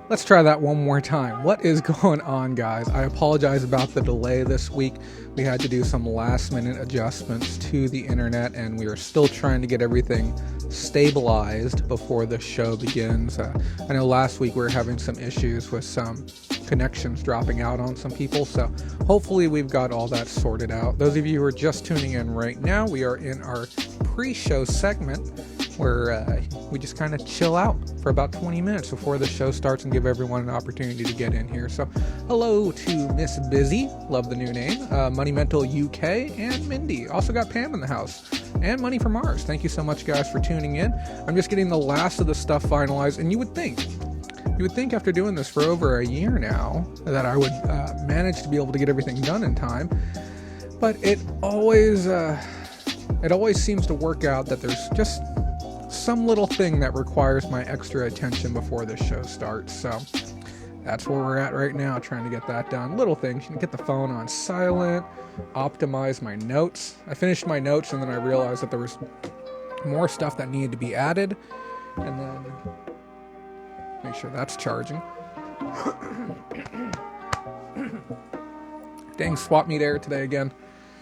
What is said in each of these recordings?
Let's try that one more time. What is going on, guys? I apologize about the delay this week. We had to do some last-minute adjustments to the internet, and we are still trying to get everything stabilized before the show begins. I know last week we were having some issues with some connections dropping out on some people, so hopefully we've got all that sorted out. Those of you who are just tuning in right now, we are in our pre-show segment where we just kind of chill out for about 20 minutes before the show starts and give everyone an opportunity to get in here. So hello to Miss Busy, love the new name, Money Mental UK, and Mindy. Also got Pam in the house, and Money from Mars. Thank you so much, guys, for tuning in. I'm just getting the last of the stuff finalized, and you would think after doing this for over a year now that I would manage to be able to get everything done in time, but it always seems to work out that there's just some little thing that requires my extra attention before the show starts. So that's where we're at right now, trying to get that done. Little things, you can get the phone on silent, optimize my notes. I finished my notes and then I realized that there was more stuff that needed to be added, and then make sure that's charging. Dang swap meet air today again.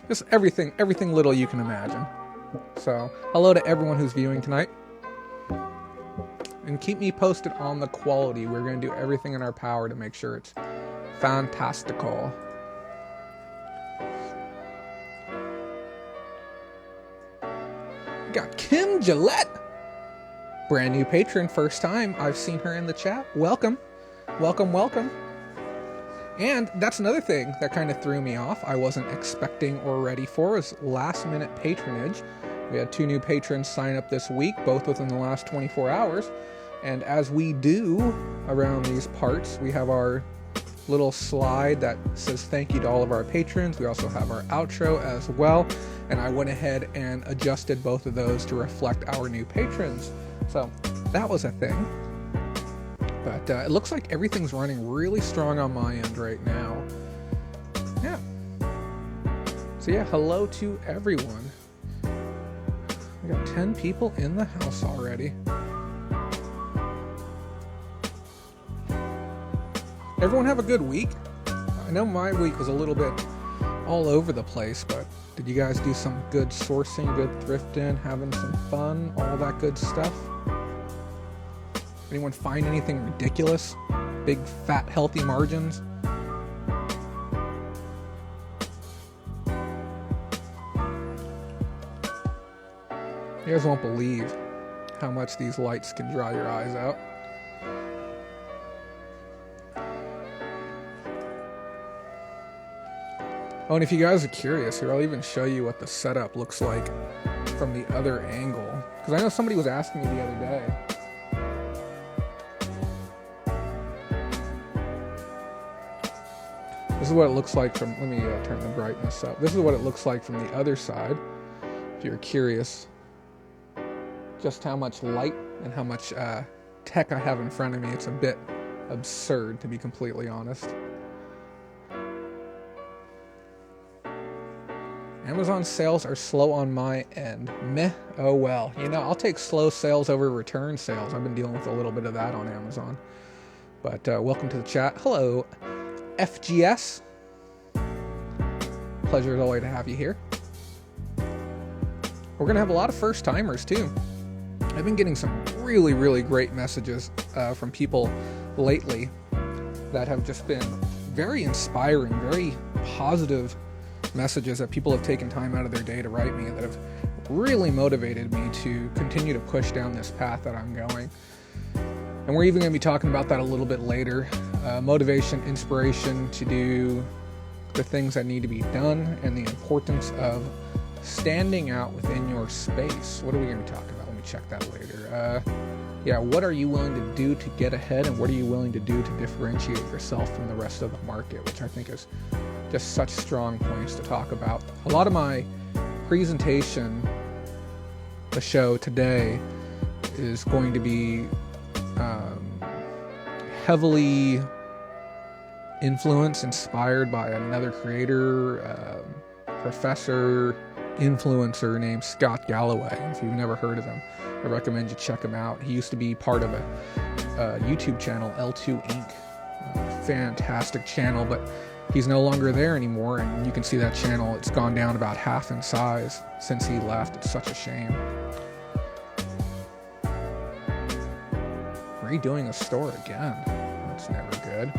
Just everything little you can imagine. So, hello to everyone who's viewing tonight. And keep me posted on the quality. We're going to do everything in our power to make sure it's fantastical. We got Kim Gillette. Brand new patron, first time I've seen her in the chat. Welcome. Welcome. And that's another thing that kind of threw me off. I wasn't expecting or ready for was last minute patronage. We had 2 new patrons sign up this week, both within the last 24 hours. And as we do around these parts, we have our little slide that says thank you to all of our patrons. We also have our outro as well. And I went ahead and adjusted both of those to reflect our new patrons. So that was a thing. But it looks like everything's running really strong on my end right now. Yeah. So yeah, hello to everyone. We got 10 people in the house already. Everyone have a good week? I know my week was a little bit all over the place, but did you guys do some good sourcing, good thrifting, having some fun, all that good stuff? Anyone find anything ridiculous? Big, fat, healthy margins? You guys won't believe how much these lights can dry your eyes out. Oh, and if you guys are curious, here, I'll even show you what the setup looks like from the other angle. Because I know somebody was asking me the other day. This is what it looks like from, let me turn the brightness up. This is what it looks like from the other side, if you're curious. Just how much light and how much tech I have in front of me. It's a bit absurd, to be completely honest. Amazon sales are slow on my end. Meh, oh well. You know, I'll take slow sales over return sales. I've been dealing with a little bit of that on Amazon. But welcome to the chat. Hello, FGS. Pleasure as always to have you here. We're going to have a lot of first timers too. I've been getting some really, really great messages from people lately that have just been very inspiring, very positive messages that people have taken time out of their day to write me that have really motivated me to continue to push down this path that I'm going. And we're even going to be talking about that a little bit later. Motivation, inspiration to do the things that need to be done, and the importance of standing out within your space. What are we going to be talking about? Let me check that later. What are you willing to do to get ahead, and what are you willing to do to differentiate yourself from the rest of the market, which I think is just such strong points to talk about. A lot of my presentation, the show today, is going to be heavily influenced, inspired by another creator, professor, influencer named Scott Galloway. If you've never heard of him, I recommend you check him out. He used to be part of a YouTube channel, L2 Inc. Fantastic channel, but he's no longer there anymore, and you can see that channel, it's gone down about half in size since he left. It's such a shame. Redoing a store again. That's never good.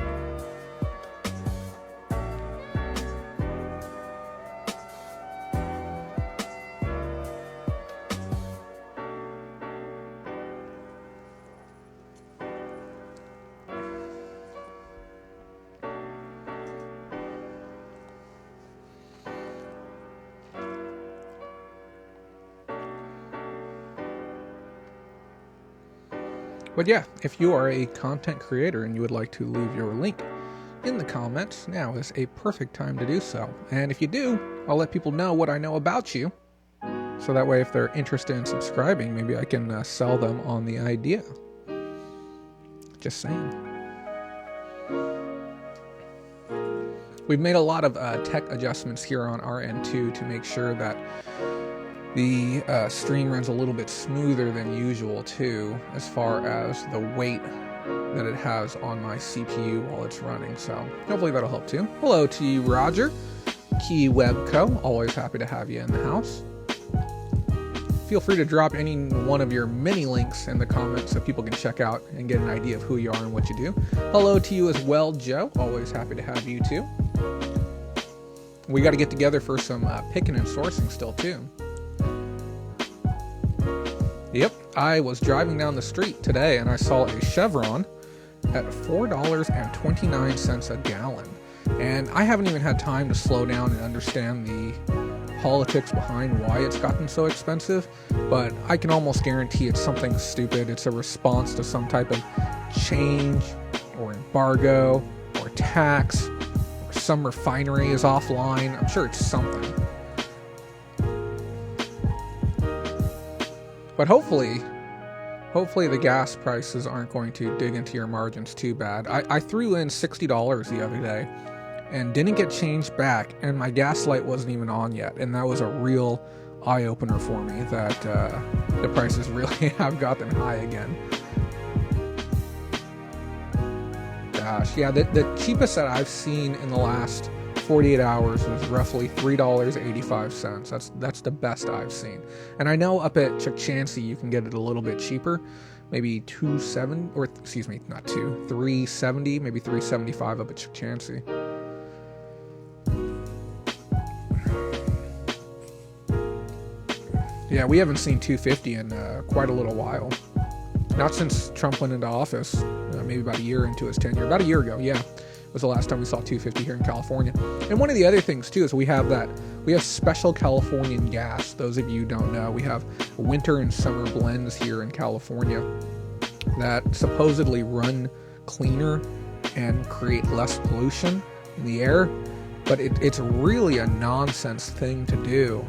But yeah, if you are a content creator and you would like to leave your link in the comments, now is a perfect time to do so. And if you do, I'll let people know what I know about you. So that way, if they're interested in subscribing, maybe I can sell them on the idea. Just saying. We've made a lot of tech adjustments here on our end too to make sure that the stream runs a little bit smoother than usual too, as far as the weight that it has on my CPU while it's running. So hopefully that'll help too. Hello to you, Roger. Key Webco, always happy to have you in the house. Feel free to drop any one of your many links in the comments so people can check out and get an idea of who you are and what you do. Hello to you as well, Joe. Always happy to have you too. We got to get together for some picking and sourcing still too. Yep, I was driving down the street today and I saw a Chevron at $4.29 a gallon. And I haven't even had time to slow down and understand the politics behind why it's gotten so expensive, but I can almost guarantee it's something stupid. It's a response to some type of change or embargo or tax, or some refinery is offline. I'm sure it's something. But hopefully the gas prices aren't going to dig into your margins too bad. I threw in $60 the other day and didn't get changed back, and my gas light wasn't even on yet. And that was a real eye-opener for me that the prices really have gotten high again. Gosh, yeah, the cheapest that I've seen in the last 48 hours was roughly $3.85. That's the best I've seen. And I know up at Chukchansi you can get it a little bit cheaper, maybe $3.70, maybe $3.75 up at Chukchansi. Yeah, we haven't seen $2.50 in quite a little while. Not since Trump went into office, maybe about a year into his tenure. About a year ago, yeah, was the last time we saw $2.50 here in California. And one of the other things too is we have special Californian gas. Those of you who don't know, we have winter and summer blends here in California that supposedly run cleaner and create less pollution in the air. But it's really a nonsense thing to do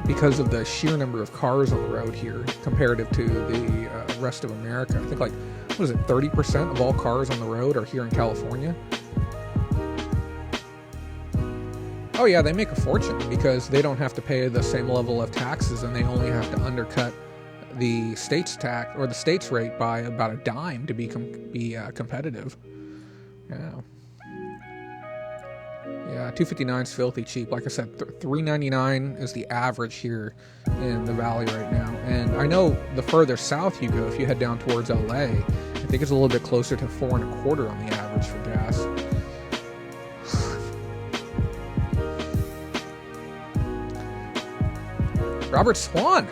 because of the sheer number of cars on the road here comparative to the rest of America. I think 30% of all cars on the road are here in California. Oh yeah, they make a fortune because they don't have to pay the same level of taxes, and they only have to undercut the state's tax or the state's rate by about a dime to be competitive. Yeah. Yeah, $2.59 is filthy cheap. Like I said, $3.99 is the average here in the valley right now. And I know the further south you go, if you head down towards LA, I think it's a little bit closer to $4.25 on the average for gas. Robert Swan,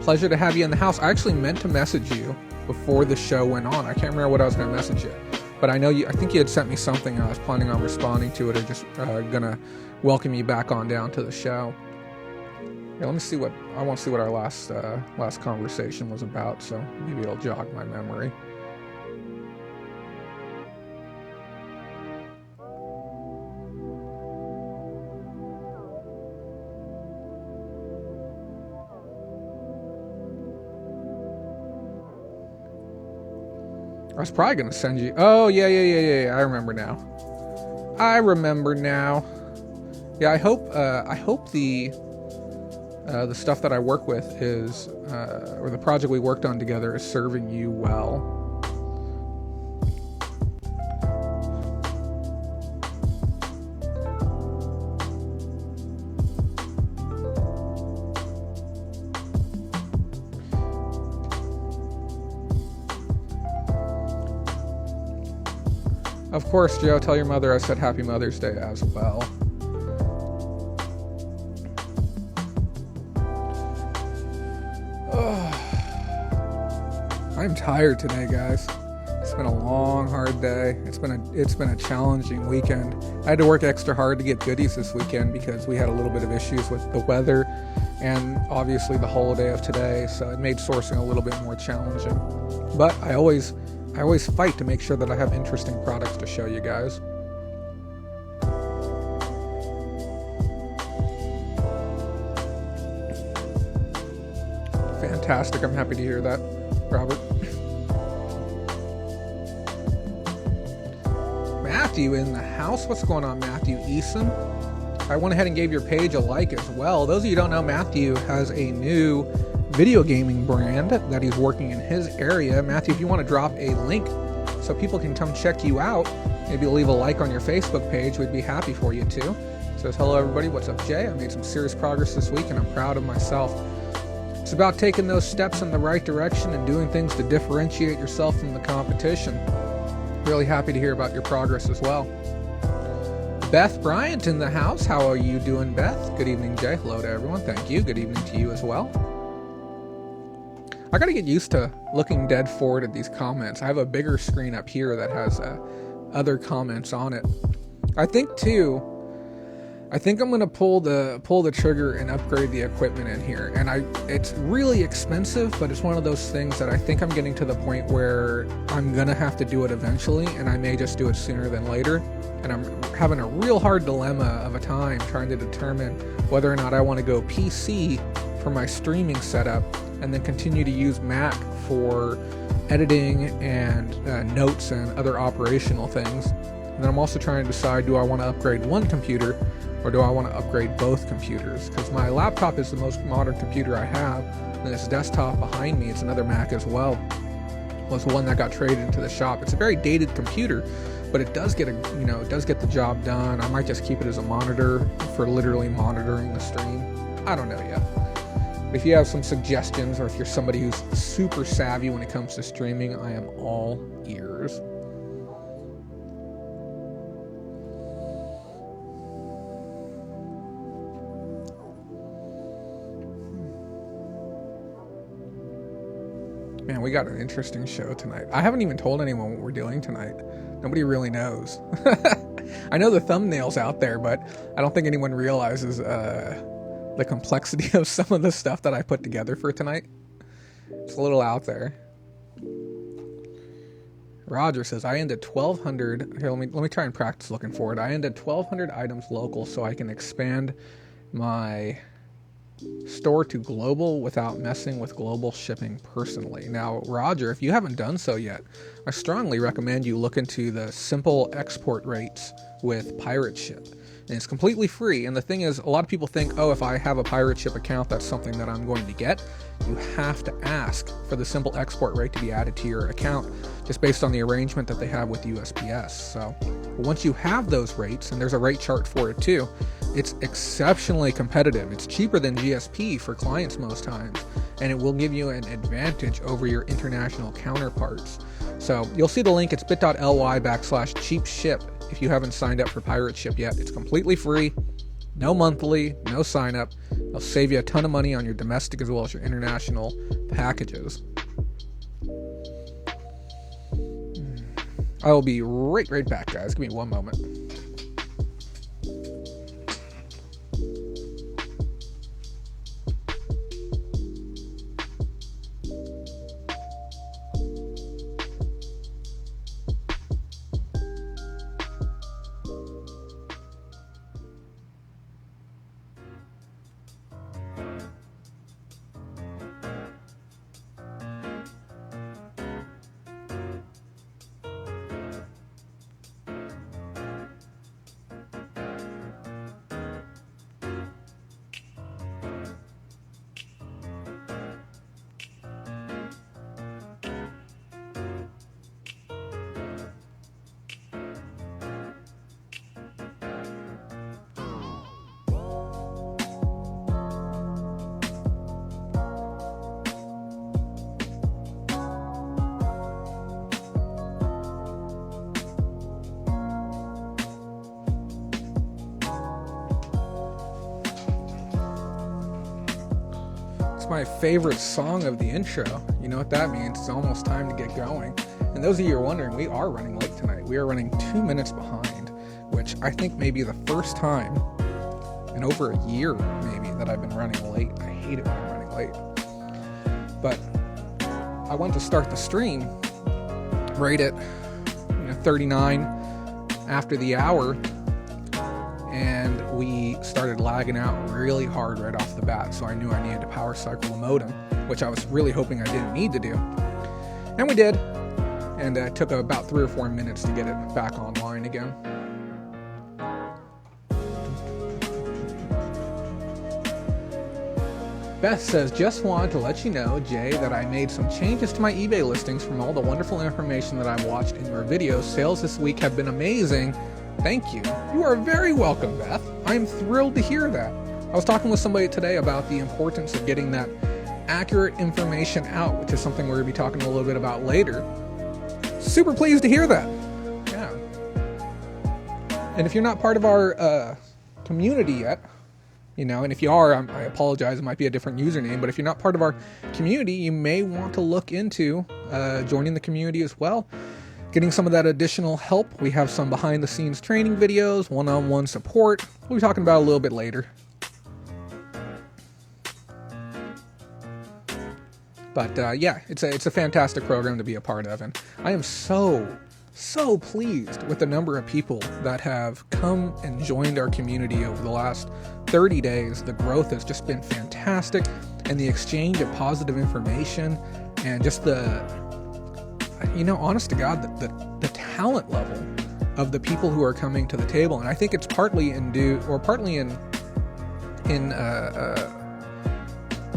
pleasure to have you in the house. I actually meant to message you before the show went on. I can't remember what I was going to message you. But I think you had sent me something, and I was planning on responding to it, or just gonna welcome you back on down to the show. Yeah, let me see I want to see what our last conversation was about, so maybe it'll jog my memory. I was probably going to send you... Oh, yeah. I remember now. Yeah, I hope the the stuff that I work with is, or the project we worked on together is serving you well. Of course, Joe, tell your mother I said Happy Mother's Day as well. I'm tired today, guys. It's been a long, hard day. It's been a challenging weekend. I had to work extra hard to get goodies this weekend because we had a little bit of issues with the weather and obviously the holiday of today, so it made sourcing a little bit more challenging. But I always fight to make sure that I have interesting products to show you guys. Fantastic. I'm happy to hear that, Robert. Matthew in the house. What's going on, Matthew Eason? I went ahead and gave your page a like as well. Those of you who don't know, Matthew has a new video gaming brand that he's working in his area. Matthew, if you want to drop a link so people can come check you out, maybe leave a like on your Facebook page, we'd be happy for you too. It says, hello everybody, what's up Jay? I made some serious progress this week and I'm proud of myself. It's about taking those steps in the right direction and doing things to differentiate yourself from the competition. Really happy to hear about your progress as well. Beth Bryant in the house. How are you doing, Beth? Good evening, Jay. Hello to everyone. Thank you. Good evening to you as well. I got to get used to looking dead forward at these comments. I have a bigger screen up here that has other comments on it. I think I'm going to pull the trigger and upgrade the equipment in here. And it's really expensive, but it's one of those things that I think I'm getting to the point where I'm going to have to do it eventually, and I may just do it sooner than later. And I'm having a real hard dilemma of a time trying to determine whether or not I want to go PC for my streaming setup and then continue to use Mac for editing and notes and other operational things. And then I'm also trying to decide, do I want to upgrade one computer or do I want to upgrade both computers? Because my laptop is the most modern computer I have, and this desktop behind me, it's another Mac as well, was the one that got traded into the shop. It's a very dated computer, but it does get the job done. I might just keep it as a monitor for literally monitoring the stream. I don't know yet. But if you have some suggestions, or if you're somebody who's super savvy when it comes to streaming, I am all ears. Man, we got an interesting show tonight. I haven't even told anyone what we're doing tonight. Nobody really knows. I know the thumbnail's out there, but I don't think anyone realizes the complexity of some of the stuff that I put together for tonight. It's a little out there. Roger says, I ended 1,200. Here, let me try and practice looking for it. I ended 1,200 items local so I can expand my store to global without messing with global shipping personally. Now, Roger, if you haven't done so yet, I strongly recommend you look into the simple export rates with Pirate Ship. And it's completely free. And the thing is, a lot of people think, oh, if I have a Pirate Ship account, that's something that I'm going to get. You have to ask for the simple export rate to be added to your account, just based on the arrangement that they have with USPS. So once you have those rates, and there's a rate chart for it too, it's exceptionally competitive. It's cheaper than GSP for clients most times, and it will give you an advantage over your international counterparts. So you'll see the link. It's bit.ly/cheapship if you haven't signed up for Pirate Ship yet. It's completely free, no monthly, no sign up. It'll save you a ton of money on your domestic as well as your international packages. I will be right back, guys. Give me one moment. It's my favorite song of the intro. You know what that means? It's almost time to get going. And those of you who are wondering, we are running late tonight. We are running 2 minutes behind, which I think may be the first time in over a year, maybe, that I've been running late. I hate it when I'm running late. But I went to start the stream right at 39 after the hour, and we started lagging out really hard right off the bat, so I knew I needed to power cycle the modem, which I was really hoping I didn't need to do. And we did, and it took about 3 or 4 minutes to get it back online again. Beth says, just wanted to let you know, Jay, that I made some changes to my eBay listings from all the wonderful information that I've watched in your videos. Sales this week have been amazing. Thank you. You are very welcome, Beth. I'm thrilled to hear that. I was talking with somebody today about the importance of getting that accurate information out, which is something we're going to be talking a little bit about later. Super pleased to hear that. Yeah. And if you're not part of our community yet, and if you are, I apologize, it might be a different username, but if you're not part of our community, you may want to look into joining the community as well. Getting some of that additional help. We have some behind the scenes training videos, one-on-one support. We'll be talking about a little bit later. But yeah, it's a fantastic program to be a part of, and I am so pleased with the number of people that have come and joined our community over the last 30 days. The growth has just been fantastic, and the exchange of positive information, and just honest to God, the talent level of the people who are coming to the table. And I think it's partly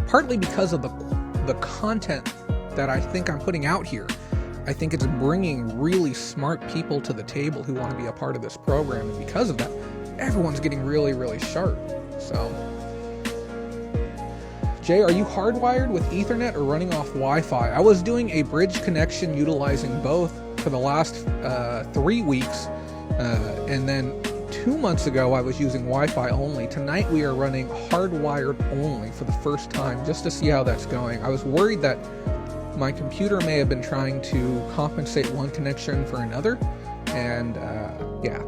partly because of the content that I think I'm putting out here. I think it's bringing really smart people to the table who want to be a part of this program. And because of that, everyone's getting really, really sharp. So, Jay, are you hardwired with Ethernet or running off Wi-Fi? I was doing a bridge connection utilizing both for the last 3 weeks. And then 2 months ago, I was using Wi-Fi only. Tonight, we are running hardwired only for the first time, just to see how that's going. I was worried that my computer may have been trying to compensate one connection for another, and yeah,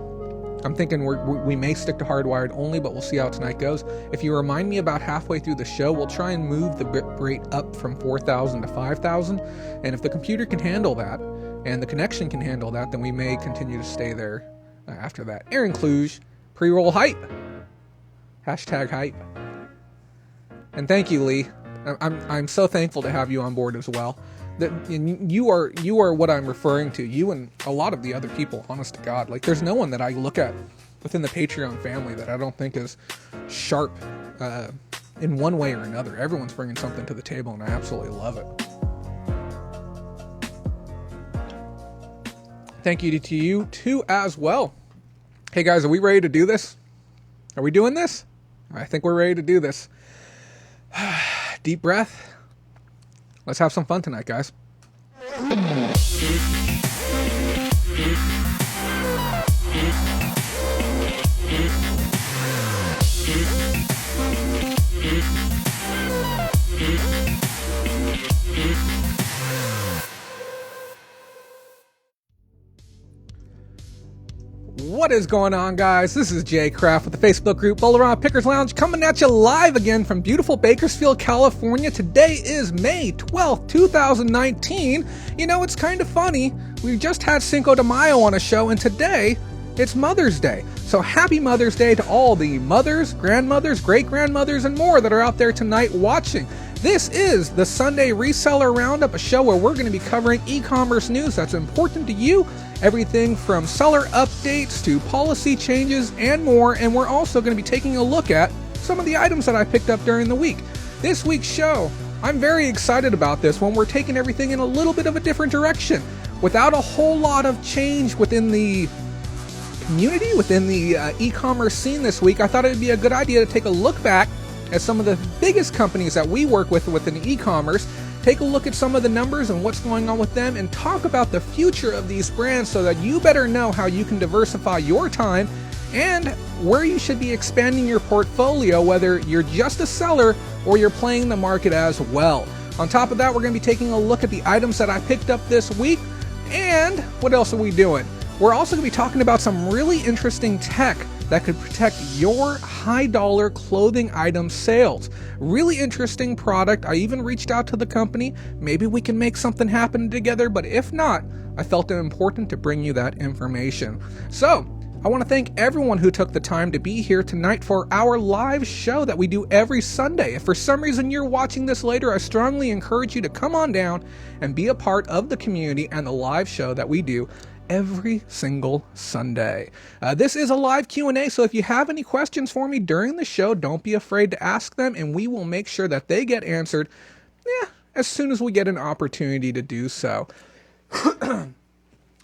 I'm thinking we may stick to hardwired only, but we'll see how tonight goes. If you remind me about halfway through the show, we'll try and move the bit rate up from 4,000 to 5,000, and if the computer can handle that, and the connection can handle that, then we may continue to stay there after that. Aaron Kluge, pre-roll hype, #hype, and thank you, Lee. I'm so thankful to have you on board as well. That you are what I'm referring to. You and a lot of the other people, honest to God. Like, there's no one that I look at within the Patreon family that I don't think is sharp in one way or another. Everyone's bringing something to the table, and I absolutely love it. Thank you to you too as well. Hey guys, are we ready to do this? Are we doing this? I think we're ready to do this. Deep breath. Let's have some fun tonight, guys. What is going on, guys? This is Jay Kraft with the Facebook group BOLO Roundup Pickers Lounge, coming at you live again from beautiful Bakersfield, California. Today is May 12th, 2019. It's kind of funny. We just had Cinco de Mayo on a show, and today it's Mother's Day. So happy Mother's Day to all the mothers, grandmothers, great-grandmothers, and more that are out there tonight watching. This is the Sunday Reseller Roundup, a show where we're going to be covering e-commerce news that's important to you. Everything from seller updates to policy changes and more. And we're also going to be taking a look at some of the items that I picked up during the week. This week's show, I'm very excited about this one. We're taking everything in a little bit of a different direction. Without a whole lot of change within the community, within the e-commerce scene this week, I thought it would be a good idea to take a look back at some of the biggest companies that we work with within e-commerce, take a look at some of the numbers and what's going on with them, and talk about the future of these brands so that you better know how you can diversify your time and where you should be expanding your portfolio, whether you're just a seller or you're playing the market as well. On top of that, we're going to be taking a look at the items that I picked up this week. And what else are we doing? We're also going to be talking about some really interesting tech that could protect your high dollar clothing item sales. Really interesting product. I even reached out to the company. Maybe we can make something happen together, but if not, I felt it important to bring you that information. So, I want to thank everyone who took the time to be here tonight for our live show that we do every Sunday. If for some reason you're watching this later, I strongly encourage you to come on down and be a part of the community and the live show that we do every single Sunday. This is a live Q&A, so if you have any questions for me during the show, don't be afraid to ask them, and we will make sure that they get answered as soon as we get an opportunity to do so.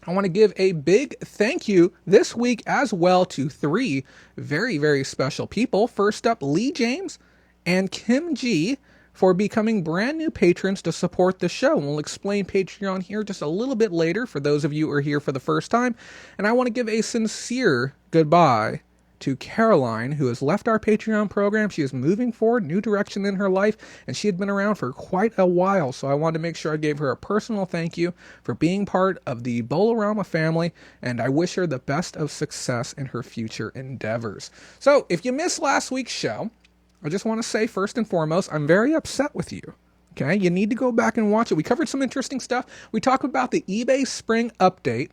I want to give a big thank you this week as well to three very, very special people. First up, Lee James and Kim G for becoming brand new patrons to support the show. And we'll explain Patreon here just a little bit later for those of you who are here for the first time. And I want to give a sincere goodbye to Caroline, who has left our Patreon program. She is moving forward, new direction in her life, and she had been around for quite a while. So I wanted to make sure I gave her a personal thank you for being part of the BOLO family, and I wish her the best of success in her future endeavors. So if you missed last week's show, I just want to say first and foremost, I'm very upset with you. Okay, you need to go back and watch it. We covered some interesting stuff. We talked about the eBay spring update.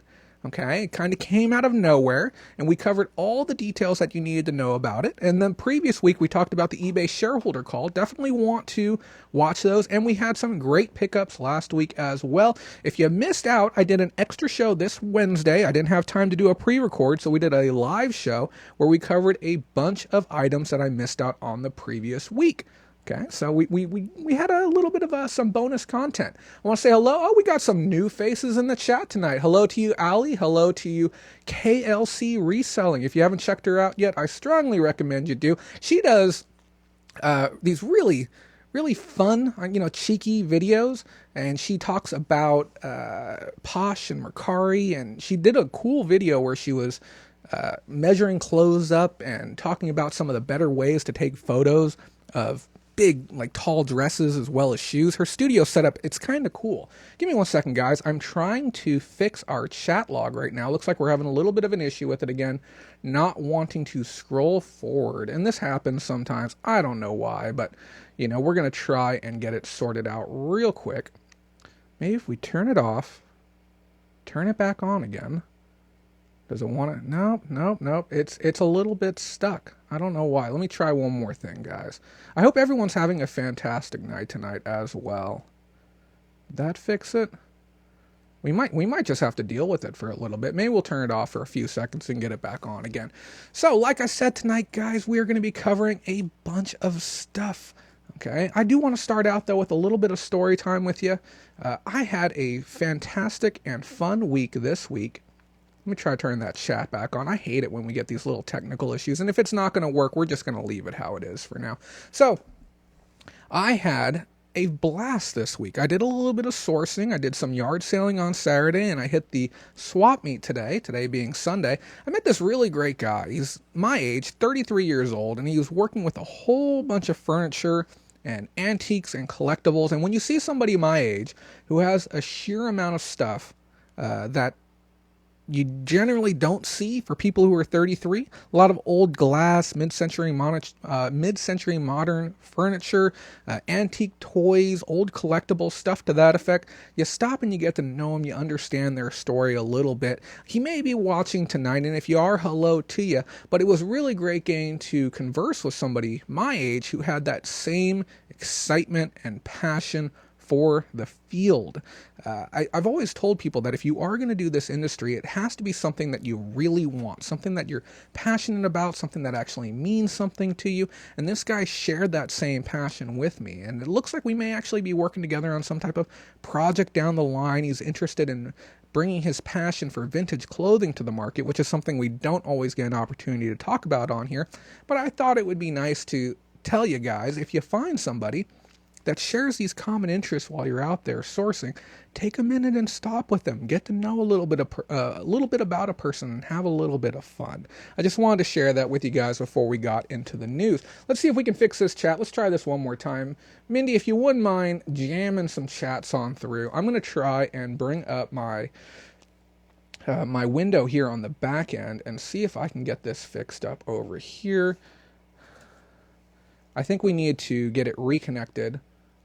Okay, it kind of came out of nowhere, and we covered all the details that you needed to know about it. And then previous week, we talked about the eBay shareholder call. Definitely want to watch those, and we had some great pickups last week as well. If you missed out, I did an extra show this Wednesday. I didn't have time to do a pre-record, so we did a live show where we covered a bunch of items that I missed out on the previous week. Okay, so we had a little bit of some bonus content. I want to say hello. Oh, we got some new faces in the chat tonight. Hello to you, Ali. Hello to you, KLC Reselling. If you haven't checked her out yet, I strongly recommend you do. She does these really fun, cheeky videos, and she talks about Posh and Mercari, and she did a cool video where she was measuring clothes up and talking about some of the better ways to take photos of big, tall dresses as well as shoes. Her studio setup, it's kind of cool. Give me 1 second, guys. I'm trying to fix our chat log right now. Looks like we're having a little bit of an issue with it again, not wanting to scroll forward. And this happens sometimes. I don't know why, but, we're going to try and get it sorted out real quick. Maybe if we turn it off, turn it back on again. Does it want to? Nope. It's a little bit stuck. I don't know why. Let me try one more thing, guys. I hope everyone's having a fantastic night tonight as well. Did that fix it? We might just have to deal with it for a little bit. Maybe we'll turn it off for a few seconds and get it back on again. So, like I said tonight, guys, we are going to be covering a bunch of stuff. Okay, I do want to start out, though, with a little bit of story time with you. I had a fantastic and fun week this week. Let me try turning that chat back on. I hate it when we get these little technical issues, and if it's not going to work, we're just going to leave it how it is for now. So, I had a blast this week. I did a little bit of sourcing. I did some yard sailing on Saturday, and I hit the swap meet today being Sunday. I met this really great guy. He's my age, 33 years old, and he was working with a whole bunch of furniture and antiques and collectibles. And when you see somebody my age who has a sheer amount of stuff that you generally don't see for people who are 33. A lot of old glass, mid-century modern furniture, antique toys, old collectible stuff to that effect. You stop and you get to know them. You understand their story a little bit. He may be watching tonight, and if you are, hello to you. But it was really great getting to converse with somebody my age who had that same excitement and passion for the field. I've always told people that if you are going to do this industry, it has to be something that you really want, something that you're passionate about, something that actually means something to you. And this guy shared that same passion with me. And it looks like we may actually be working together on some type of project down the line. He's interested in bringing his passion for vintage clothing to the market, which is something we don't always get an opportunity to talk about on here. But I thought it would be nice to tell you guys, if you find somebody that shares these common interests while you're out there sourcing, take a minute and stop with them. Get to know a little bit about a person and have a little bit of fun. I just wanted to share that with you guys before we got into the news. Let's see if we can fix this chat. Let's try this one more time. Mindy, if you wouldn't mind jamming some chats on through, I'm going to try and bring up my window here on the back end and see if I can get this fixed up over here. I think we need to get it reconnected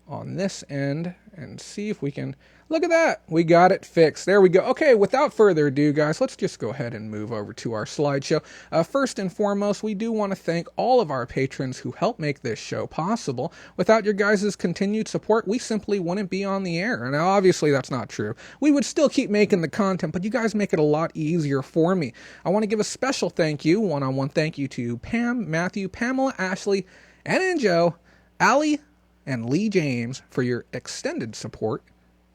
on this end and see if we can, look at that, we got it fixed. There we go. Okay, without further ado, guys, let's just go ahead and move over to our slideshow. First and foremost, we do want to thank all of our patrons who help make this show possible. Without your guys' continued support, we simply wouldn't be on the air. And obviously that's not true. We would still keep making the content, but you guys make it a lot easier for me. I want to give a special thank you, one-on-one thank you to Pam, Matthew, Pamela, Ashley, and Joe, Allie, and Lee James for your extended support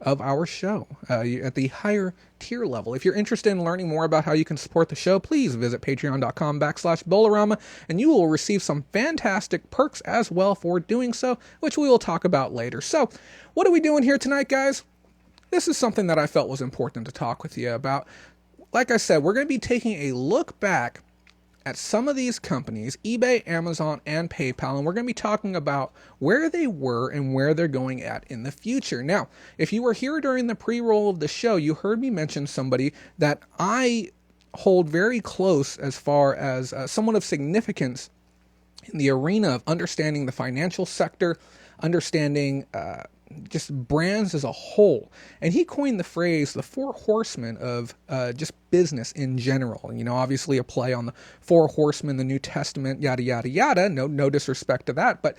of our show at the higher tier level. If you're interested in learning more about how you can support the show, please visit patreon.com/Bolorama, and you will receive some fantastic perks as well for doing so, which we will talk about later. So, what are we doing here tonight, guys? This is something that I felt was important to talk with you about. Like I said, we're going to be taking a look back at some of these companies, eBay, Amazon, and PayPal, and we're going to be talking about where they were and where they're going at in the future. Now, if you were here during the pre-roll of the show, you heard me mention somebody that I hold very close as far as someone of significance in the arena of understanding the financial sector, understanding just brands as a whole. And he coined the phrase, the four horsemen of just business in general. And, obviously a play on the four horsemen, the New Testament, yada, yada, yada. No disrespect to that. But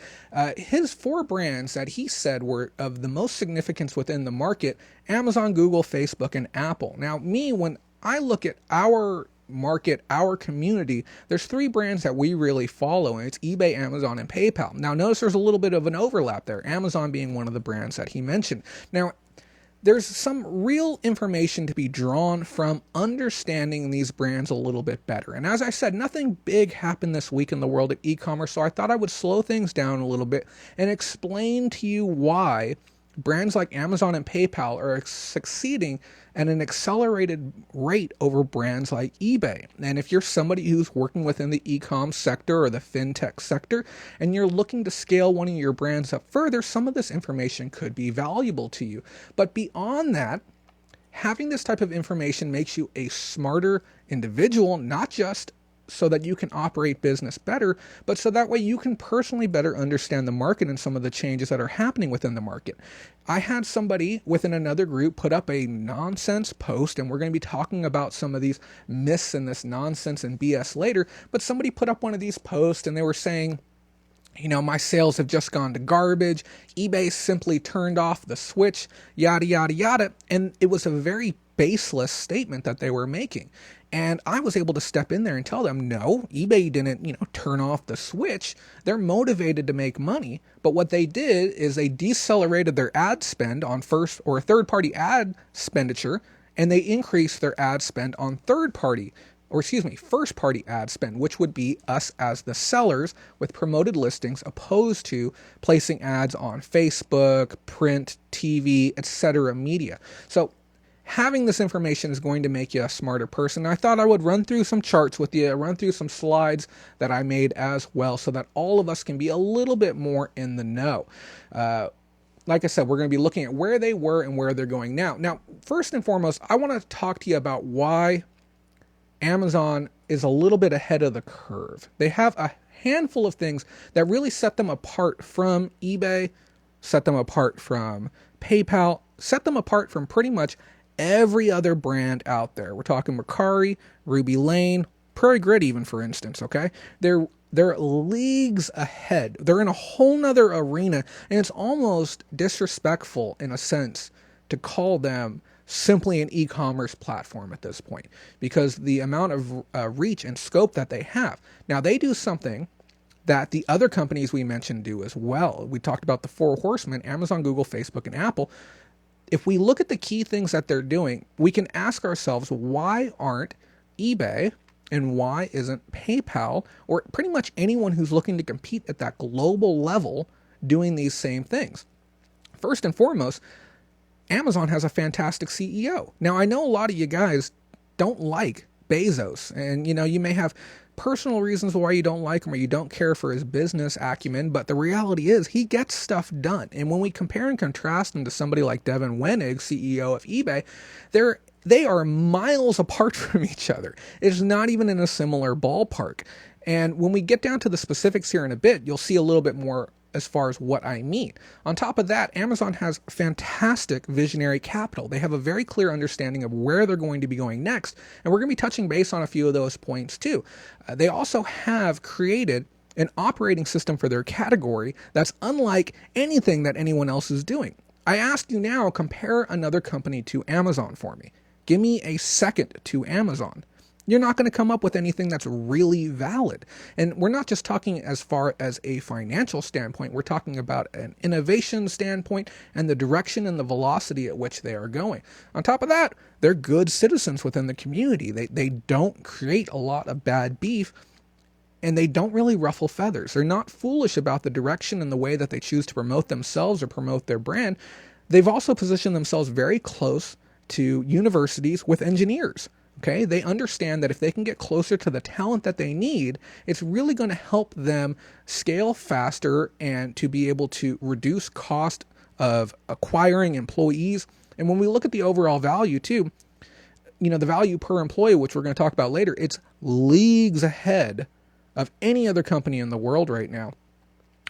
his four brands that he said were of the most significance within the market: Amazon, Google, Facebook, and Apple. Now, when I look at our market, our community, there's three brands that we really follow, and it's eBay, Amazon, and PayPal. Now, notice there's a little bit of an overlap there, Amazon being one of the brands that he mentioned. Now, there's some real information to be drawn from understanding these brands a little bit better. And as I said, nothing big happened this week in the world of e-commerce, so I thought I would slow things down a little bit and explain to you why brands like Amazon and PayPal are succeeding at an accelerated rate over brands like eBay. And if you're somebody who's working within the e-com sector or the fintech sector, and you're looking to scale one of your brands up further, some of this information could be valuable to you. But beyond that, having this type of information makes you a smarter individual, not just so that you can operate business better, but so that way you can personally better understand the market and some of the changes that are happening within the market. I had somebody within another group put up a nonsense post, and we're going to be talking about some of these myths and this nonsense and BS later, but somebody put up one of these posts and they were saying, my sales have just gone to garbage, eBay simply turned off the switch, yada, yada, yada. And it was a very baseless statement that they were making. And I was able to step in there and tell them, no, eBay didn't, turn off the switch. They're motivated to make money. But what they did is they decelerated their ad spend on first or third-party ad expenditure, and they increased their ad spend on first-party ad spend, which would be us as the sellers with promoted listings, opposed to placing ads on Facebook, print, TV, etc. media. So having this information is going to make you a smarter person. I thought I would run through some charts with you, run through some slides that I made as well, so that all of us can be a little bit more in the know. Like I said, we're going to be looking at where they were and where they're going now. Now, first and foremost, I want to talk to you about why Amazon is a little bit ahead of the curve. They have a handful of things that really set them apart from eBay, set them apart from PayPal, set them apart from pretty much every other brand out there. We're talking Mercari, Ruby Lane, Prairie Grid even, for instance, okay? They're leagues ahead. They're in a whole nother arena, and it's almost disrespectful in a sense to call them simply an e-commerce platform at this point, because the amount of reach and scope that they have. Now, they do something that the other companies we mentioned do as well. We talked about the four horsemen: Amazon, Google, Facebook, and Apple. If we look at the key things that they're doing, we can ask ourselves, why aren't eBay and why isn't PayPal, or pretty much anyone who's looking to compete at that global level, doing these same things? First and foremost, Amazon has a fantastic CEO. Now, I know a lot of you guys don't like Bezos, and you may have personal reasons why you don't like him or you don't care for his business acumen, but the reality is he gets stuff done. And when we compare and contrast him to somebody like Devin Wenig, CEO of eBay, they are miles apart from each other. It's not even in a similar ballpark. And when we get down to the specifics here in a bit, you'll see a little bit more as far as what I mean. On top of that, Amazon has fantastic visionary capital. They have a very clear understanding of where they're going to be going next, and we're going to be touching base on a few of those points too. They also have created an operating system for their category that's unlike anything that anyone else is doing. I ask you now, compare another company to Amazon for me. Give me a second to Amazon. You're not going to come up with anything that's really valid. And we're not just talking as far as a financial standpoint. We're talking about an innovation standpoint and the direction and the velocity at which they are going. On top of that, they're good citizens within the community. They don't create a lot of bad beef, and they don't really ruffle feathers. They're not foolish about the direction and the way that they choose to promote themselves or promote their brand. They've also positioned themselves very close to universities with engineers. Okay, they understand that if they can get closer to the talent that they need, it's really going to help them scale faster and to be able to reduce cost of acquiring employees. And when we look at the overall value too, the value per employee, which we're going to talk about later, it's leagues ahead of any other company in the world right now.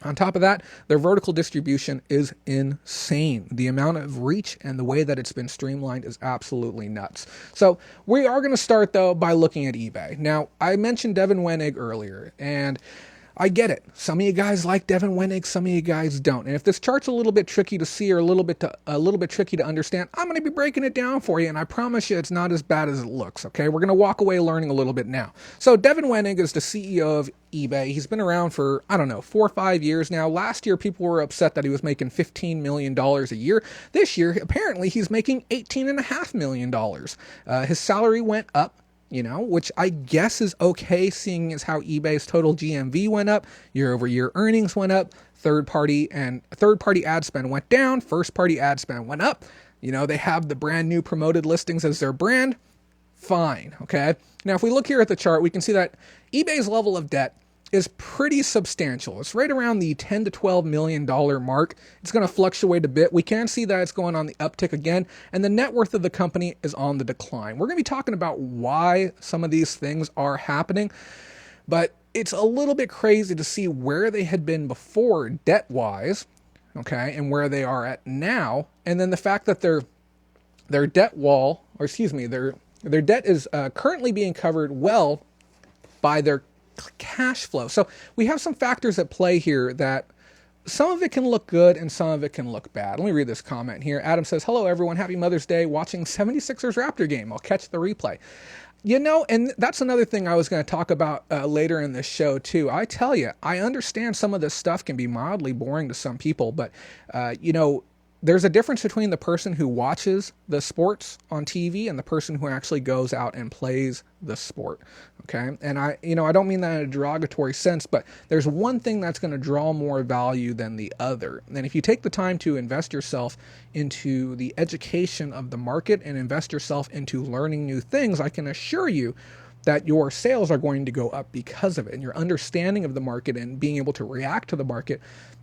On top of that, their vertical distribution is insane. The amount of reach and the way that it's been streamlined is absolutely nuts. So we are going to start, though, by looking at eBay. Now, I mentioned Devin Wenig earlier, and I get it. Some of you guys like Devin Wenig, some of you guys don't. And if this chart's a little bit tricky to see or a little bit tricky to understand, I'm going to be breaking it down for you, and I promise you it's not as bad as it looks, okay? We're going to walk away learning a little bit now. So Devin Wenig is the CEO of eBay. He's been around for, 4 or 5 years now. Last year, people were upset that he was making $15 million a year. This year, apparently, he's making $18.5 million. His salary went up, which I guess is okay, seeing as how eBay's total GMV went up, year-over-year earnings went up, third-party ad spend went down, first-party ad spend went up. They have the brand new promoted listings as their brand. Fine, okay? Now, if we look here at the chart, we can see that eBay's level of debt is pretty substantial. It's right around the $10 to $12 million mark. It's going to fluctuate a bit. We can see that it's going on the uptick again, and the net worth of the company is on the decline. We're going to be talking about why some of these things are happening, but it's a little bit crazy to see where they had been before debt-wise, okay, and where they are at now, and then the fact that their debt wall, or excuse me, their debt is currently being covered well by their cash flow. So we have some factors at play here that some of it can look good and some of it can look bad. Let me read this comment here. Adam says, "Hello everyone, happy Mother's Day, watching 76ers Raptor game. I'll catch the replay." And that's another thing I was going to talk about later in this show too. I tell you, I understand some of this stuff can be mildly boring to some people, but there's a difference between the person who watches the sports on TV and the person who actually goes out and plays the sport. Okay. And I don't mean that in a derogatory sense, but there's one thing that's going to draw more value than the other. And if you take the time to invest yourself into the education of the market and invest yourself into learning new things, I can assure you that your sales are going to go up because of it. And your understanding of the market and being able to react to the market,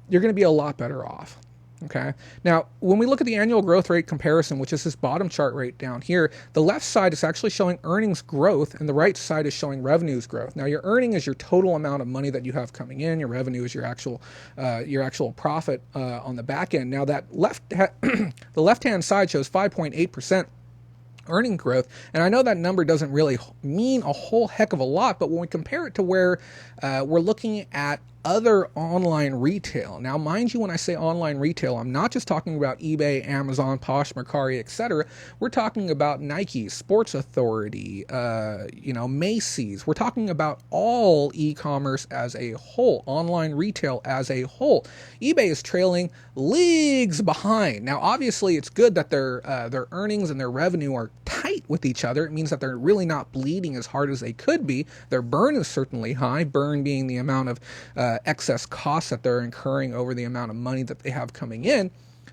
you're going to be a lot better off. Okay. Now, when we look at the annual growth rate comparison, which is this bottom chart right down here, the left side is actually showing earnings growth and the right side is showing revenues growth. Now, your earning is your total amount of money that you have coming in. Your revenue is your actual profit on the back end. Now, that the left-hand side shows 5.8% earning growth. And I know that number doesn't really mean a whole heck of a lot, but when we compare it to where we're looking at other online retail. Now, mind you, when I say online retail, I'm not just talking about eBay, Amazon, Posh, Mercari, etc. We're talking about Nike, Sports Authority, Macy's. We're talking about all e-commerce as a whole, online retail as a whole. eBay is trailing leagues behind. Now, obviously, it's good that their earnings and their revenue are tight with each other. It means that they're really not bleeding as hard as they could be. Their burn is certainly high, burn being the amount of excess costs that they're incurring over the amount of money that they have coming in.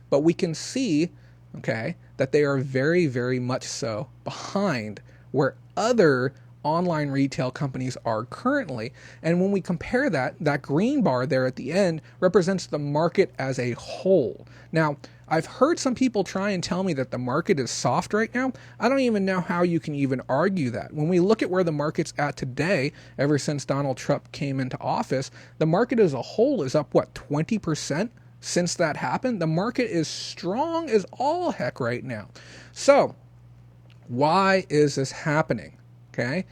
but we can see, okay, that they are very, very much so behind where other online retail companies are currently. And when we compare that, that green bar there at the end represents the market as a whole. Now, I've heard some people try and tell me that the market is soft right now. I don't even know how you can even argue that. When we look at where the market's at today, ever since Donald Trump came into office, the market as a whole is up, 20%? Since that happened? The market is strong as all heck right now. So, why is this happening? Okay,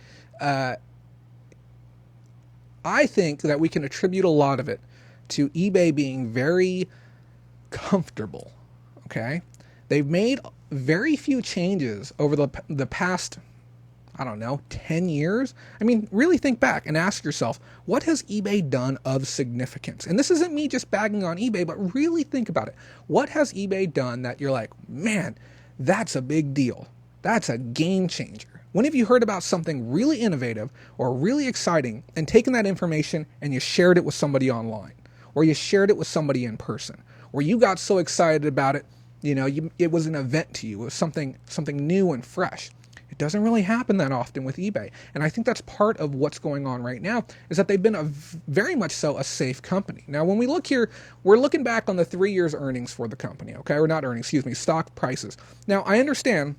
I think that we can attribute a lot of it to eBay being very comfortable. Okay, they've made very few changes over the past, 10 years. I mean, really think back and ask yourself, what has eBay done of significance? And this isn't me just bagging on eBay, but really think about it. What has eBay done that you're like, man, that's a big deal. That's a game changer. When have you heard about something really innovative or really exciting and taken that information and you shared it with somebody online, or you shared it with somebody in person, or you got so excited about it, it was an event to you. It was something new and fresh. It doesn't really happen that often with eBay. And I think that's part of what's going on right now, is that they've been very much so a safe company. Now, when we look here, we're looking back on the 3 years earnings for the company, okay? Or not earnings, stock prices. Now, I understand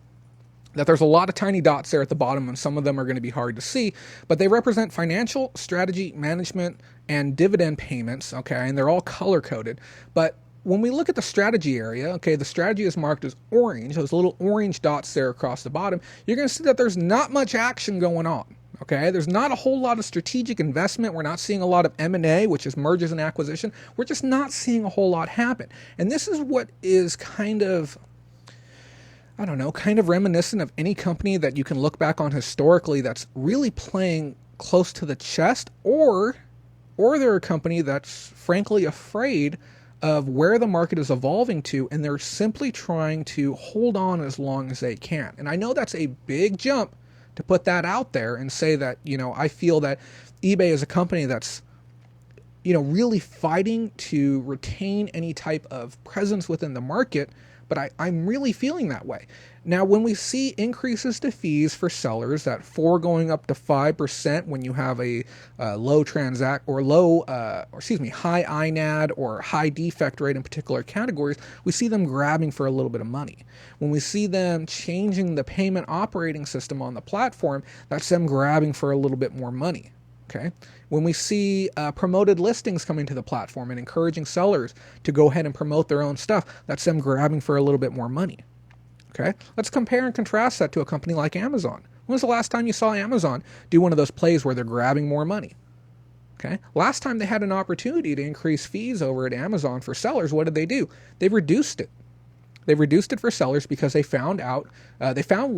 that there's a lot of tiny dots there at the bottom, and some of them are going to be hard to see, but they represent financial, strategy, management, and dividend payments, okay? And they're all color-coded. But when we look at the strategy area, okay, the strategy is marked as orange, those little orange dots there across the bottom. You're going to see that there's not much action going on, okay? There's not a whole lot of strategic investment. We're not seeing a lot of M&A, which is mergers and acquisition. We're just not seeing a whole lot happen. And this is what is kind of reminiscent of any company that you can look back on historically that's really playing close to the chest, or they're a company that's frankly afraid of where the market is evolving to, and they're simply trying to hold on as long as they can. And I know that's a big jump to put that out there and say that, I feel that eBay is a company that's, really fighting to retain any type of presence within the market, but I'm really feeling that way. Now, when we see increases to fees for sellers, that 4 going up to 5% when you have a high INAD or high defect rate in particular categories, we see them grabbing for a little bit of money. When we see them changing the payment operating system on the platform, that's them grabbing for a little bit more money. Okay. When we see promoted listings coming to the platform and encouraging sellers to go ahead and promote their own stuff, that's them grabbing for a little bit more money. Okay. Let's compare and contrast that to a company like Amazon. When was the last time you saw Amazon do one of those plays where they're grabbing more money? Okay. Last time they had an opportunity to increase fees over at Amazon for sellers, what did they do? They reduced it. They reduced it for sellers because they found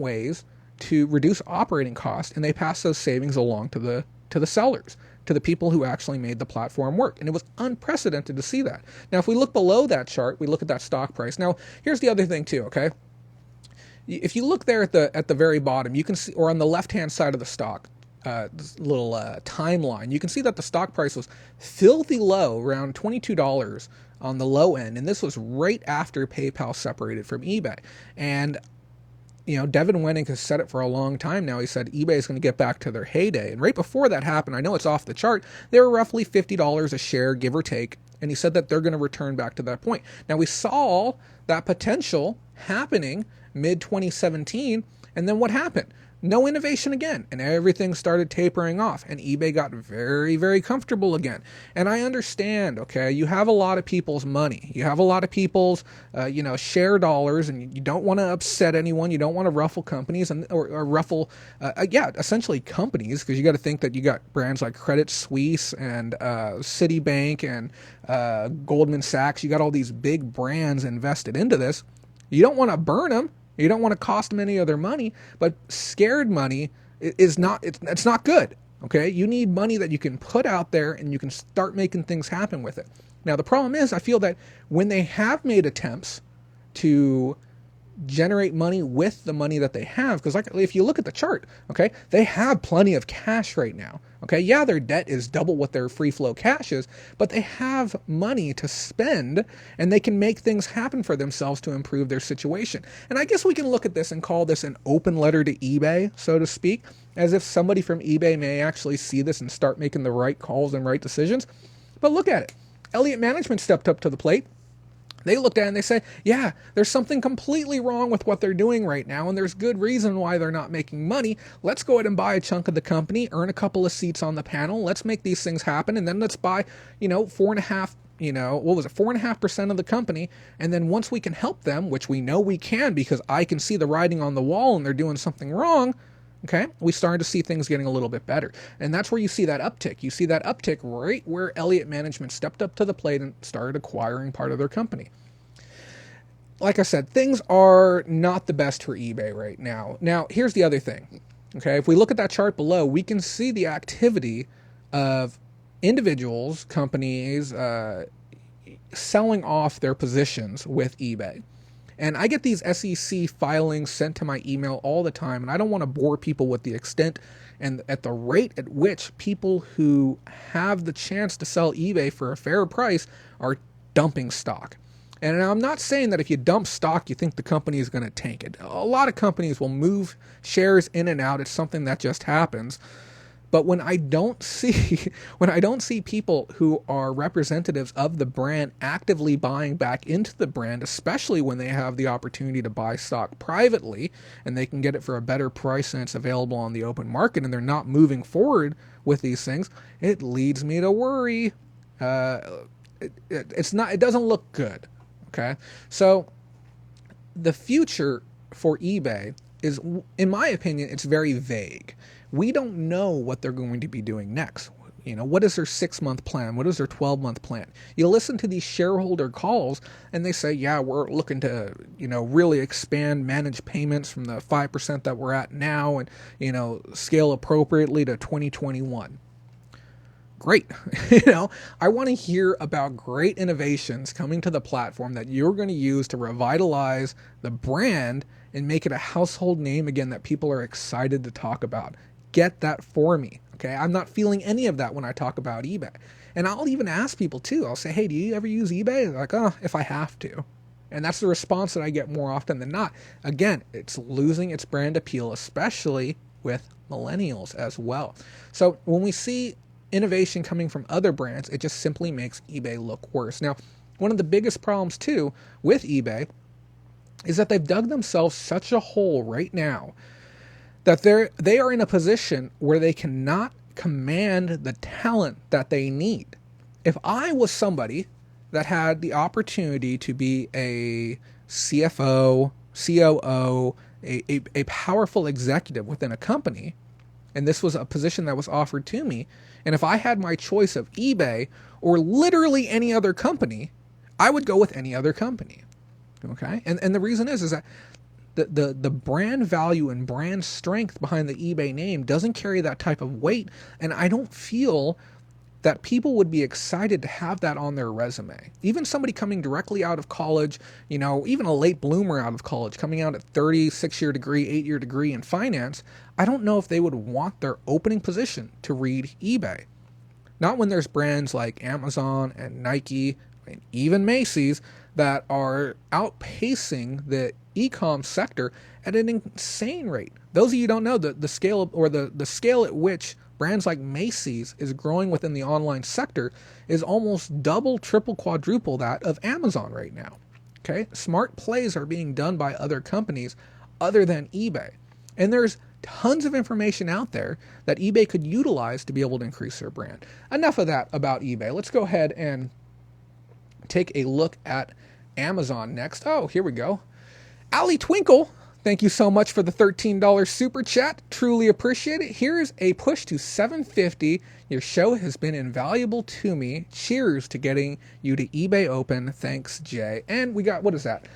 ways to reduce operating costs, and they passed those savings along to the sellers, to the people who actually made the platform work. And it was unprecedented to see that. Now, if we look below that chart, we look at that stock price. Now, here's the other thing too, okay? If you look there at the very bottom, you can see, or on the left-hand side of the stock, this little timeline, you can see that the stock price was filthy low, around $22 on the low end. And this was right after PayPal separated from eBay. And Devin Wenning has said it for a long time now. He said eBay is going to get back to their heyday. And right before that happened, I know it's off the chart, they were roughly $50 a share, give or take. And he said that they're going to return back to that point. Now, we saw that potential happening mid-2017. And then what happened? No innovation again, and everything started tapering off, and eBay got very, very comfortable again. And I understand, okay, you have a lot of people's money. You have a lot of people's, share dollars, and you don't want to upset anyone. You don't want to ruffle companies or ruffle, essentially companies, because you got to think that you got brands like Credit Suisse and Citibank and Goldman Sachs. You got all these big brands invested into this. You don't want to burn them. You don't want to cost them any of their money, but scared money is not, it's not good. Okay. You need money that you can put out there and you can start making things happen with it. Now, the problem is, I feel that when they have made attempts to generate money with the money that they have. Because like, if you look at the chart, okay, they have plenty of cash right now. Okay, yeah, their debt is double what their free flow cash is, but they have money to spend and they can make things happen for themselves to improve their situation. And I guess we can look at this and call this an open letter to eBay, so to speak, as if somebody from eBay may actually see this and start making the right calls and right decisions. But look at it. Elliott Management stepped up to the plate. They looked at it and they say, yeah, there's something completely wrong with what they're doing right now, and there's good reason why they're not making money. Let's go ahead and buy a chunk of the company, earn a couple of seats on the panel. Let's make these things happen, and then let's buy, 4.5% of the company. And then once we can help them, which we know we can because I can see the writing on the wall and they're doing something wrong, okay, we started to see things getting a little bit better. And that's where you see that uptick. You see that uptick right where Elliott Management stepped up to the plate and started acquiring part of their company. Like I said, things are not the best for eBay right now. Now, here's the other thing. Okay, if we look at that chart below, we can see the activity of individuals, companies, selling off their positions with eBay. And I get these SEC filings sent to my email all the time, and I don't want to bore people with the extent and at the rate at which people who have the chance to sell eBay for a fair price are dumping stock. And I'm not saying that if you dump stock, you think the company is going to tank it. A lot of companies will move shares in and out. It's something that just happens. But when I don't see people who are representatives of the brand actively buying back into the brand, especially when they have the opportunity to buy stock privately and they can get it for a better price and it's available on the open market, and they're not moving forward with these things, it leads me to worry. It doesn't look good. Okay, so the future for eBay is, in my opinion, it's very vague. We don't know what they're going to be doing next. What is their 6-month plan? What is their 12-month plan? You listen to these shareholder calls and they say, yeah, we're looking to, really expand managed payments from the 5% that we're at now and, scale appropriately to 2021. Great. I want to hear about great innovations coming to the platform that you're going to use to revitalize the brand and make it a household name again that people are excited to talk about. Get that for me. Okay. I'm not feeling any of that when I talk about eBay. And I'll even ask people too. I'll say, hey, do you ever use eBay? They're like, oh, if I have to. And that's the response that I get more often than not. Again, it's losing its brand appeal, especially with millennials as well. So when we see innovation coming from other brands, it just simply makes eBay look worse. Now, one of the biggest problems too with eBay is that they've dug themselves such a hole right now that they are in a position where they cannot command the talent that they need. If I was somebody that had the opportunity to be a CFO, COO, a powerful executive within a company, and this was a position that was offered to me, and if I had my choice of eBay or literally any other company, I would go with any other company. Okay? And the reason is that the brand value and brand strength behind the eBay name doesn't carry that type of weight, and I don't feel that people would be excited to have that on their resume. Even somebody coming directly out of college, even a late bloomer out of college, coming out at 30, 6-year degree, 8-year degree in finance, I don't know if they would want their opening position to read eBay. Not when there's brands like Amazon and Nike and even Macy's that are outpacing the e-com sector at an insane rate. Those of you who don't know the scale or the scale at which brands like Macy's is growing within the online sector is almost double, triple, quadruple that of Amazon right now. Okay, smart plays are being done by other companies other than eBay. And there's tons of information out there that eBay could utilize to be able to increase their brand. Enough of that about eBay. Let's go ahead and take a look at Amazon next. Oh, here we go. Allie Twinkle, thank you so much for the $13 super chat. Truly appreciate it. Here's a push to $7.50. Your show has been invaluable to me. Cheers to getting you to eBay open. Thanks, Jay. And we got, what is that?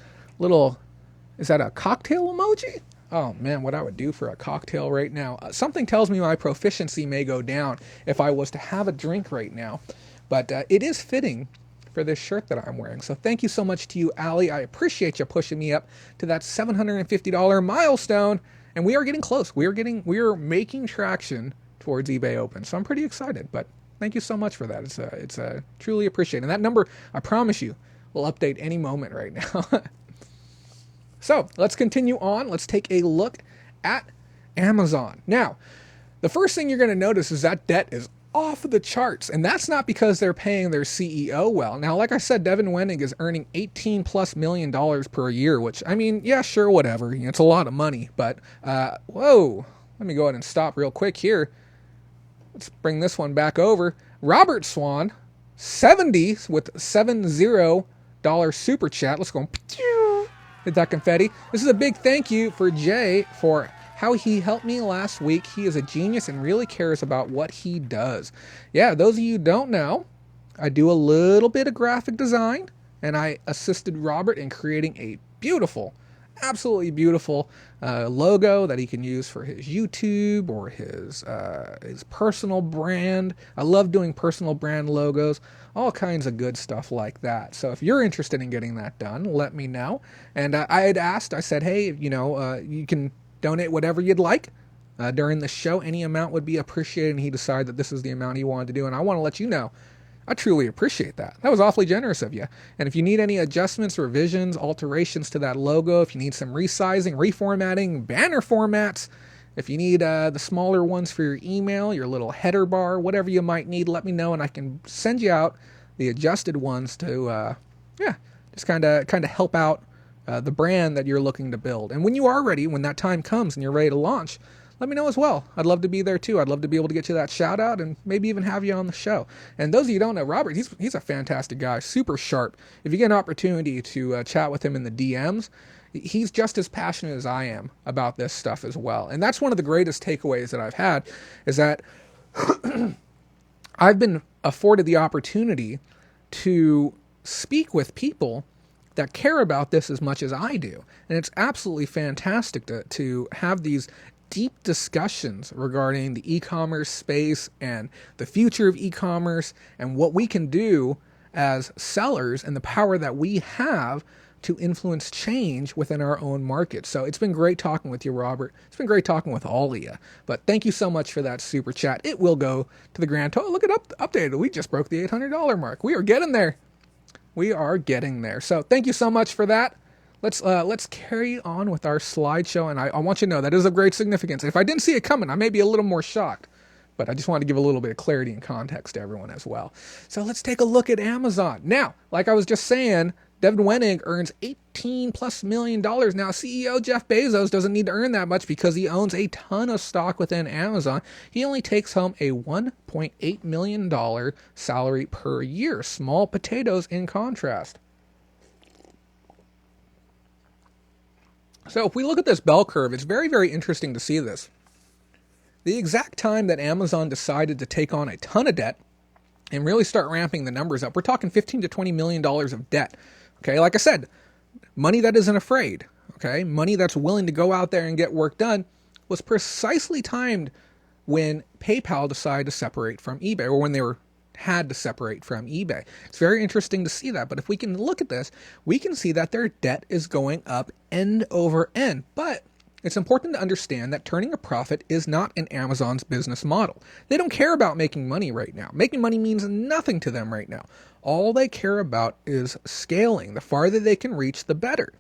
Is that a cocktail emoji? Oh man, what I would do for a cocktail right now. Something tells me my proficiency may go down if I was to have a drink right now. But it is fitting for this shirt that I'm wearing. So thank you so much to you, Allie. I appreciate you pushing me up to that $750 milestone. And we are getting close. We are making traction towards eBay Open. So I'm pretty excited, but thank you so much for that. It's truly appreciated. And that number, I promise you, will update any moment right now. So let's continue on. Let's take a look at Amazon. Now, the first thing you're going to notice is that debt is off the charts, and that's not because they're paying their CEO well. Now, like I said, Devin Wenig is earning $18+ million per year, which, I mean, yeah, sure, whatever. It's a lot of money, but, whoa, let me go ahead and stop real quick here. Let's bring this one back over. Robert Swan, 70 with $70 super chat. Let's go. Hit that confetti. This is a big thank you for Jay for how he helped me last week. He is a genius and really cares about what he does. Yeah, those of you who don't know, I do a little bit of graphic design, and I assisted Robert in creating a beautiful, absolutely beautiful logo that he can use for his YouTube or his personal brand. I love doing personal brand logos, all kinds of good stuff like that. So if you're interested in getting that done, let me know. And I had asked, I said, hey, you can donate whatever you'd like during the show. Any amount would be appreciated. And he decided that this is the amount he wanted to do. And I want to let you know, I truly appreciate that. That was awfully generous of you. And if you need any adjustments, revisions, alterations to that logo, if you need some resizing, reformatting, banner formats, if you need the smaller ones for your email, your little header bar, whatever you might need, let me know, and I can send you out the adjusted ones to, just kind of help out the brand that you're looking to build. And when you are ready, when that time comes and you're ready to launch, let me know as well. I'd love to be there too. I'd love to be able to get you that shout out and maybe even have you on the show. And those of you who don't know, Robert, he's a fantastic guy, super sharp. If you get an opportunity to chat with him in the DMs, he's just as passionate as I am about this stuff as well. And that's one of the greatest takeaways that I've had, is that I've been afforded the opportunity to speak with people that care about this as much as I do. And it's absolutely fantastic to have these deep discussions regarding the e-commerce space and the future of e-commerce and what we can do as sellers and the power that we have to influence change within our own market. So it's been great talking with you, Robert. It's been great talking with all of you. But thank you so much for that super chat. It will go to the grand total. Look at updated. We just broke the $800 mark. We are getting there. We are getting there. So thank you so much for that. Let's carry on with our slideshow, and I want you to know that is of great significance. If I didn't see it coming, I may be a little more shocked, but I just wanted to give a little bit of clarity and context to everyone as well. So let's take a look at Amazon. Now, like I was just saying, Devin Wenig earns $18+ million. Now, CEO Jeff Bezos doesn't need to earn that much because he owns a ton of stock within Amazon. He only takes home a $1.8 million salary per year. Small potatoes in contrast. So if we look at this bell curve, it's very, very interesting to see this. The exact time that Amazon decided to take on a ton of debt and really start ramping the numbers up, we're talking $15 to $20 million of debt. Okay, like I said, money that isn't afraid, okay, money that's willing to go out there and get work done, was precisely timed when PayPal decided to separate from eBay, or when they had to separate from eBay. It's very interesting to see that, but if we can look at this, we can see that their debt is going up end over end. But it's important to understand that turning a profit is not in Amazon's business model. They don't care about making money right now. Making money means nothing to them right now. All they care about is scaling. The farther they can reach, the better.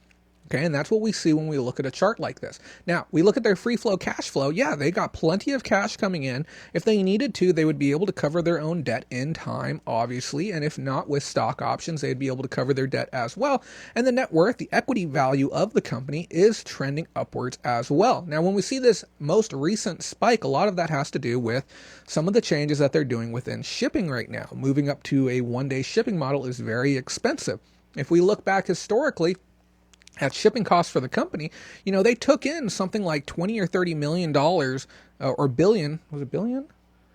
Okay, and that's what we see when we look at a chart like this. Now, we look at their free flow cash flow. Yeah, they got plenty of cash coming in. If they needed to, they would be able to cover their own debt in time, obviously. And if not, with stock options, they'd be able to cover their debt as well. And the net worth, the equity value of the company, is trending upwards as well. Now, when we see this most recent spike, a lot of that has to do with some of the changes that they're doing within shipping right now. Moving up to a one-day shipping model is very expensive. If we look back historically at shipping costs for the company, they took in something like $20 or $30 million, or billion, was it billion?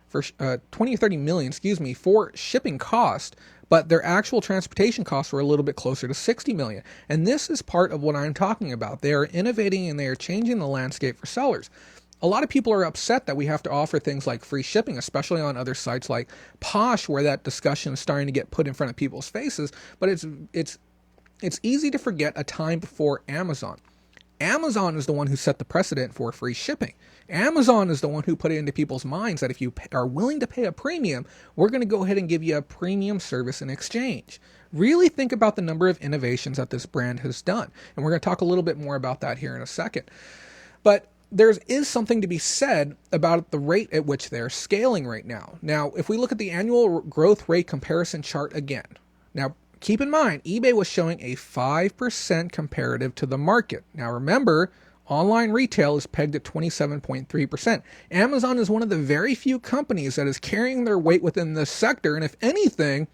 For 20 or 30 million, for shipping cost, but their actual transportation costs were a little bit closer to 60 million. And this is part of what I'm talking about. They are innovating and they are changing the landscape for sellers. A lot of people are upset that we have to offer things like free shipping, especially on other sites like Posh, where that discussion is starting to get put in front of people's faces. But it's easy to forget a time before Amazon. Amazon is the one who set the precedent for free shipping. Amazon is the one who put it into people's minds that if you are willing to pay a premium, we're going to go ahead and give you a premium service in exchange. Really think about the number of innovations that this brand has done. And we're going to talk a little bit more about that here in a second. But there is something to be said about the rate at which they're scaling right now. Now, if we look at the annual growth rate comparison chart again, now keep in mind, eBay was showing a 5% comparative to the market. Now remember, online retail is pegged at 27.3%. Amazon is one of the very few companies that is carrying their weight within this sector, and if anything,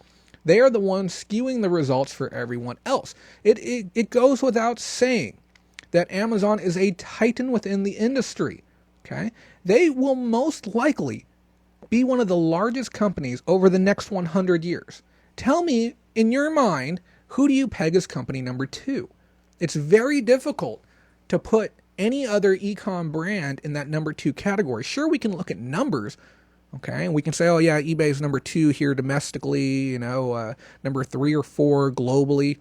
they are the ones skewing the results for everyone else. It goes without saying that Amazon is a titan within the industry, okay? They will most likely be one of the largest companies over the next 100 years. Tell me, in your mind, who do you peg as company number 2? It's very difficult to put any other e-com brand in that number 2 category. Sure, we can look at numbers, okay? And we can say, oh yeah, eBay's number 2 here domestically, number 3 or 4 globally.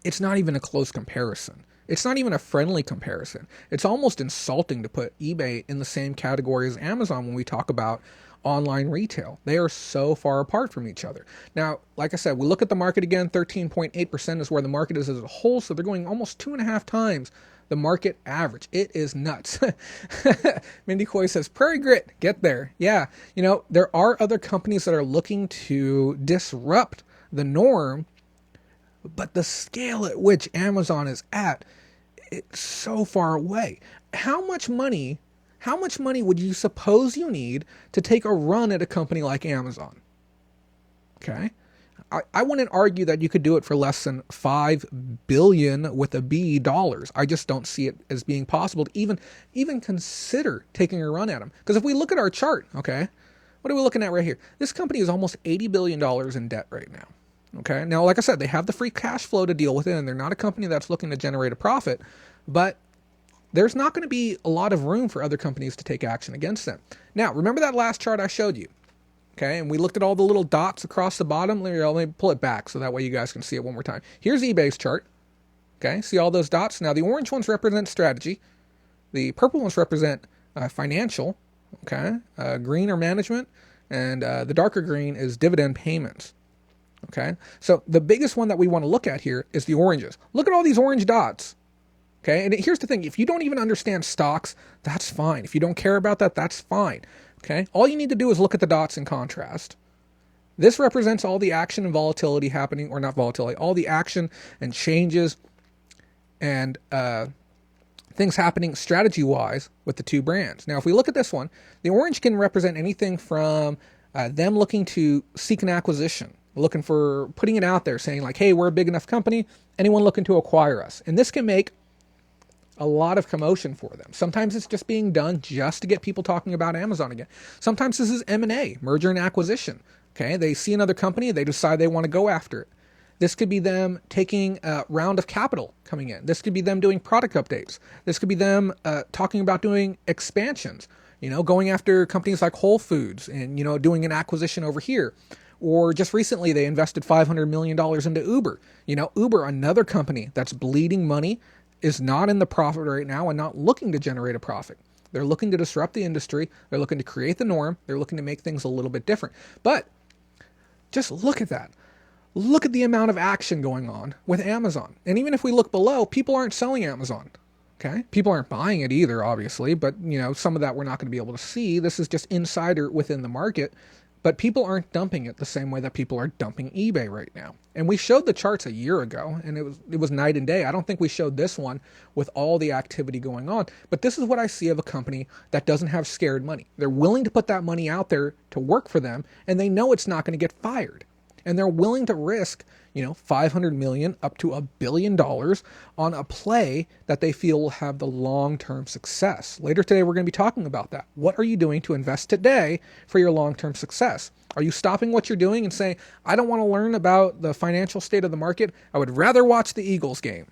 It's not even a close comparison. It's not even a friendly comparison. It's almost insulting to put eBay in the same category as Amazon when we talk about online retail. They are so far apart from each other. Now, like I said, we look at the market again, 13.8% is where the market is as a whole, so they're going almost 2.5 times the market average. It is nuts. Mindy Coy says, Prairie Grit, get there. Yeah, there are other companies that are looking to disrupt the norm, but the scale at which Amazon is at, it's so far away. How much money would you suppose you need to take a run at a company like Amazon? Okay. I wouldn't argue that you could do it for less than $5 billion with a B dollars. I just don't see it as being possible to even consider taking a run at them. Because if we look at our chart, okay, what are we looking at right here? This company is almost $80 billion in debt right now. Okay. Now, like I said, they have the free cash flow to deal with it, and they're not a company that's looking to generate a profit, but there's not going to be a lot of room for other companies to take action against them. Now, remember that last chart I showed you? Okay. And we looked at all the little dots across the bottom. Let me pull it back so that way you guys can see it one more time. Here's eBay's chart. Okay. See all those dots? Now, the orange ones represent strategy. The purple ones represent financial. Okay. Green are management. And the darker green is dividend payments. Okay, so the biggest one that we want to look at here is the oranges. Look at all these orange dots. Okay, and here's the thing. If you don't even understand stocks, that's fine. If you don't care about that, that's fine. Okay, all you need to do is look at the dots in contrast. This represents all the action and volatility happening, or not volatility, all the action and changes and things happening strategy-wise with the two brands. Now, if we look at this one, the orange can represent anything from them looking to seek an acquisition, looking for putting it out there, saying like, hey, we're a big enough company, anyone looking to acquire us. And this can make a lot of commotion for them. Sometimes it's just being done just to get people talking about Amazon again. Sometimes this is M&A, merger and acquisition. Okay, they see another company, they decide they want to go after it. This could be them taking a round of capital coming in. This could be them doing product updates. This could be them talking about doing expansions, going after companies like Whole Foods and, doing an acquisition over here. Or just recently, they invested $500 million into Uber. Uber, another company that's bleeding money, is not in the profit right now and not looking to generate a profit. They're looking to disrupt the industry. They're looking to create the norm. They're looking to make things a little bit different. But just look at that. Look at the amount of action going on with Amazon. And even if we look below, people aren't selling Amazon. Okay? People aren't buying it either, obviously. But, some of that we're not going to be able to see. This is just insider within the market. But people aren't dumping it the same way that people are dumping eBay right now. And we showed the charts a year ago, and it was night and day. I don't think we showed this one with all the activity going on. But this is what I see of a company that doesn't have scared money. They're willing to put that money out there to work for them, and they know it's not going to get fired. And they're willing to risk, $500 million up to $1 billion on a play that they feel will have the long-term success. Later today, we're going to be talking about that. What are you doing to invest today for your long-term success? Are you stopping what you're doing and saying, I don't want to learn about the financial state of the market. I would rather watch the Eagles game.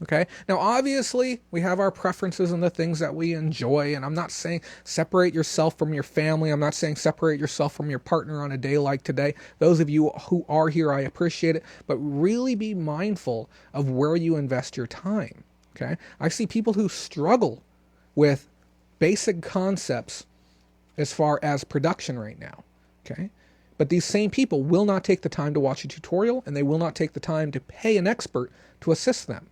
Okay. Now, obviously, we have our preferences and the things that we enjoy. And I'm not saying separate yourself from your family. I'm not saying separate yourself from your partner on a day like today. Those of you who are here, I appreciate it. But really be mindful of where you invest your time. Okay. I see people who struggle with basic concepts as far as production right now. Okay. But these same people will not take the time to watch a tutorial, and they will not take the time to pay an expert to assist them.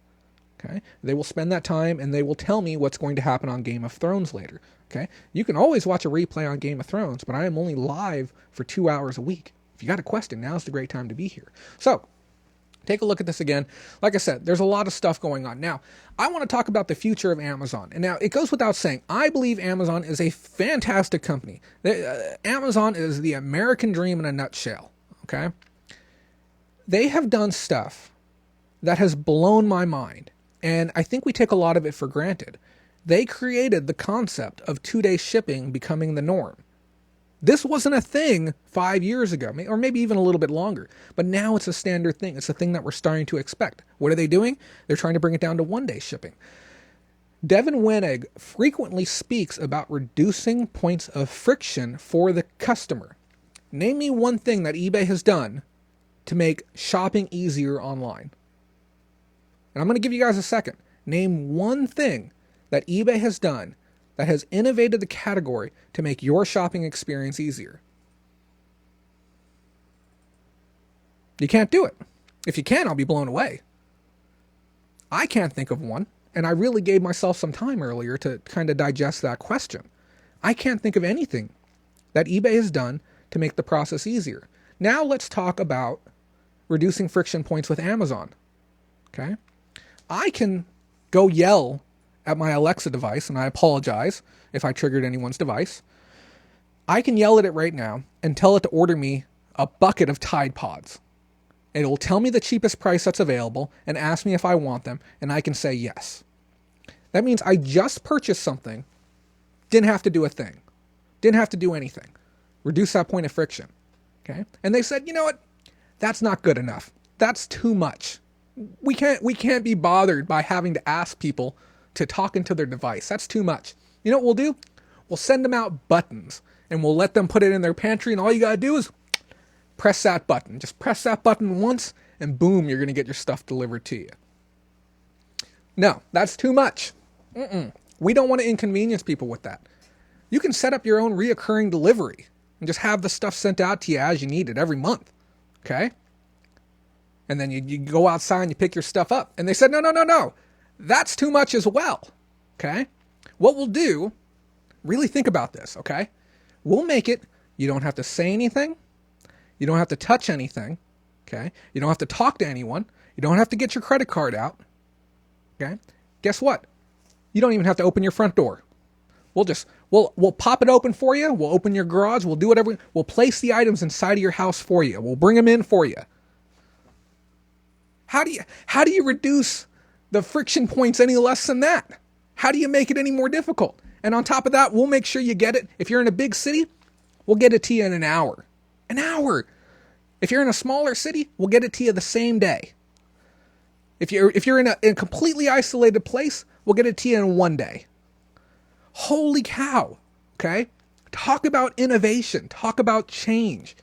Okay. They will spend that time and they will tell me what's going to happen on Game of Thrones later. Okay. You can always watch a replay on Game of Thrones, but I am only live for 2 hours a week. If you got a question, now's the great time to be here. So take a look at this again. Like I said, there's a lot of stuff going on. Now, I want to talk about the future of Amazon. And now it goes without saying, I believe Amazon is a fantastic company. Amazon is the American dream in a nutshell. Okay. They have done stuff that has blown my mind. And I think we take a lot of it for granted. They created the concept of 2-day shipping becoming the norm. This wasn't a thing 5 years ago, or maybe even a little bit longer. But now it's a standard thing. It's a thing that we're starting to expect. What are they doing? They're trying to bring it down to 1-day shipping. Devin Wenig frequently speaks about reducing points of friction for the customer. Name me one thing that eBay has done to make shopping easier online. And I'm going to give you guys a second. Name one thing that eBay has done that has innovated the category to make your shopping experience easier. You can't do it. If you can, I'll be blown away. I can't think of one, and I really gave myself some time earlier to kind of digest that question. I can't think of anything that eBay has done to make the process easier. Now let's talk about reducing friction points with Amazon. Okay? I can go yell at my Alexa device, and I apologize if I triggered anyone's device. I can yell at it right now and tell it to order me a bucket of Tide Pods. It will tell me the cheapest price that's available and ask me if I want them, and I can say yes. That means I just purchased something, didn't have to do a thing, didn't have to do anything. Reduce that point of friction. Okay? And they said, you know what? That's not good enough. That's too much. We can't be bothered by having to ask people to talk into their device. That's too much. You know what we'll do? We'll send them out buttons, and we'll let them put it in their pantry, and all you gotta do is press that button. Just press that button once, and boom, you're gonna get your stuff delivered to you. No, that's too much. We don't want to inconvenience people with that. You can set up your own reoccurring delivery and just have the stuff sent out to you as you need it every month. Okay? And then you go outside and you pick your stuff up. And they said, no. That's too much as well. Okay? What we'll do, really think about this, okay? We'll make it, you don't have to say anything. You don't have to touch anything. Okay? You don't have to talk to anyone. You don't have to get your credit card out. Okay? Guess what? You don't even have to open your front door. We'll pop it open for you. We'll open your garage. We'll do whatever. We'll place the items inside of your house for you. We'll bring them in for you. How do you reduce the friction points any less than that? How do you make it any more difficult? And on top of that, we'll make sure you get it. If you're in a big city, we'll get it to you in an hour. An hour. If you're in a smaller city, we'll get it to you the same day. If you're in a completely isolated place, we'll get it to you in 1 day. Holy cow. Okay? Talk about innovation. Talk about change.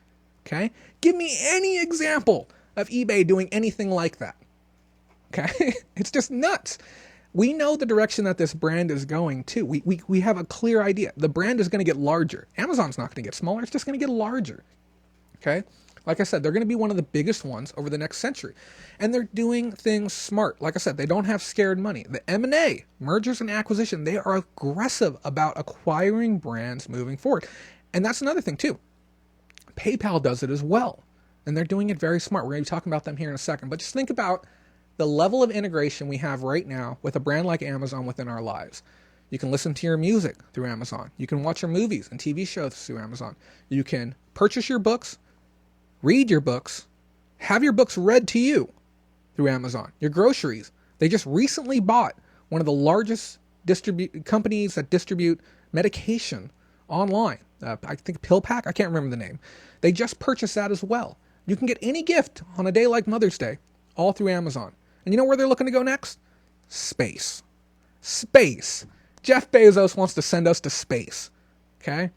Okay? Give me any example of eBay doing anything like that. Okay? It's just nuts. We know the direction that this brand is going to. We have a clear idea. The brand is going to get larger. Amazon's not going to get smaller. It's just going to get larger. Okay? Like I said, they're going to be one of the biggest ones over the next century. And they're doing things smart. Like I said, they don't have scared money. The M&A, mergers and acquisition, they are aggressive about acquiring brands moving forward. And that's another thing too. PayPal does it as well. And they're doing it very smart. We're going to be talking about them here in a second. But just think about the level of integration we have right now with a brand like Amazon within our lives. You can listen to your music through Amazon. You can watch your movies and TV shows through Amazon. You can purchase your books, read your books, have your books read to you through Amazon. Your groceries. They just recently bought one of the largest companies that distribute medication online. I think PillPack. I can't remember the name. They just purchased that as well. You can get any gift on a day like Mother's Day all through Amazon. And you know where they're looking to go next? Space. Space. Jeff Bezos wants to send us to space. Okay?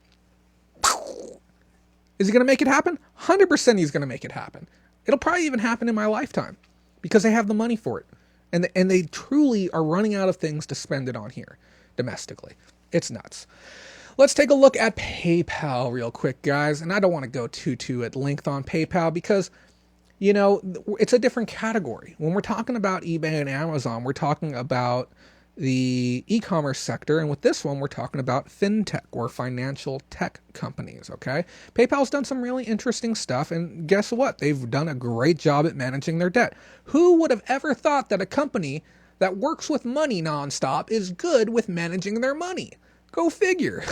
Is he going to make it happen? 100% he's going to make it happen. It'll probably even happen in my lifetime because they have the money for it. And they truly are running out of things to spend it on here domestically. It's nuts. Let's take a look at PayPal real quick, guys. And I don't want to go too at length on PayPal because, you know, it's a different category. When we're talking about eBay and Amazon, we're talking about the e-commerce sector, and with this one we're talking about fintech or financial tech companies. Okay, PayPal's done some really interesting stuff, and guess what? They've done a great job at managing their debt. Who would have ever thought that a company that works with money nonstop is good with managing their money? Go figure.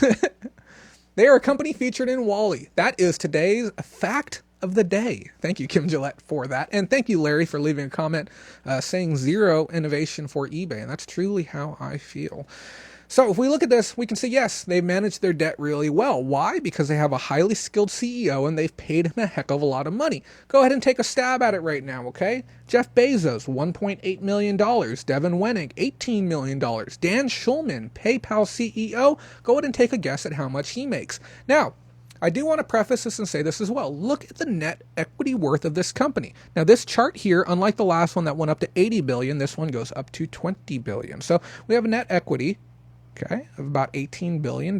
They are a company featured in Wall-E. That is today's fact of the day. Thank you, Kim Gillette, for that. And thank you, Larry, for leaving a comment saying zero innovation for eBay. And that's truly how I feel. So if we look at this, we can see, yes, they've managed their debt really well. Why? Because they have a highly skilled CEO and they've paid him a heck of a lot of money. Go ahead and take a stab at it right now, okay? Jeff Bezos, $1.8 million. Devin Wenig, $18 million. Dan Schulman, PayPal CEO, go ahead and take a guess at how much he makes. Now, I do want to preface this and say this as well. Look at the net equity worth of this company. Now, this chart here, unlike the last one that went up to 80 billion, this one goes up to 20 billion. So we have a net equity, okay, of about $18 billion.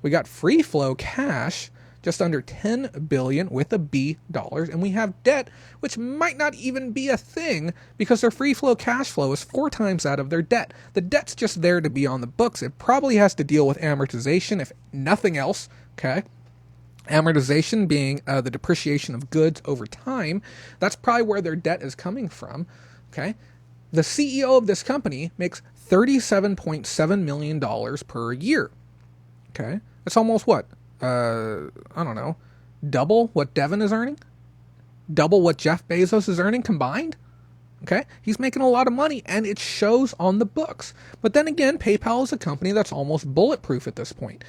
We got free flow cash, just under 10 billion with a B dollars. And we have debt, which might not even be a thing because their free flow cash flow is 4 times that of their debt. The debt's just there to be on the books. It probably has to deal with amortization, if nothing else, okay? Amortization being the depreciation of goods over time. That's probably where their debt is coming from. Okay, the CEO of this company makes $37.7 million per year. Okay, that's almost what? I don't know, double what Devin is earning, double what Jeff Bezos is earning combined. Okay, he's making a lot of money, and it shows on the books. But then again, PayPal is a company that's almost bulletproof at this point.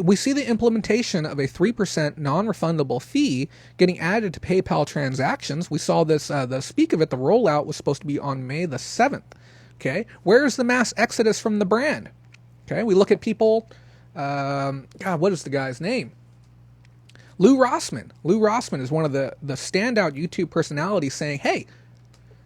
We see the implementation of a 3% non-refundable fee getting added to PayPal transactions. We saw this, the speak of it, the rollout was supposed to be on May the 7th. Okay, where's the mass exodus from the brand? Okay, we look at people, God, what is the guy's name? Lou Rossman. Lou Rossman is one of the standout YouTube personalities saying, hey,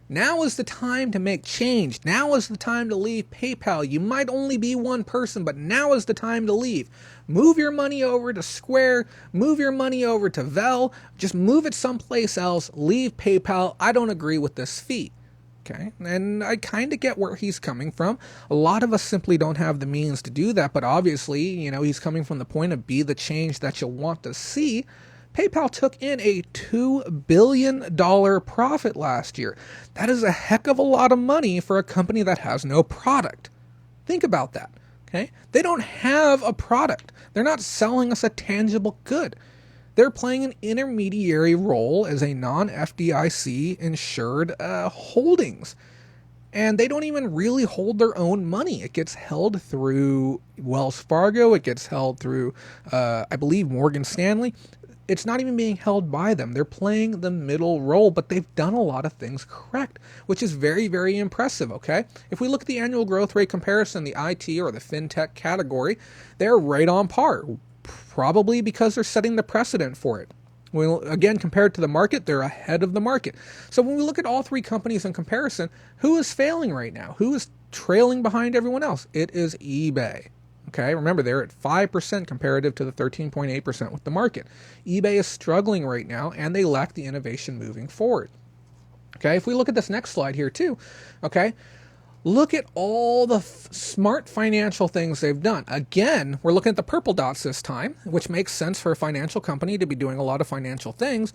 now is the time to make change. Now is the time to leave PayPal. You might only be one person, but now is the time to leave. Move your money over to Square. Move your money over to Vel. Just move it someplace else. Leave PayPal. I don't agree with this fee. Okay, and I kind of get where he's coming from. A lot of us simply don't have the means to do that, but obviously, you know, he's coming from the point of be the change that you want to see. PayPal took in a $2 billion profit last year. That is a heck of a lot of money for a company that has no product. Think about that, okay? They don't have a product. They're not selling us a tangible good. They're playing an intermediary role as a non-FDIC insured holdings. And they don't even really hold their own money. It gets held through Wells Fargo. It gets held through, I believe, Morgan Stanley. It's not even being held by them. They're playing the middle role, but they've done a lot of things correct, which is very, very impressive, okay? If we look at the annual growth rate comparison, the IT or the fintech category, they're right on par, probably because they're setting the precedent for it. Well, again, compared to the market, they're ahead of the market. So when we look at all three companies in comparison, who is failing right now? Who is trailing behind everyone else? It is eBay. Okay, remember they're at 5% comparative to the 13.8% with the market. eBay is struggling right now, and they lack the innovation moving forward. Okay, if we look at this next slide here too, okay, look at all the smart financial things they've done. Again, we're looking at the purple dots this time, which makes sense for a financial company to be doing a lot of financial things.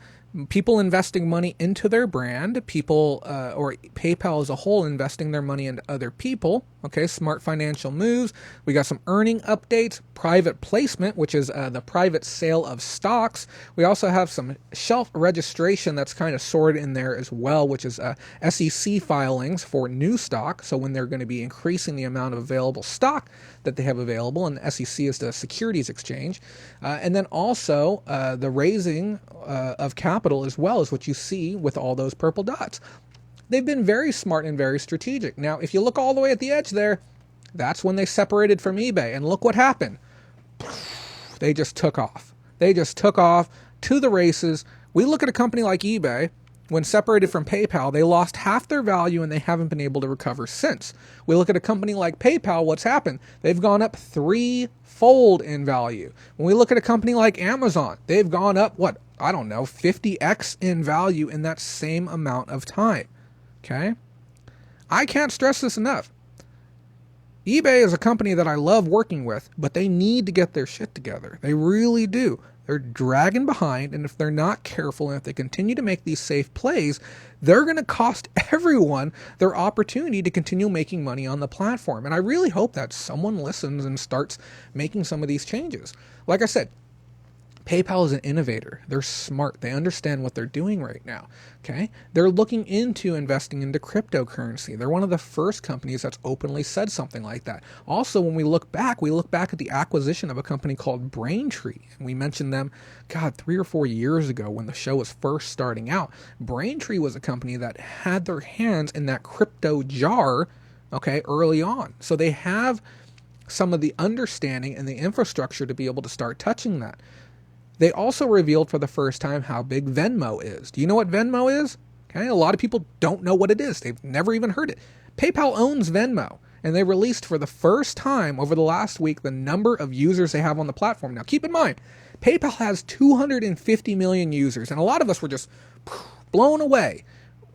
People investing money into their brand, people or PayPal as a whole investing their money into other people. Okay, smart financial moves. We got some earning updates, private placement, which is the private sale of stocks. We also have some shelf registration that's kind of sorted in there as well, which is SEC filings for new stock. So when they're going to be increasing the amount of available stock that they have available, and the SEC is the Securities Exchange. And then also the raising of capital as well is what you see with all those purple dots. They've been very smart and very strategic. Now, if you look all the way at the edge there, that's when they separated from eBay. And look what happened. They just took off. They just took off to the races. We look at a company like eBay. When separated from PayPal, they lost half their value and they haven't been able to recover since. We look at a company like PayPal, what's happened? They've gone up threefold in value. When we look at a company like Amazon, they've gone up, 50x in value in that same amount of time. Okay? I can't stress this enough. eBay is a company that I love working with, but they need to get their shit together. They really do. They're dragging behind, and if they're not careful and if they continue to make these safe plays, they're going to cost everyone their opportunity to continue making money on the platform. And I really hope that someone listens and starts making some of these changes. Like I said, PayPal is an innovator. They're smart. They understand what they're doing right now. Okay? They're looking into investing into cryptocurrency. They're one of the first companies that's openly said something like that. Also, when we look back at the acquisition of a company called Braintree. And we mentioned them, 3 or 4 years ago when the show was first starting out. Braintree was a company that had their hands in that crypto jar, okay, early on. So they have some of the understanding and the infrastructure to be able to start touching that. They also revealed for the first time how big Venmo is. Do you know what Venmo is? Okay, a lot of people don't know what it is. They've never even heard it. PayPal owns Venmo, and they released for the first time over the last week the number of users they have on the platform. Now, keep in mind, PayPal has 250 million users, and a lot of us were just blown away,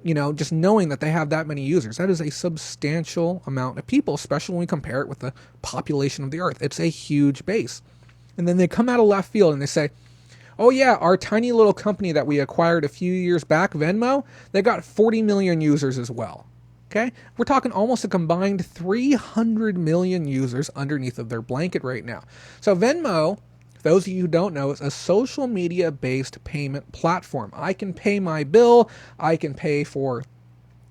just knowing that they have that many users. That is a substantial amount of people, especially when we compare it with the population of the earth. It's a huge base. And then they come out of left field and they say, oh yeah, our tiny little company that we acquired a few years back, Venmo, they got 40 million users as well. Okay? We're talking almost a combined 300 million users underneath of their blanket right now. So Venmo, for those of you who don't know, is a social media-based payment platform. I can pay my bill, I can pay for,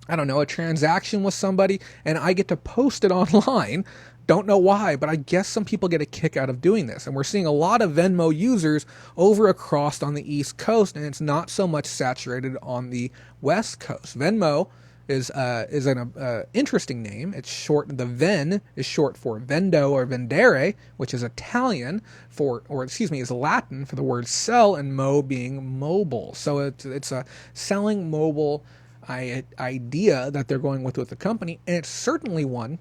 a transaction with somebody, and I get to post it online. Don't know why, but I guess some people get a kick out of doing this. And we're seeing a lot of Venmo users over across on the East Coast, and it's not so much saturated on the West Coast. Venmo is an interesting name. It's short. The Ven is short for vendo or vendere, which is Italian is Latin for the word sell, and mo being mobile. So it's a selling mobile idea that they're going with the company, and it's certainly one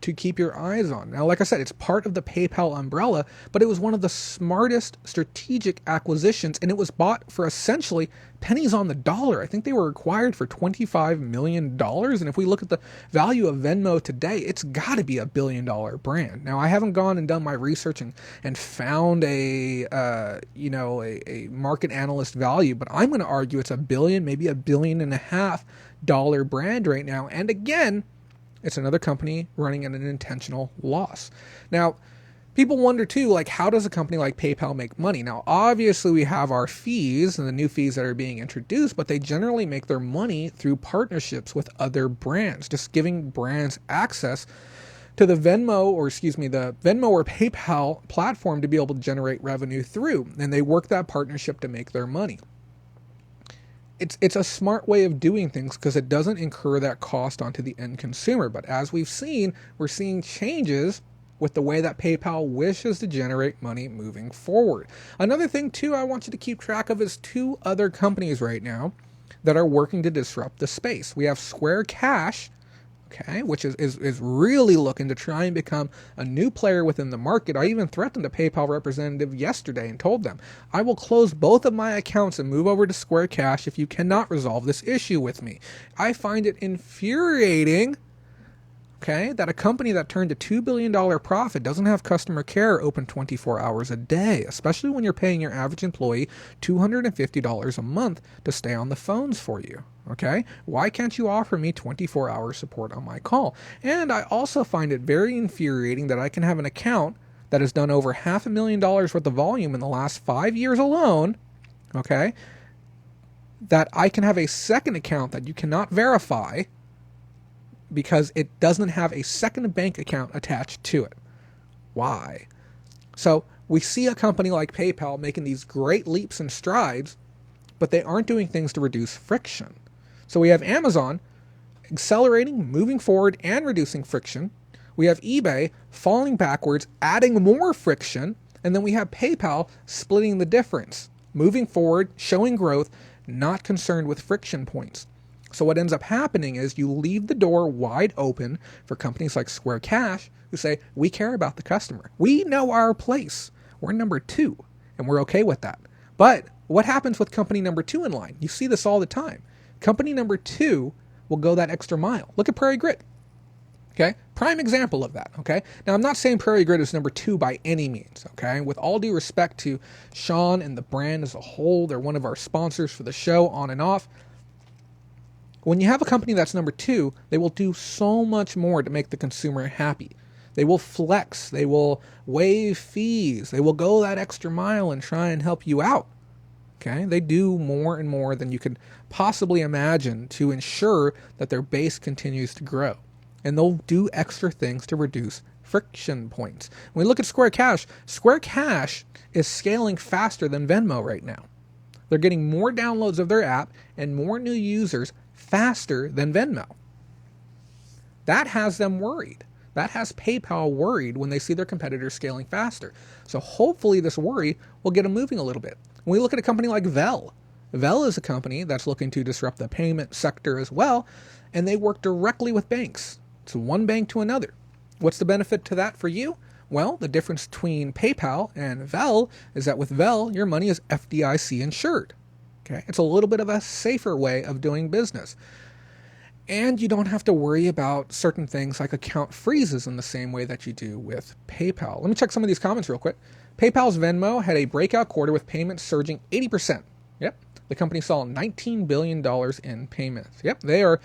to keep your eyes on. Now, like I said, it's part of the PayPal umbrella, but it was one of the smartest strategic acquisitions, and it was bought for essentially pennies on the dollar. I think they were acquired for $25 million, and if we look at the value of Venmo today, it's got to be $1 billion brand. Now, I haven't gone and done my research and found a market analyst value, but I'm going to argue it's $1 billion, maybe $1.5 billion brand right now. And again, it's another company running at an intentional loss. Now, people wonder too, how does a company like PayPal make money? Now, obviously we have our fees and the new fees that are being introduced, but they generally make their money through partnerships with other brands, just giving brands access to the Venmo or PayPal platform to be able to generate revenue through. And they work that partnership to make their money. It's a smart way of doing things because it doesn't incur that cost onto the end consumer. But as we've seen, we're seeing changes with the way that PayPal wishes to generate money moving forward. Another thing too I want you to keep track of is 2 other companies right now that are working to disrupt the space. We have Square Cash, which is really looking to try and become a new player within the market. I even threatened a PayPal representative yesterday and told them, I will close both of my accounts and move over to Square Cash if you cannot resolve this issue with me. I find it infuriating, that a company that turned a $2 billion profit doesn't have customer care open 24 hours a day, especially when you're paying your average employee $250 a month to stay on the phones for you. Why can't you offer me 24-hour support on my call? And I also find it very infuriating that I can have an account that has done over $500,000 worth of volume in the last 5 years alone, that I can have a second account that you cannot verify because it doesn't have a second bank account attached to it. Why? So we see a company like PayPal making these great leaps and strides, but they aren't doing things to reduce friction. So we have Amazon accelerating, moving forward, and reducing friction. We have eBay falling backwards, adding more friction. And then we have PayPal splitting the difference, moving forward, showing growth, not concerned with friction points. So what ends up happening is you leave the door wide open for companies like Square Cash who say, we care about the customer. We know our place. We're number 2, and we're okay with that. But what happens with company number 2 in line? You see this all the time. Company number 2 will go that extra mile. Look at Prairie Grit. Okay, prime example of that, okay? Now, I'm not saying Prairie Grit is number 2 by any means, okay? With all due respect to Sean and the brand as a whole, they're one of our sponsors for the show, on and off. When you have a company that's number 2, they will do so much more to make the consumer happy. They will flex, they will waive fees, they will go that extra mile and try and help you out, okay? They do more and more than you could possibly imagine to ensure that their base continues to grow. And they'll do extra things to reduce friction points. When we look at Square Cash is scaling faster than Venmo right now. They're getting more downloads of their app and more new users faster than Venmo. That has them worried. That has PayPal worried when they see their competitors scaling faster. So hopefully this worry will get them moving a little bit. When we look at a company like Vel is a company that's looking to disrupt the payment sector as well, and they work directly with banks. So one bank to another. What's the benefit to that for you? Well, the difference between PayPal and Vel is that with Vel, your money is FDIC insured. Okay, it's a little bit of a safer way of doing business. And you don't have to worry about certain things like account freezes in the same way that you do with PayPal. Let me check some of these comments real quick. PayPal's Venmo had a breakout quarter with payments surging 80%. Yep. The company saw $19 billion in payments. Yep, they are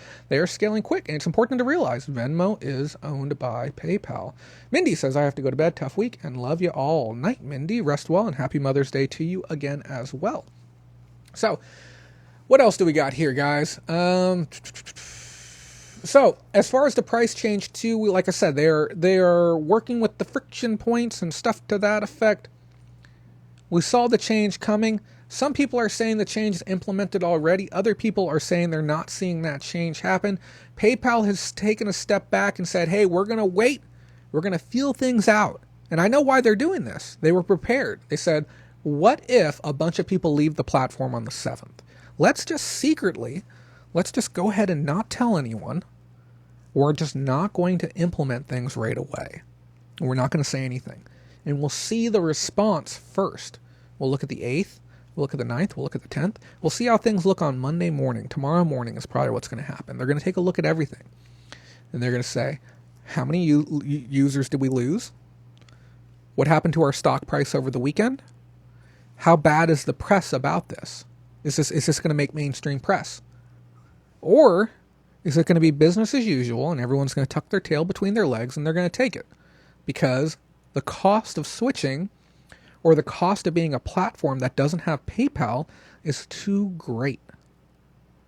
scaling quick, and it's important to realize Venmo is owned by PayPal. Mindy says, I have to go to bed. Tough week, and love you all. Night, Mindy. Rest well, and happy Mother's Day to you again as well. So, what else do we got here, guys? So, as far as the price change too, like I said, they are working with the friction points and stuff to that effect. We saw the change coming. Some people are saying the change is implemented already. Other people are saying they're not seeing that change happen. PayPal has taken a step back and said, hey, we're going to wait. We're going to feel things out. And I know why they're doing this. They were prepared. They said, what if a bunch of people leave the platform on the 7th? Let's just go ahead and not tell anyone. We're just not going to implement things right away. We're not going to say anything. And we'll see the response first. We'll look at the 8th. We'll look at the 9th. We'll look at the 10th. We'll see how things look on Monday morning. Tomorrow morning is probably what's going to happen. They're going to take a look at everything. And they're going to say, how many users did we lose? What happened to our stock price over the weekend? How bad is the press about this? Is this going to make mainstream press? Or is it going to be business as usual and everyone's going to tuck their tail between their legs and they're going to take it? Because the cost of switching or the cost of being a platform that doesn't have PayPal is too great.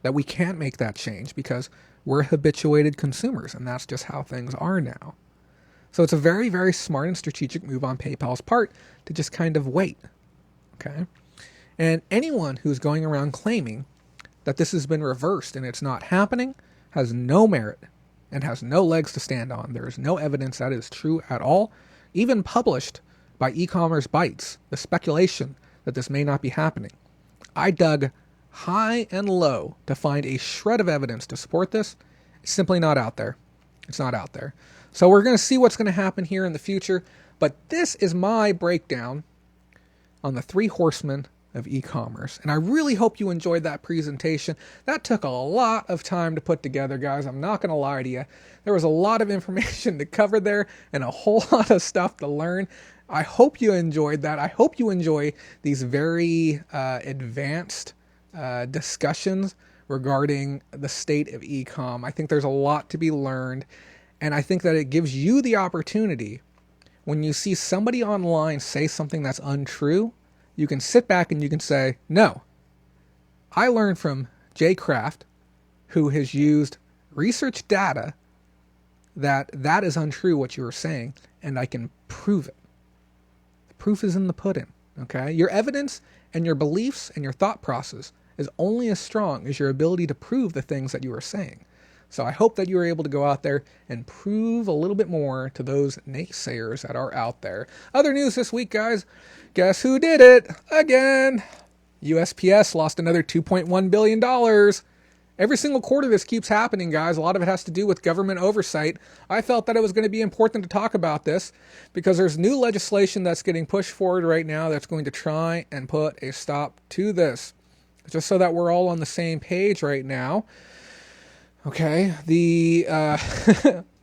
That we can't make that change because we're habituated consumers, and that's just how things are now. So it's a very, very smart and strategic move on PayPal's part to just kind of wait. Okay? And anyone who's going around claiming that this has been reversed and it's not happening has no merit and has no legs to stand on. There is no evidence that is true at all, even published by e-commerce bites, the speculation that this may not be happening. I dug high and low to find a shred of evidence to support this. It's simply not out there. It's not out there. So we're going to see what's going to happen here in the future, but this is my breakdown on the 3 horsemen of e-commerce. And I really hope you enjoyed that presentation. That took a lot of time to put together, guys. I'm not going to lie to you. There was a lot of information to cover there and a whole lot of stuff to learn. I hope you enjoyed that. I hope you enjoy these very advanced discussions regarding the state of e-com. I think there's a lot to be learned, and I think that it gives you the opportunity when you see somebody online say something that's untrue, you can sit back and you can say, no, I learned from Jay Kraft, who has used research data that is untrue what you were saying, and I can prove it. The proof is in the pudding, okay? Your evidence and your beliefs and your thought process is only as strong as your ability to prove the things that you are saying. So I hope that you are able to go out there and prove a little bit more to those naysayers that are out there. Other news this week, guys. Guess who did it again? USPS lost another $2.1 billion. Every single quarter this keeps happening, guys. A lot of it has to do with government oversight. I felt that it was going to be important to talk about this because there's new legislation that's getting pushed forward right now that's going to try and put a stop to this. Just so that we're all on the same page right now. Okay,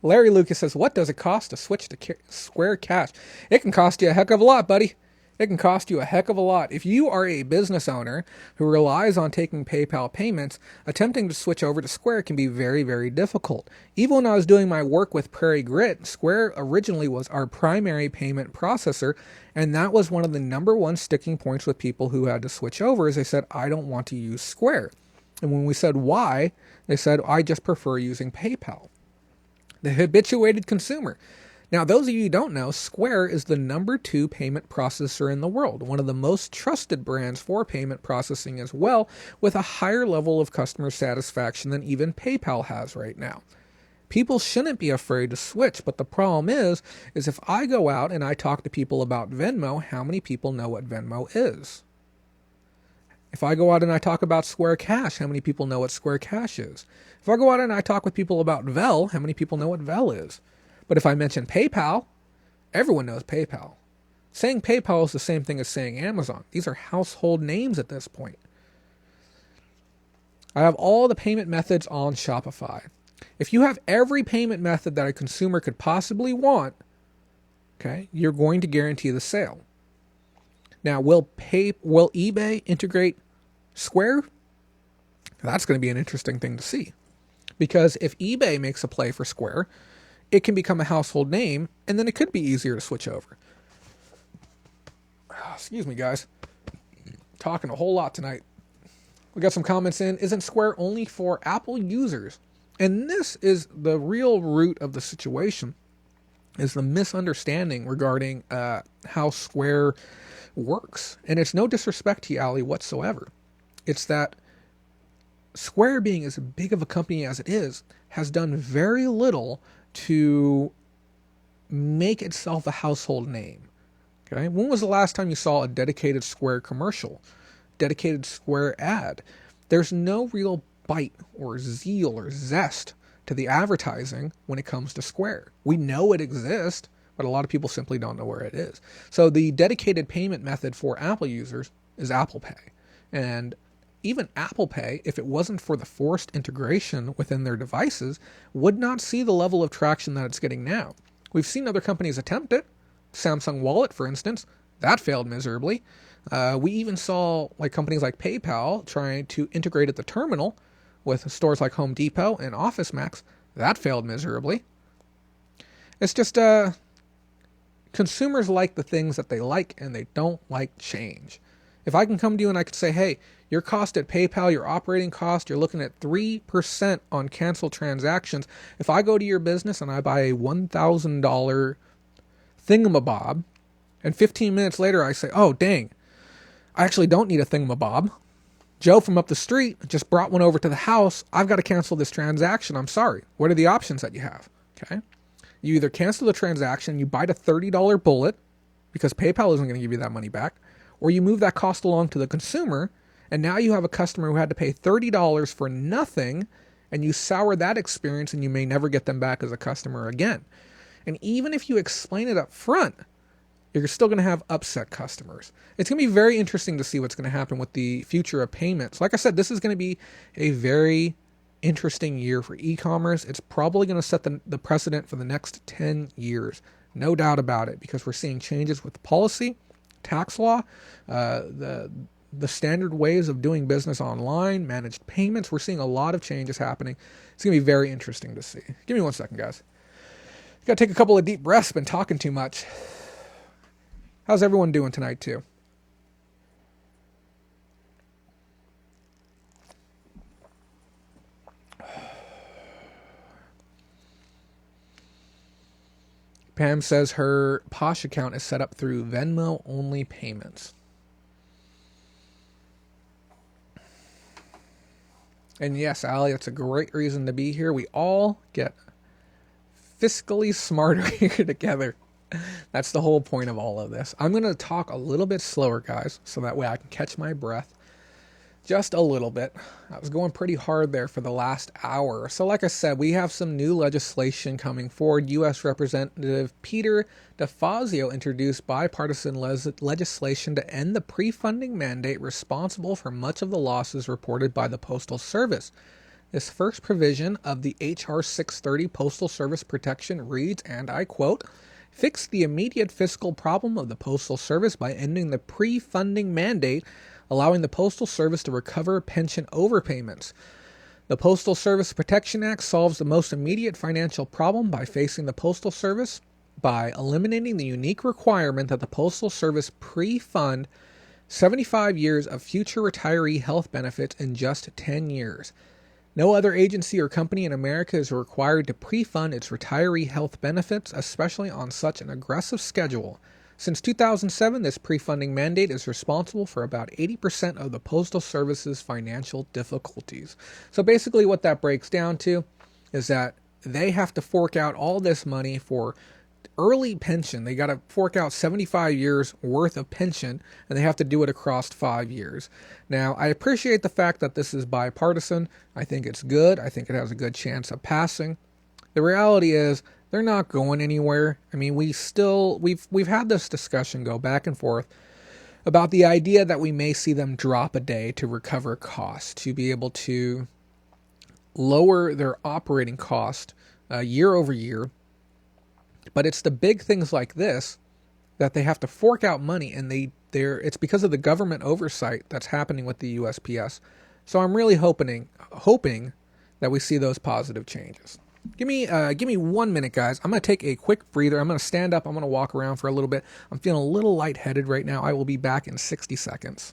Larry Lucas says, what does it cost to switch to Square Cash? It can cost you a heck of a lot, buddy. It can cost you a heck of a lot. If you are a business owner who relies on taking PayPal payments, attempting to switch over to Square can be very, very difficult. Even when I was doing my work with Prairie Grit, Square originally was our primary payment processor, and that was one of the number one sticking points with people who had to switch over, is they said, I don't want to use Square. And when we said why, they said, I just prefer using PayPal. The habituated consumer. Now, those of you who don't know, Square is the number 2 payment processor in the world, one of the most trusted brands for payment processing as well, with a higher level of customer satisfaction than even PayPal has right now. People shouldn't be afraid to switch, but the problem is if I go out and I talk to people about Venmo, how many people know what Venmo is? If I go out and I talk about Square Cash, how many people know what Square Cash is? If I go out and I talk with people about Vel, how many people know what Vel is? But if I mention PayPal, everyone knows PayPal. Saying PayPal is the same thing as saying Amazon. These are household names at this point. I have all the payment methods on Shopify. If you have every payment method that a consumer could possibly want, okay, you're going to guarantee the sale. Now, will eBay integrate Square? That's going to be an interesting thing to see. Because if eBay makes a play for Square, it can become a household name, and then it could be easier to switch over. Excuse me, guys. Talking a whole lot tonight. We got some comments in. Isn't Square only for Apple users? And this is the real root of the situation, is the misunderstanding regarding how Square works. And it's no disrespect to you, Ali, whatsoever. It's that Square, being as big of a company as it is, has done very little to make itself a household name. Okay, when was the last time you saw a dedicated Square commercial, dedicated Square ad? There's no real bite or zeal or zest to the advertising when it comes to Square. We know it exists, but a lot of people simply don't know where it is. So the dedicated payment method for Apple users is Apple Pay. And even Apple Pay, if it wasn't for the forced integration within their devices, would not see the level of traction that it's getting now. We've seen other companies attempt it. Samsung Wallet, for instance, that failed miserably. We even saw companies like PayPal trying to integrate at the terminal with stores like Home Depot and Office Max. That failed miserably. It's just consumers like the things that they like, and they don't like change. If I can come to you and I could say, hey, your cost at PayPal, your operating cost, you're looking at 3% on canceled transactions. If I go to your business and I buy a $1,000 thingamabob, and 15 minutes later I say, oh, dang, I actually don't need a thingamabob. Joe from up the street just brought one over to the house. I've got to cancel this transaction. I'm sorry. What are the options that you have? Okay. You either cancel the transaction, you bite a $30 bullet because PayPal isn't going to give you that money back, or you move that cost along to the consumer, and now you have a customer who had to pay $30 for nothing, and you sour that experience, and you may never get them back as a customer again. And even if you explain it up front, you're still going to have upset customers. It's going to be very interesting to see what's going to happen with the future of payments. Like I said, this is going to be a very interesting year for e-commerce. It's probably going to set the precedent for the next 10 years. No doubt about it, because we're seeing changes with policy, tax law, the standard ways of doing business online, managed payments. We're seeing a lot of changes happening. It's going to be very interesting to see. Give me 1 second, guys. Got to take a couple of deep breaths. Been talking too much. How's everyone doing tonight, too? Pam says her Posh account is set up through Venmo-only payments. And yes, Allie, it's a great reason to be here. We all get fiscally smarter here together. That's the whole point of all of this. I'm going to talk a little bit slower, guys, so that way I can catch my breath just a little bit. I was going pretty hard there for the last hour. So like I said, we have some new legislation coming forward. U.S. Representative Peter DeFazio introduced bipartisan legislation to end the pre-funding mandate responsible for much of the losses reported by the Postal Service. This first provision of the H.R. 630 Postal Service Protection reads, and I quote, "Fix the immediate fiscal problem of the Postal Service by ending the pre-funding mandate, allowing the Postal Service to recover pension overpayments. The Postal Service Protection Act solves the most immediate financial problem by facing the Postal Service by eliminating the unique requirement that the Postal Service pre-fund 75 years of future retiree health benefits in just 10 years. No other agency or company in America is required to pre-fund its retiree health benefits, especially on such an aggressive schedule. Since 2007, this pre-funding mandate is responsible for about 80% of the Postal Service's financial difficulties." So basically what that breaks down to is that they have to fork out all this money for early pension. They got to fork out 75 years worth of pension, and they have to do it across 5 years. Now, I appreciate the fact that this is bipartisan. I think it's good. I think it has a good chance of passing. The reality is they're not going anywhere. I mean, we've had this discussion go back and forth about the idea that we may see them drop a day to recover costs, to be able to lower their operating cost year over year. But it's the big things like this that they have to fork out money, and it's because of the government oversight that's happening with the USPS. So I'm really hoping that we see those positive changes. Give me 1 minute, guys. I'm going to take a quick breather. I'm going to stand up. I'm going to walk around for a little bit. I'm feeling a little lightheaded right now. I will be back in 60 seconds.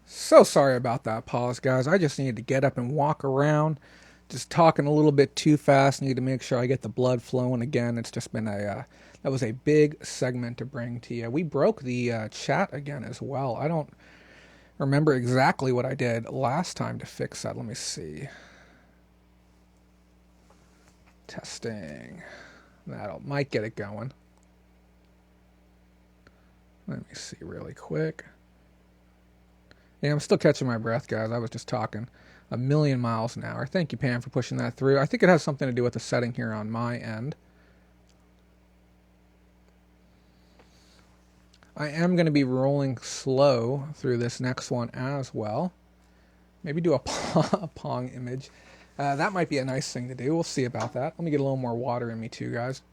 So sorry about that pause, guys. I just needed to get up and walk around. Just talking a little bit too fast. Need to make sure I get the blood flowing again. It's just been that was a big segment to bring to you. We broke the chat again as well. I don't remember exactly what I did last time to fix that. Let me see. Testing. That might get it going. Let me see really quick. Yeah, I'm still catching my breath, guys. I was just talking a million miles an hour. Thank you, Pam, for pushing that through. I think it has something to do with the setting here on my end. I am going to be rolling slow through this next one as well. Maybe do a Pong image. That might be a nice thing to do. We'll see about that. Let me get a little more water in me too, guys.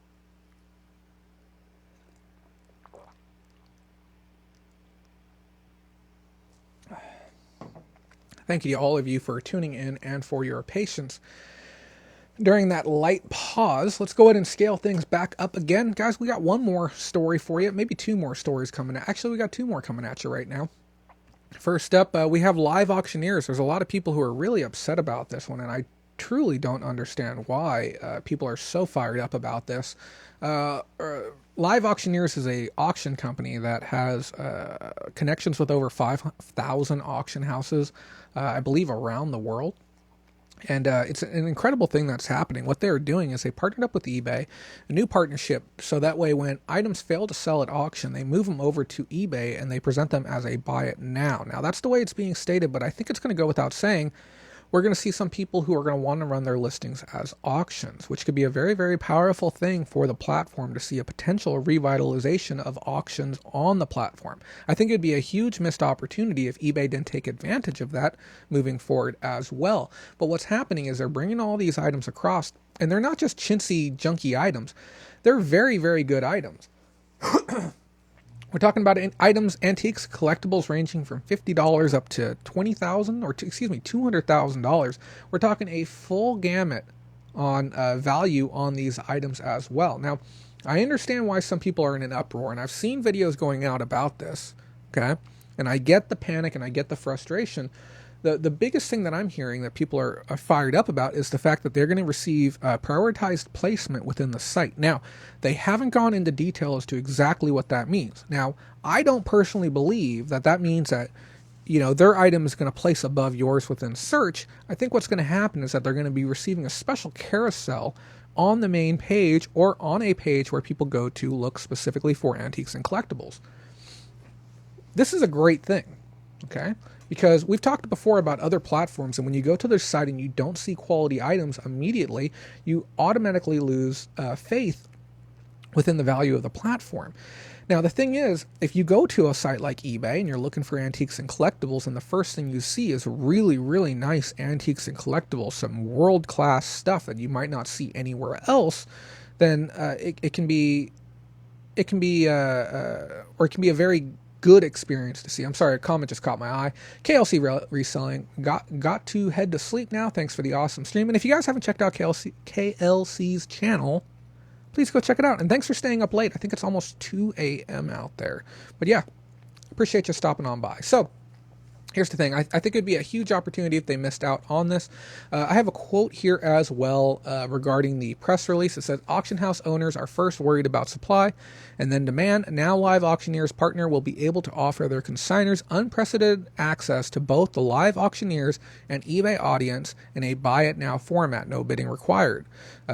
Thank you to all of you for tuning in and for your patience during that light pause. Let's go ahead and scale things back up again. Guys, we got one more story for you, maybe two more stories coming at. Actually, we got two more coming at you right now. First up, we have live auctioneers. There's a lot of people who are really upset about this one, and I truly don't understand why people are so fired up about this. Live Auctioneers is a auction company that has connections with over 5,000 auction houses, I believe, around the world. And it's an incredible thing that's happening. What they're doing is they partnered up with eBay, a new partnership, so that way when items fail to sell at auction, they move them over to eBay and they present them as a buy it now. Now, that's the way it's being stated, but I think it's going to go without saying. We're going to see some people who are going to want to run their listings as auctions, which could be a very, very powerful thing for the platform to see a potential revitalization of auctions on the platform. I think it'd be a huge missed opportunity if eBay didn't take advantage of that moving forward as well. But what's happening is they're bringing all these items across, and they're not just chintzy, junky items. They're very, very good items. We're talking about items, antiques, collectibles ranging from $50 up to $200,000. We're talking a full gamut on value on these items as well. Now, I understand why some people are in an uproar, and I've seen videos going out about this, okay? And I get the panic and I get the frustration. The biggest thing that I'm hearing that people are fired up about is the fact that they're going to receive prioritized placement within the site. Now, they haven't gone into detail as to exactly what that means. Now, I don't personally believe that that means that, you know, their item is going to place above yours within search. I think what's going to happen is that they're going to be receiving a special carousel on the main page or on a page where people go to look specifically for antiques and collectibles. This is a great thing, okay? Because we've talked before about other platforms, and when you go to their site and you don't see quality items immediately, you automatically lose faith within the value of the platform. Now, the thing is, if you go to a site like eBay and you're looking for antiques and collectibles, and the first thing you see is really, really nice antiques and collectibles, some world-class stuff that you might not see anywhere else, then it can be a very good experience to see. I'm sorry, a comment just caught my eye. KLC Reselling got to head to sleep now. Thanks for the awesome stream. And if you guys haven't checked out KLC's channel, please go check it out. And thanks for staying up late. I think it's almost 2 a.m. out there. But yeah, appreciate you stopping on by. So here's the thing. I think it'd be a huge opportunity if they missed out on this. I have a quote here as well regarding the press release. It says, auction house owners are first worried about supply and then demand. Now Live Auctioneers partner will be able to offer their consigners unprecedented access to both the Live Auctioneers and eBay audience in a buy it now format, no bidding required,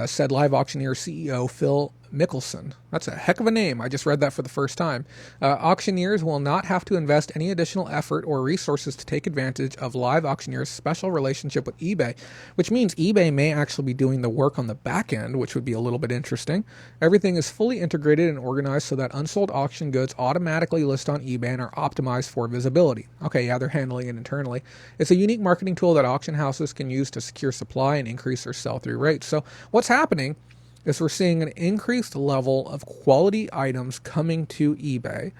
said Live Auctioneers CEO Phil Mickelson. That's a heck of a name. I just read that for the first time. Auctioneers will not have to invest any additional effort or resources to take advantage of Live Auctioneers' special relationship with eBay, which means eBay may actually be doing the work on the back end, which would be a little bit interesting. Everything is fully integrated and organized so that unsold auction goods automatically list on eBay and are optimized for visibility. Okay, yeah, they're handling it internally. It's a unique marketing tool that auction houses can use to secure supply and increase their sell-through rates. So what's happening is we're seeing an increased level of quality items coming to eBay.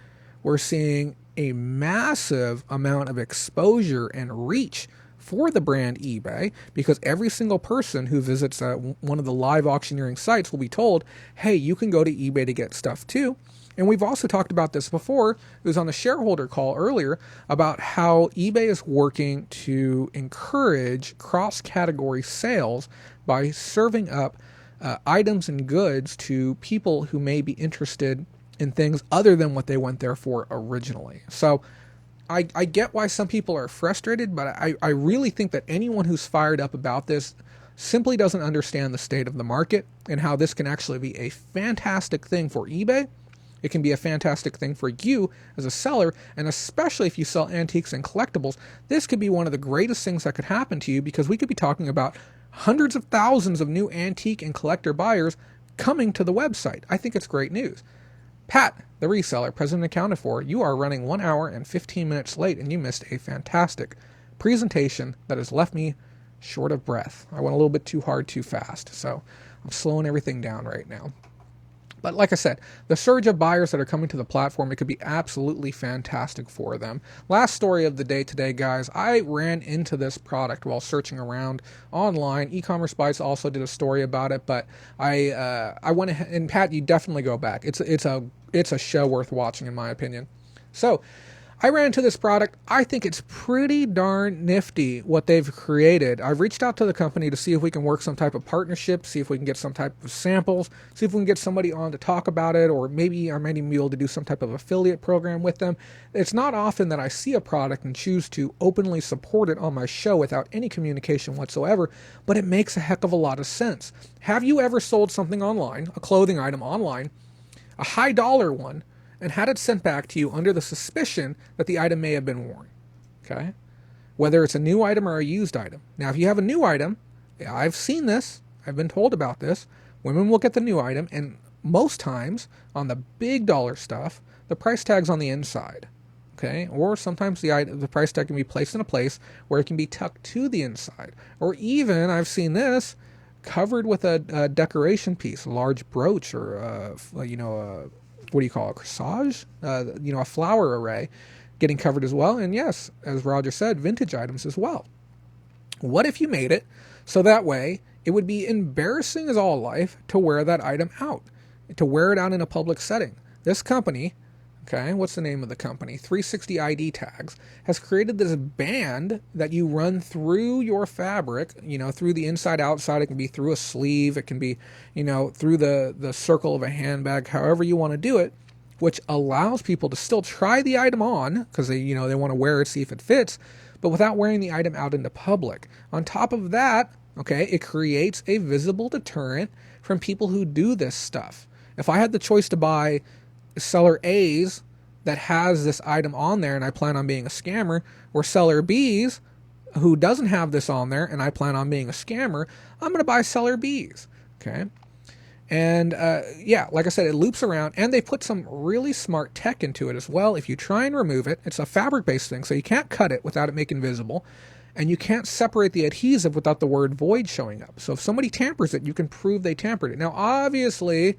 We're seeing a massive amount of exposure and reach for the brand eBay, because every single person who visits one of the live auctioneering sites will be told, hey, you can go to eBay to get stuff too. And we've also talked about this before. It was on the shareholder call earlier about how eBay is working to encourage cross-category sales by serving up items and goods to people who may be interested in things other than what they went there for originally. So I get why some people are frustrated, but I really think that anyone who's fired up about this simply doesn't understand the state of the market and how this can actually be a fantastic thing for eBay. It can be a fantastic thing for you as a seller, and especially if you sell antiques and collectibles, this could be one of the greatest things that could happen to you, because we could be talking about hundreds of thousands of new antique and collector buyers coming to the website. I think it's great news. Pat, the reseller, President Accounted For, you are running 1 hour and 15 minutes late, and you missed a fantastic presentation that has left me short of breath. I went a little bit too hard, too fast, so I'm slowing everything down right now. But like I said, the surge of buyers that are coming to the platform, it could be absolutely fantastic for them. Last story of the day today, guys. I ran into this product while searching around online. E-commerce Bytes also did a story about it, but I went ahead, and Pat, you definitely go back. It's a show worth watching in my opinion. So I ran into this product. I think it's pretty darn nifty what they've created. I've reached out to the company to see if we can work some type of partnership, see if we can get some type of samples, see if we can get somebody on to talk about it, or maybe I might even be able to do some type of affiliate program with them. It's not often that I see a product and choose to openly support it on my show without any communication whatsoever, but it makes a heck of a lot of sense. Have you ever sold something online, a clothing item online, a high dollar one, and had it sent back to you under the suspicion that the item may have been worn? Okay? Whether it's a new item or a used item. Now, if you have a new item, I've seen this, I've been told about this, women will get the new item, and most times, on the big dollar stuff, the price tag's on the inside. Okay? Or sometimes the price tag can be placed in a place where it can be tucked to the inside. Or even, I've seen this, covered with a decoration piece, a large brooch, or what do you call it, corsage? A flower array getting covered as well. And yes, as Roger said, vintage items as well. What if you made it so that way it would be embarrassing as all life to wear that item out, to wear it out in a public setting? This company, okay, what's the name of the company? 360 ID Tags has created this band that you run through your fabric, through the inside, outside. It can be through a sleeve. It can be, through the circle of a handbag, however you want to do it, which allows people to still try the item on because they want to wear it, see if it fits, but without wearing the item out into public. On top of that, okay, it creates a visible deterrent from people who do this stuff. If I had the choice to buy seller A's that has this item on there and I plan on being a scammer, or seller B's who doesn't have this on there and I plan on being a scammer, I'm going to buy seller B's. Okay. And like I said, it loops around, and they put some really smart tech into it as well. If you try and remove it, it's a fabric-based thing, so you can't cut it without it making visible, and you can't separate the adhesive without the word void showing up. So if somebody tampers it, you can prove they tampered it. Now, obviously,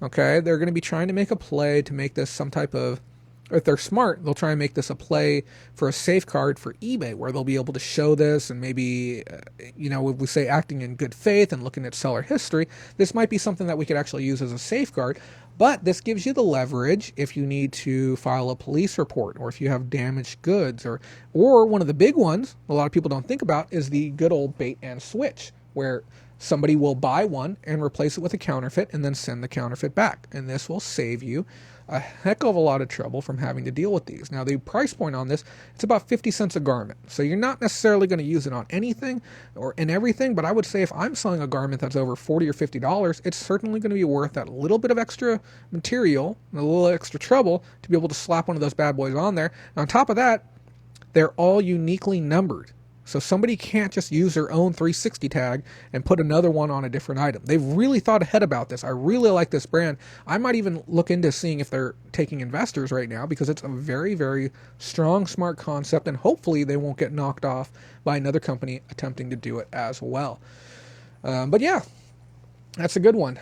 okay, they're going to be trying to make a play to make this some type of, if they're smart, they'll try and make this a play for a safeguard for eBay, where they'll be able to show this, and maybe, if we say acting in good faith and looking at seller history, this might be something that we could actually use as a safeguard. But this gives you the leverage if you need to file a police report, or if you have damaged goods, or one of the big ones a lot of people don't think about is the good old bait and switch, where somebody will buy one and replace it with a counterfeit and then send the counterfeit back. And this will save you a heck of a lot of trouble from having to deal with these. Now, the price point on this, it's about 50 cents a garment. So you're not necessarily going to use it on anything or in everything, but I would say if I'm selling a garment that's over $40 or $50, it's certainly going to be worth that little bit of extra material, and a little extra trouble to be able to slap one of those bad boys on there. And on top of that, they're all uniquely numbered. So somebody can't just use their own 360 tag and put another one on a different item. They've really thought ahead about this. I really like this brand. I might even look into seeing if they're taking investors right now, because it's a very, very strong, smart concept, and hopefully they won't get knocked off by another company attempting to do it as well. But yeah, that's a good one.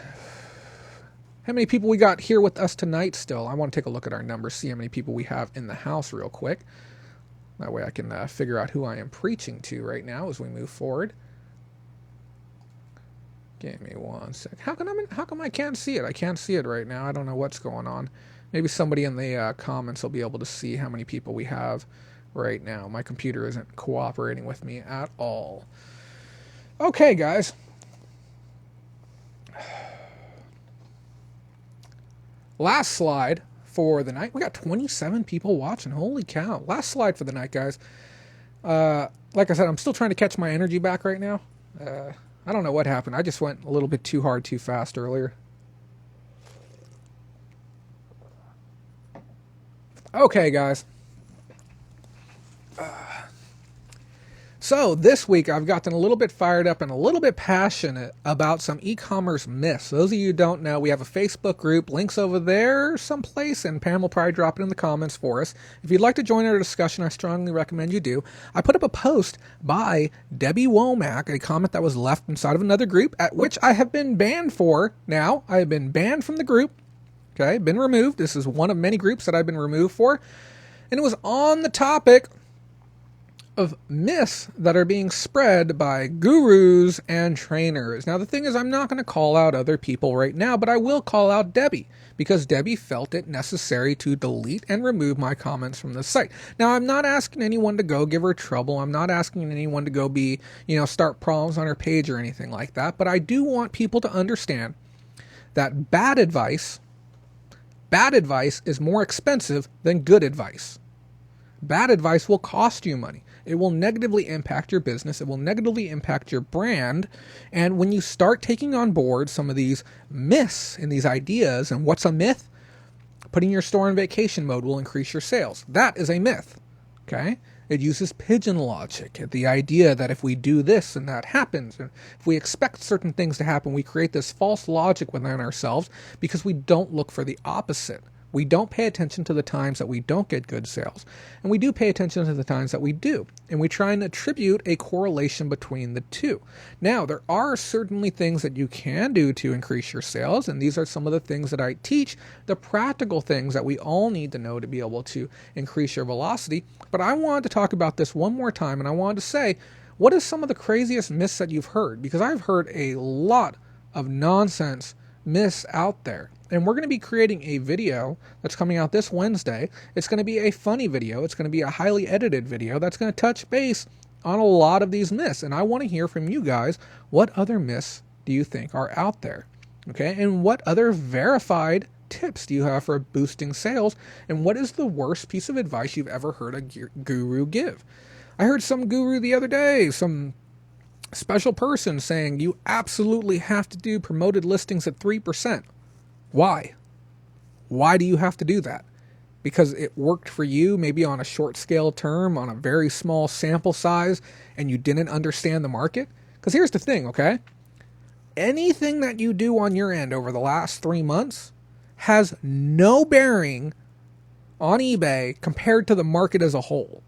How many people we got here with us tonight still? I want to take a look at our numbers, see how many people we have in the house real quick. That way I can figure out who I am preaching to right now as we move forward. Give me one sec. How come I can't see it? I can't see it right now. I don't know what's going on. Maybe somebody in the comments will be able to see how many people we have right now. My computer isn't cooperating with me at all. Okay, guys. Last slide for the night. We got 27 people watching. Holy cow. Last slide for the night, guys. Like I said, I'm still trying to catch my energy back right now. I don't know what happened. I just went a little bit too hard, too fast earlier. Okay, guys. So this week I've gotten a little bit fired up and a little bit passionate about some e-commerce myths. Those of you who don't know, we have a Facebook group, links over there someplace, and Pam will probably drop it in the comments for us. If you'd like to join our discussion, I strongly recommend you do. I put up a post by Debbie Womack, a comment that was left inside of another group, at which I have been banned for now. I have been banned from the group. Okay, been removed. This is one of many groups that I've been removed for. And it was on the topic of myths that are being spread by gurus and trainers. Now, the thing is, I'm not going to call out other people right now, but I will call out Debbie, because Debbie felt it necessary to delete and remove my comments from the site. Now, I'm not asking anyone to go give her trouble. I'm not asking anyone to go start problems on her page or anything like that, but I do want people to understand that bad advice is more expensive than good advice. Bad advice will cost you money. It will negatively impact your business. It will negatively impact your brand. And when you start taking on board some of these myths and these ideas, and what's a myth? Putting your store in vacation mode will increase your sales. That is a myth. Okay? It uses pigeon logic. The idea that if we do this and that happens, and if we expect certain things to happen, we create this false logic within ourselves because we don't look for the opposite. We don't pay attention to the times that we don't get good sales, and we do pay attention to the times that we do, and we try and attribute a correlation between the two. Now, there are certainly things that you can do to increase your sales, and these are some of the things that I teach, the practical things that we all need to know to be able to increase your velocity. But I wanted to talk about this one more time, and I wanted to say, what is some of the craziest myths that you've heard? Because I've heard a lot of nonsense myths out there. And we're going to be creating a video that's coming out this Wednesday. It's going to be a funny video. It's going to be a highly edited video that's going to touch base on a lot of these myths. And I want to hear from you guys, what other myths do you think are out there? Okay, and what other verified tips do you have for boosting sales? And what is the worst piece of advice you've ever heard a guru give? I heard some guru the other day, some special person saying you absolutely have to do promoted listings at 3%. Why? Why do you have to do that? Because it worked for you, maybe on a short scale term, on a very small sample size, and you didn't understand the market? Because here's the thing, okay? Anything that you do on your end over the last 3 months has no bearing on eBay compared to the market as a whole,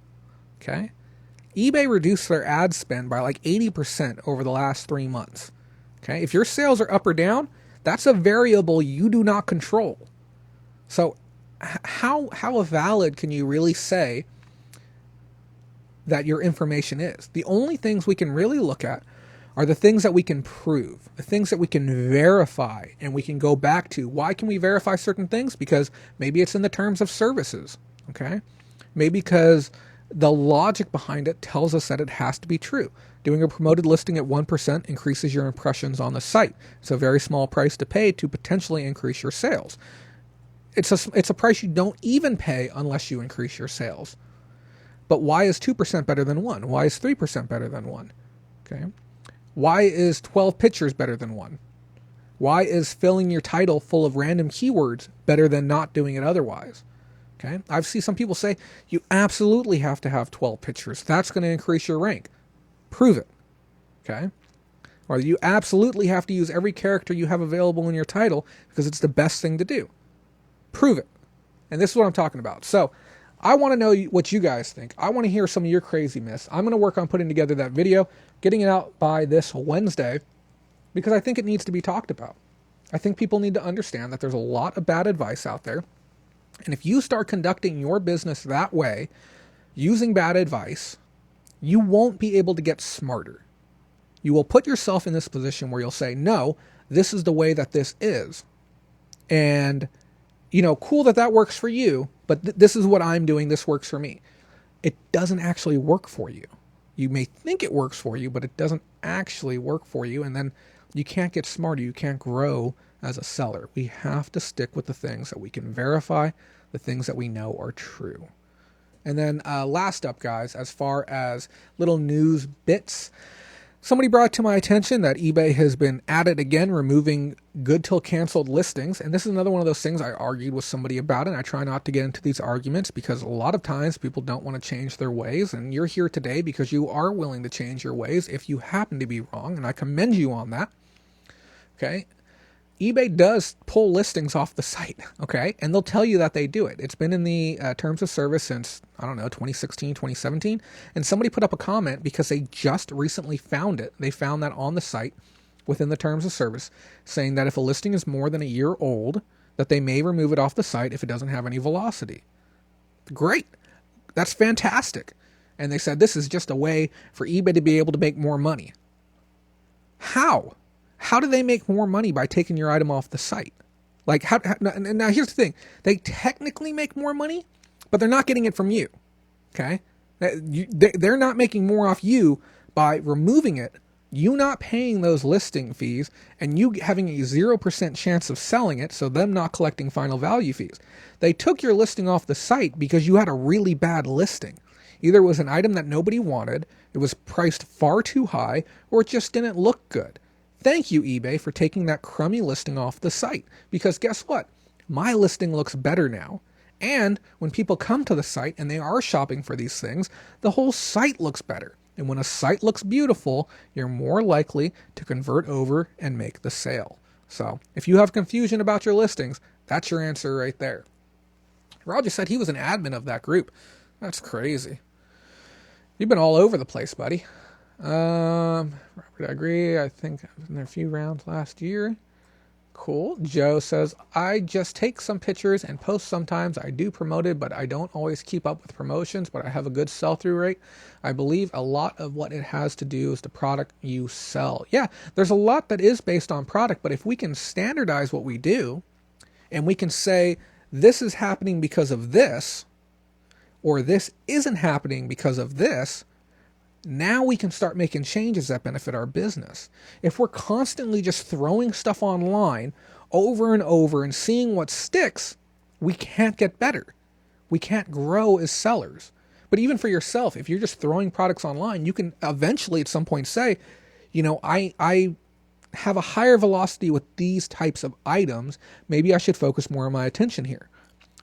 okay? eBay reduced their ad spend by like 80% over the last 3 months, okay? If your sales are up or down, that's a variable you do not control. So how valid can you really say that your information is? The only things we can really look at are the things that we can prove, the things that we can verify, and we can go back to. Why can we verify certain things? Because maybe it's in the terms of services, okay? Maybe because the logic behind it tells us that it has to be true. Doing a promoted listing at 1% increases your impressions on the site. It's a very small price to pay to potentially increase your sales. It's a price you don't even pay unless you increase your sales. But why is 2% better than 1? Why is 3% better than 1? Okay. Why is 12 pictures better than 1? Why is filling your title full of random keywords better than not doing it otherwise? Okay. I've seen some people say you absolutely have to have 12 pictures. That's going to increase your rank. Prove it. Okay. Or you absolutely have to use every character you have available in your title because it's the best thing to do. Prove it. And this is what I'm talking about. So I want to know what you guys think. I want to hear some of your crazy myths. I'm going to work on putting together that video, getting it out by this Wednesday, because I think it needs to be talked about. I think people need to understand that there's a lot of bad advice out there. And if you start conducting your business that way, using bad advice, you won't be able to get smarter. You will put yourself in this position where you'll say, no, this is the way that this is. And, cool that works for you, but this is what I'm doing. This works for me. It doesn't actually work for you. You may think it works for you, but it doesn't actually work for you. And then you can't get smarter. You can't grow as a seller. We have to stick with the things that we can verify, the things that we know are true. And then last up, guys, as far as little news bits, Somebody brought to my attention that eBay has been at it again, removing good till canceled listings. And this is another one of those things I argued with somebody about, and I try not to get into these arguments because a lot of times people don't want to change their ways. And you're here today because you are willing to change your ways if you happen to be wrong. And I commend you on that. Okay. eBay does pull listings off the site, okay? And they'll tell you that they do it. It's been in the terms of service since, 2016, 2017. And somebody put up a comment because they just recently found it. They found that on the site within the terms of service, saying that if a listing is more than a year old, that they may remove it off the site if it doesn't have any velocity. Great. That's fantastic. And they said this is just a way for eBay to be able to make more money. How? How do they make more money by taking your item off the site? Like, now here's the thing. They technically make more money, but they're not getting it from you, okay? They're not making more off you by removing it, you not paying those listing fees, and you having a 0% chance of selling it, so them not collecting final value fees. They took your listing off the site because you had a really bad listing. Either it was an item that nobody wanted, it was priced far too high, or it just didn't look good. Thank you, eBay, for taking that crummy listing off the site. Because guess what? My listing looks better now. And when people come to the site and they are shopping for these things, the whole site looks better. And when a site looks beautiful, you're more likely to convert over and make the sale. So if you have confusion about your listings, that's your answer right there. Roger said he was an admin of that group. That's crazy. You've been all over the place, buddy. Robert, I agree. I think I was in there a few rounds last year. Cool. Joe says, I just take some pictures and post sometimes. I do promote it, but I don't always keep up with promotions, but I have a good sell-through rate. I believe a lot of what it has to do is the product you sell. Yeah, there's a lot that is based on product, but if we can standardize what we do and we can say, this is happening because of this, or this isn't happening because of this, now we can start making changes that benefit our business. If we're constantly just throwing stuff online over and over and seeing what sticks, we can't get better. We can't grow as sellers. But even for yourself, if you're just throwing products online, you can eventually at some point say, I have a higher velocity with these types of items. Maybe I should focus more of my attention here.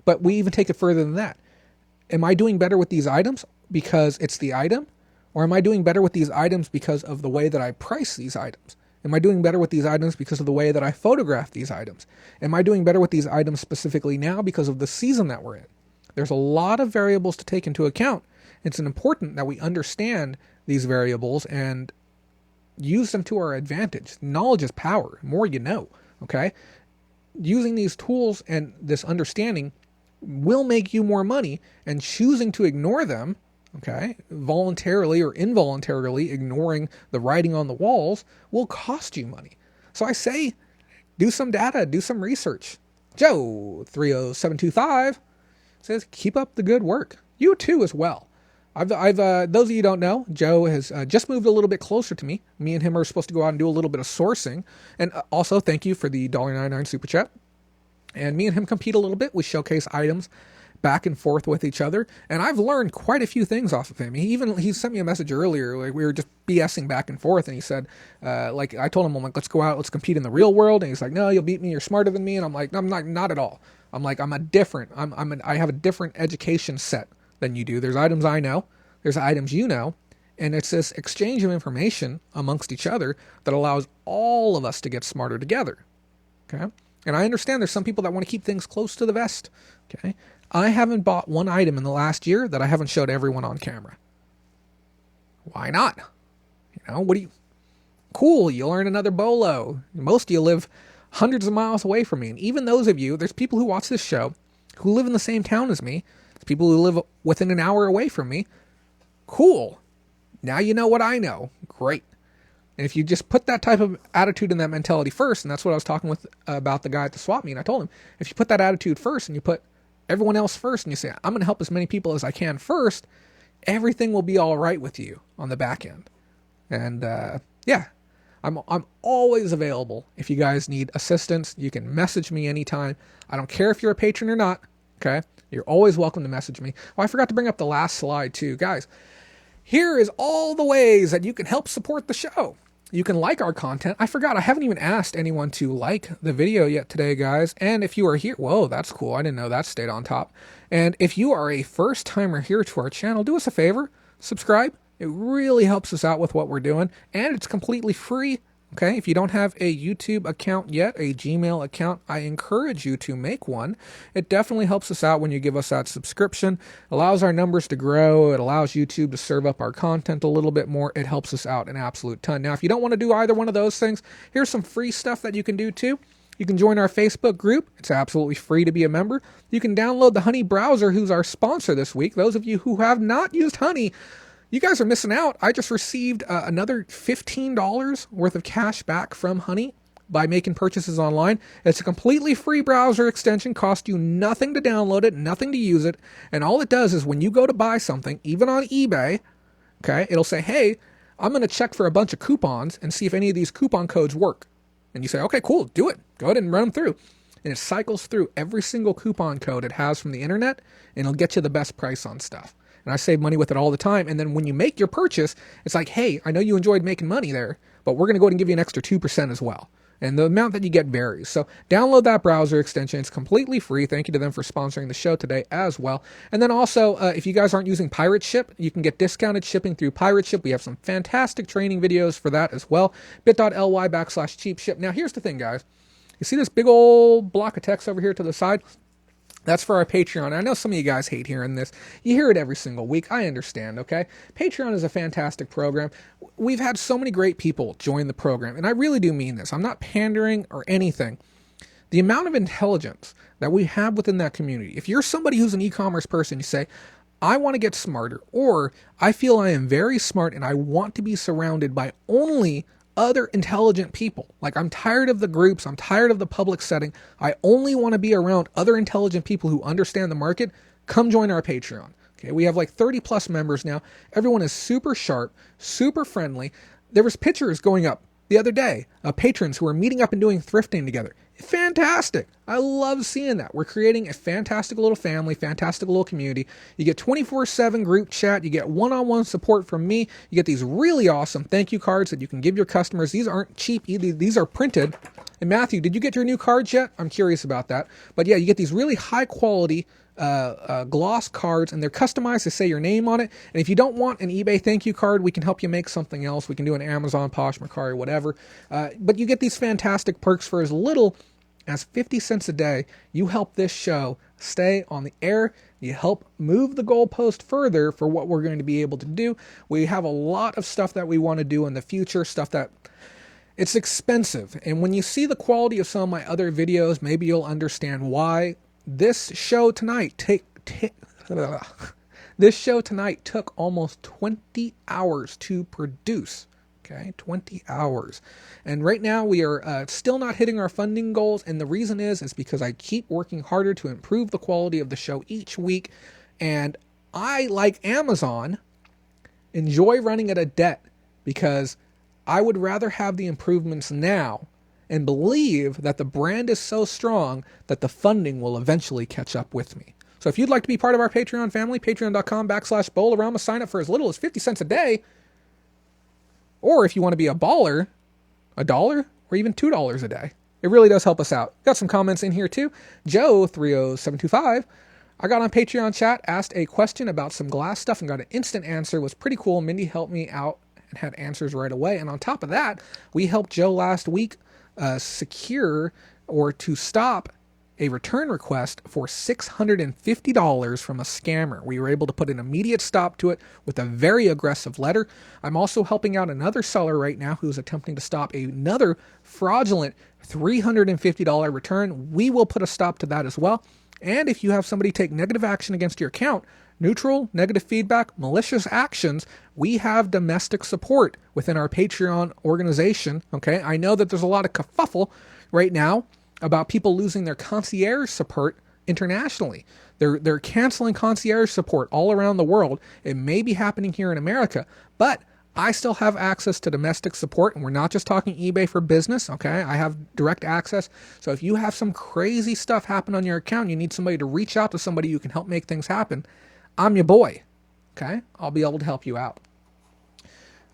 But we even take it further than that. Am I doing better with these items because it's the item? Or am I doing better with these items because of the way that I price these items? Am I doing better with these items because of the way that I photograph these items? Am I doing better with these items specifically now because of the season that we're in? There's a lot of variables to take into account. It's important that we understand these variables and use them to our advantage. Knowledge is power. The more you know, okay? Using these tools and this understanding will make you more money, and choosing to ignore them, okay, voluntarily or involuntarily ignoring the writing on the walls, will cost you money. So I say, do some data, do some research. Joe 30725 says, keep up the good work. You too as well. I've those of you who don't know, Joe has just moved a little bit closer to me. Me and him are supposed to go out and do a little bit of sourcing. And also, thank you for the $1.99 super chat. And me and him compete a little bit. We showcase items back and forth with each other, and I've learned quite a few things off of him. He sent me a message earlier, like we were just BSing back and forth, and he said, I told him, I'm like, let's go out, let's compete in the real world, and he's like, no, you'll beat me, you're smarter than me, and I'm like, no, I'm not at all. I'm like, I have a different education set than you do. There's items I know, there's items you know, and it's this exchange of information amongst each other that allows all of us to get smarter together. Okay. And I understand there's some people that want to keep things close to the vest. Okay. I haven't bought one item in the last year that I haven't showed everyone on camera. Why not? Cool, you'll earn another BOLO. Most of you live hundreds of miles away from me. And even those of you, there's people who watch this show who live in the same town as me. There's people who live within an hour away from me. Cool. Now you know what I know. Great. And if you just put that type of attitude and that mentality first, and that's what I was talking with about the guy at the swap meet, and I told him, if you put that attitude first and you put everyone else first and you say, I'm going to help as many people as I can first, everything will be all right with you on the back end. And I'm always available. If you guys need assistance, you can message me anytime. I don't care if you're a patron or not. Okay. You're always welcome to message me. Oh, I forgot to bring up the last slide too, guys. Here is all the ways that you can help support the show. You can like our content. I forgot, I haven't even asked anyone to like the video yet today, guys. And if you are here, whoa, that's cool. I didn't know that stayed on top. And if you are a first timer here to our channel, do us a favor, subscribe. It really helps us out with what we're doing. And it's completely free. Okay, if you don't have a YouTube account yet, a Gmail account, I encourage you to make one. It definitely helps us out when you give us that subscription. Allows our numbers to grow. It allows YouTube to serve up our content a little bit more. It helps us out an absolute ton. Now, if you don't want to do either one of those things, here's some free stuff that you can do too. You can join our Facebook group. It's absolutely free to be a member. You can download the Honey browser, who's our sponsor this week. Those of you who have not used Honey, you guys are missing out. I just received another $15 worth of cash back from Honey by making purchases online. It's a completely free browser extension, costs you nothing to download it, nothing to use it, and all it does is when you go to buy something, even on eBay, okay, it'll say, hey, I'm going to check for a bunch of coupons and see if any of these coupon codes work. And you say, okay, cool, do it. Go ahead and run them through. And it cycles through every single coupon code it has from the internet, and it'll get you the best price on stuff. And I save money with it all the time. And then when you make your purchase, it's like, hey, I know you enjoyed making money there, but we're going to go ahead and give you an extra 2% as well. And the amount that you get varies. So download that browser extension. It's completely free. Thank you to them for sponsoring the show today as well. And then also, if you guys aren't using Pirate Ship, you can get discounted shipping through Pirate Ship. We have some fantastic training videos for that as well. bit.ly/cheap ship. Now, here's the thing, guys. You see this big old block of text over here to the side? That's for our Patreon. I know some of you guys hate hearing this. You hear it every single week. I understand, okay? Patreon is a fantastic program. We've had so many great people join the program, and I really do mean this. I'm not pandering or anything. The amount of intelligence that we have within that community, if you're somebody who's an e-commerce person, you say, I want to get smarter, or I feel I am very smart and I want to be surrounded by only other intelligent people. Like, I'm tired of the groups. I'm tired of the public setting. I only want to be around other intelligent people who understand the market. Come join our Patreon. Okay, we have like 30 plus members now. Everyone is super sharp, super friendly. There was pictures going up the other day of patrons who are meeting up and doing thrifting together. Fantastic. I love seeing that. We're creating a fantastic little family, fantastic little community. You get 24/7 group chat. You get one-on-one support from me. You get these really awesome thank you cards that you can give your customers. These aren't cheap either. These are printed. And Matthew, did you get your new cards yet? I'm curious about that. But yeah, you get these really high quality gloss cards, and they're customized to say your name on it. And if you don't want an eBay thank you card, we can help you make something else. We can do an Amazon, Posh, Mercari, whatever. But you get these fantastic perks for as little as 50 cents a day. You help this show stay on the air. You help move the goalpost further for what we're going to be able to do. We have a lot of stuff that we want to do in the future, stuff that it's expensive. And when you see the quality of some of my other videos, maybe you'll understand why. This show tonight took almost 20 hours to produce. Okay, 20 hours. And right now we are still not hitting our funding goals. And the reason is because I keep working harder to improve the quality of the show each week. And I, like Amazon, enjoy running at a debt because I would rather have the improvements now and believe that the brand is so strong that the funding will eventually catch up with me. So if you'd like to be part of our Patreon family, patreon.com/BOLO, sign up for as little as 50 cents a day. Or if you want to be a baller, $1 or even $2 a day. It really does help us out. Got some comments in here too. Joe30725. I got on Patreon chat, asked a question about some glass stuff and got an instant answer. It was pretty cool. Mindy helped me out and had answers right away. And on top of that, we helped Joe last week secure or to stop a return request for $650 from a scammer. We were able to put an immediate stop to it with a very aggressive letter. I'm also helping out another seller right now who's attempting to stop another fraudulent $350 return. We will put a stop to that as well. And if you have somebody take negative action against your account, neutral, negative feedback, malicious actions, we have domestic support within our Patreon organization. Okay, I know that there's a lot of kerfuffle right now about people losing their concierge support internationally. They're canceling concierge support all around the world. It may be happening here in America, but I still have access to domestic support, and we're not just talking eBay for business, okay? I have direct access. So if you have some crazy stuff happen on your account, you need somebody to reach out to somebody who can help make things happen, I'm your boy, okay? I'll be able to help you out.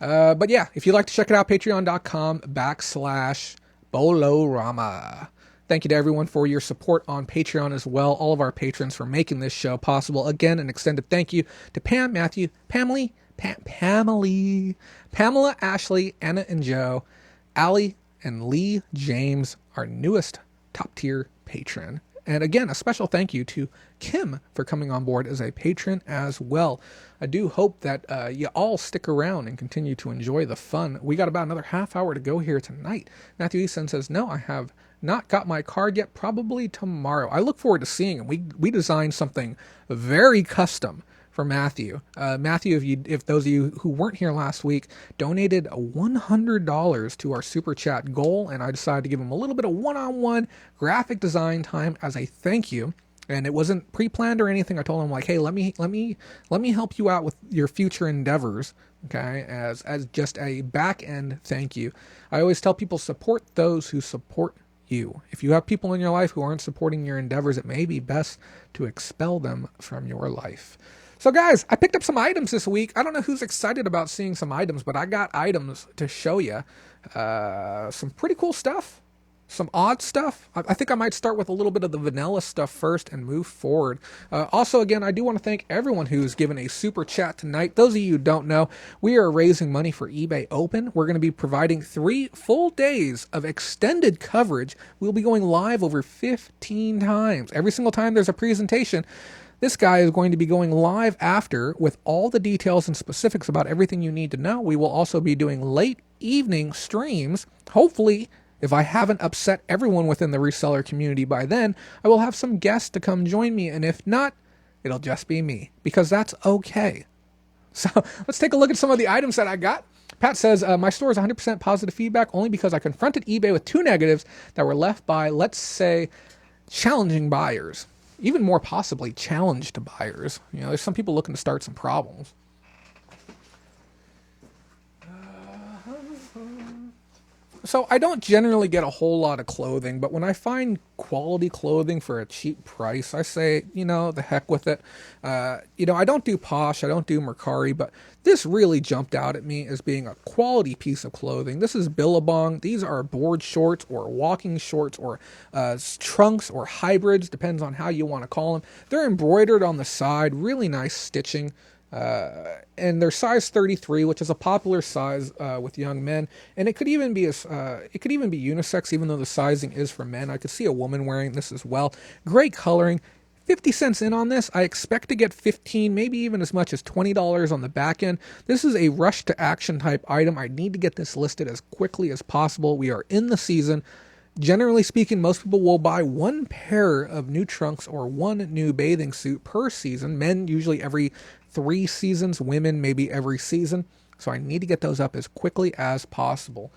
But yeah, if you'd like to check it out, patreon.com/BOLORama. Thank you to everyone for your support on Patreon as well. All of our patrons for making this show possible. Again, an extended thank you to Pam, Matthew, Pamela, Ashley, Anna and Joe, Allie, and Lee James, our newest top tier patron. And again, a special thank you to Kim for coming on board as a patron as well. I do hope that you all stick around and continue to enjoy the fun. We got about another half hour to go here tonight. Matthew Easton says, no, I have not got my card yet, probably tomorrow. I look forward to seeing him. We designed something very custom for Matthew. Matthew, if those of you who weren't here last week, donated $100 to our super chat goal, and I decided to give him a little bit of one-on-one graphic design time as a thank you. And it wasn't pre-planned or anything. I told him like, hey, let me help you out with your future endeavors, okay, as just a back end thank you. I always tell people, support those who support you. If you have people in your life who aren't supporting your endeavors, it may be best to expel them from your life. So guys, I picked up some items this week. I don't know who's excited about seeing some items, but I got items to show you. Some pretty cool stuff. Some odd stuff. I think I might start with a little bit of the vanilla stuff first and move forward. Also, again, I do want to thank everyone who's given a super chat tonight. Those of you who don't know, we are raising money for eBay Open. We're going to be providing 3 full days of extended coverage. We'll be going live over 15 times. Every single time there's a presentation, this guy is going to be going live after with all the details and specifics about everything you need to know. We will also be doing late evening streams. Hopefully, if I haven't upset everyone within the reseller community by then, I will have some guests to come join me. And if not, it'll just be me, because that's okay. So let's take a look at some of the items that I got. Pat says, my store is 100% positive feedback only because I confronted eBay with 2 negatives that were left by, let's say, challenging buyers. Even more possibly challenged buyers. You know, there's some people looking to start some problems. So I don't generally get a whole lot of clothing, but when I find quality clothing for a cheap price, I say, you know, the heck with it. You know, I don't do Posh, I don't do Mercari, but this really jumped out at me as being a quality piece of clothing. This is Billabong. These are board shorts or walking shorts or trunks or hybrids, depends on how you want to call them. They're embroidered on the side, really nice stitching. And they're size 33, which is a popular size with young men, and it could even be unisex, even though the sizing is for men. I could see a woman wearing this as well. Great coloring. 50 cents in on this. I expect to get 15, maybe even as much as $20 on the back end. This is a rush to action type item. I need to get this listed as quickly as possible. We are in the season. Generally speaking, most people will buy 1 pair of new trunks or 1 new bathing suit per season. Men usually every 3 seasons, women maybe every season. So I need to get those up as quickly as possible.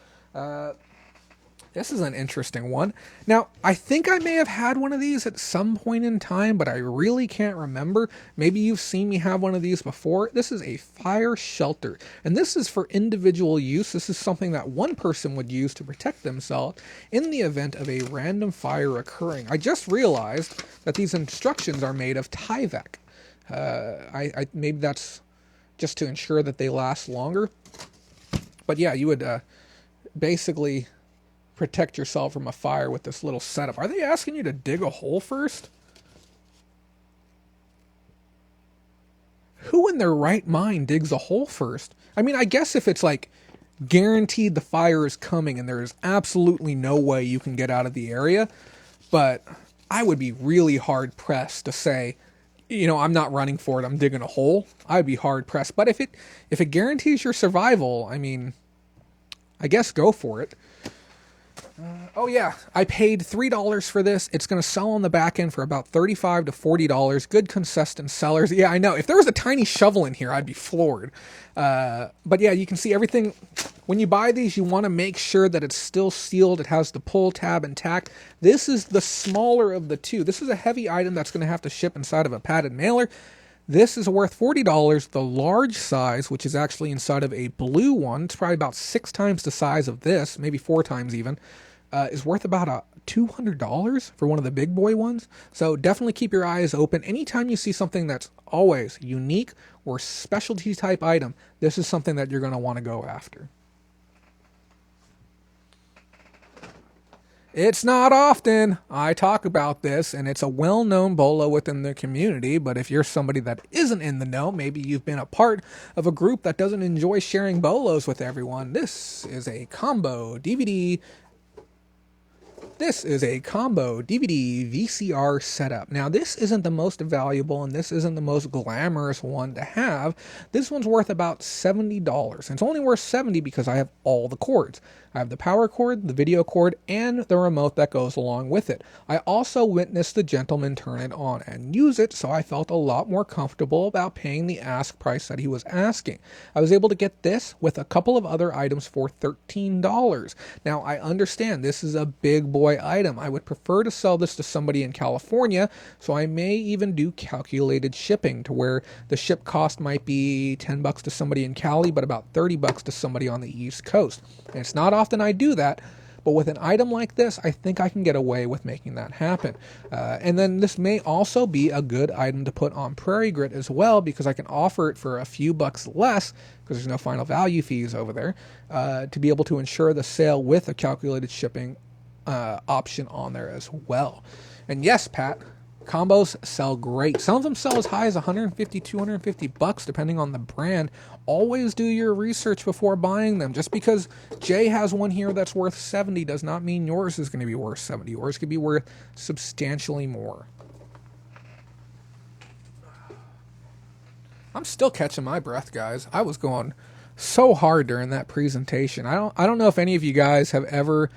This is an interesting one. Now, I think I may have had one of these at some point in time, but I really can't remember. Maybe you've seen me have one of these before. This is a fire shelter, and this is for individual use. This is something that one person would use to protect themselves in the event of a random fire occurring. I just realized that these instructions are made of Tyvek. Maybe that's just to ensure that they last longer. But yeah, you would basically protect yourself from a fire with this little setup. Are they asking you to dig a hole first? Who in their right mind digs a hole first? I mean, I guess if it's like guaranteed the fire is coming and there is absolutely no way you can get out of the area, but I would be really hard pressed to say, you know, I'm not running for it, I'm digging a hole. I'd be hard pressed. But if it guarantees your survival, I mean, I guess go for it. Oh yeah, I paid $3 for this. It's going to sell on the back end for about $35 to $40. Good consistent sellers. Yeah, I know. If there was a tiny shovel in here, I'd be floored. But yeah, you can see everything. When you buy these, you want to make sure that it's still sealed. It has the pull tab intact. This is the smaller of the two. This is a heavy item that's going to have to ship inside of a padded mailer. This is worth $40. The large size, which is actually inside of a blue one, it's probably about 6 times the size of this, maybe 4 times even. is worth about $200 for one of the big boy ones. So definitely keep your eyes open. Anytime you see something that's always unique or specialty type item, this is something that you're going to want to go after. It's not often I talk about this, and it's a well-known BOLO within the community, but if you're somebody that isn't in the know, maybe you've been a part of a group that doesn't enjoy sharing BOLOs with everyone, this is a combo DVD VCR setup. Now, this isn't the most valuable and this isn't the most glamorous one to have. This one's worth about $70. And it's only worth $70 because I have all the cords. I have the power cord, the video cord, and the remote that goes along with it. I also witnessed the gentleman turn it on and use it, so I felt a lot more comfortable about paying the ask price that he was asking. I was able to get this with a couple of other items for $13. Now, I understand this is a big boy item. I would prefer to sell this to somebody in California, so I may even do calculated shipping to where the ship cost might be $10 to somebody in Cali, but about $30 to somebody on the East Coast. And it's not often I do that, but with an item like this, I think I can get away with making that happen. And then this may also be a good item to put on Prairie Grit as well, because I can offer it for a few bucks less, because there's no final value fees over there, to be able to ensure the sale with a calculated shipping option on there as well. And yes, Pat, combos sell great. Some of them sell as high as $150, $250 depending on the brand. Always do your research before buying them. Just because Jay has one here that's worth $70 does not mean yours is going to be worth $70. Yours could be worth substantially more. I'm still catching my breath, guys. I was going so hard during that presentation. I don't know if any of you guys have ever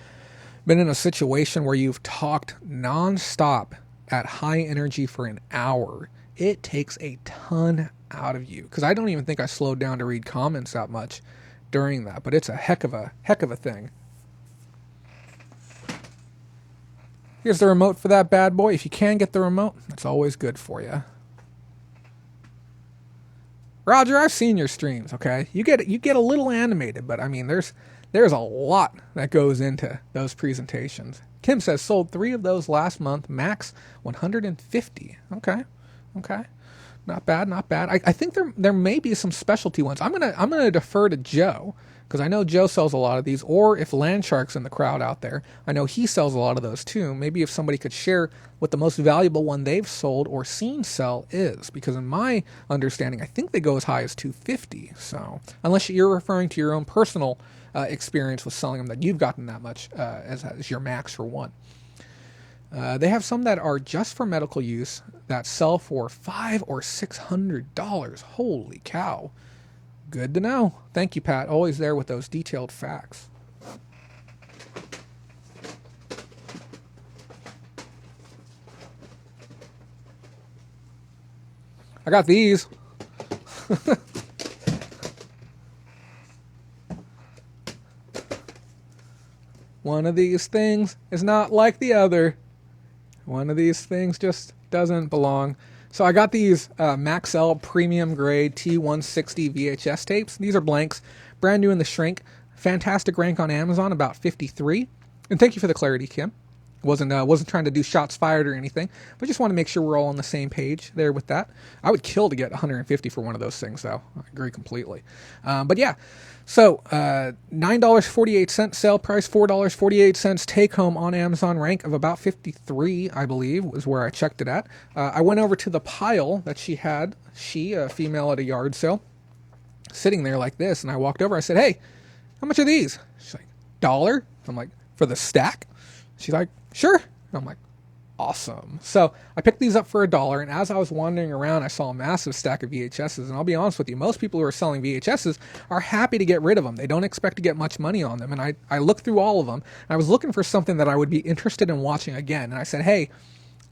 been in a situation where you've talked nonstop at high energy for an hour. It takes a ton out of you, because I don't even think I slowed down to read comments that much during that, but it's a heck of a thing. Here's the remote for that bad boy. If you can get the remote, that's always good for you. Roger, I've seen your streams, okay? You get a little animated, but I mean, there's a lot that goes into those presentations. Kim says, sold 3 of those last month, max 150. Okay. Not bad. I think there may be some specialty ones. I'm gonna defer to Joe, because I know Joe sells a lot of these, or if Landshark's in the crowd out there, I know he sells a lot of those too. Maybe if somebody could share what the most valuable one they've sold or seen sell is, because in my understanding, I think they go as high as $250. So unless you're referring to your own personal experience with selling them, that you've gotten that much as your max for one. They have some that are just for medical use that sell for $500 or $600. Holy cow. Good to know. Thank you, Pat. Always there with those detailed facts. I got these. One of these things is not like the other. One of these things just doesn't belong. So I got these Maxell premium grade T160 VHS tapes. These are blanks, brand new in the shrink. Fantastic rank on Amazon, about 53. And thank you for the clarity, Kim. Wasn't trying to do shots fired or anything, but just want to make sure we're all on the same page there with that. I would kill to get 150 for one of those things, though. I agree completely. But yeah, so $9.48 sale price, $4.48 take home on Amazon, rank of about 53, I believe, was where I checked it at. I went over to the pile that she had, a female at a yard sale, sitting there like this, and I walked over. I said, "Hey, how much are these?" She's like, $1. I'm like, "For the stack?" She's like, "Sure." And I'm like, awesome. So I picked these up for $1, and as I was wandering around, I saw a massive stack of VHSs, and I'll be honest with you, most people who are selling VHSs are happy to get rid of them. They don't expect to get much money on them, and I looked through all of them, and I was looking for something that I would be interested in watching again, and I said, "Hey,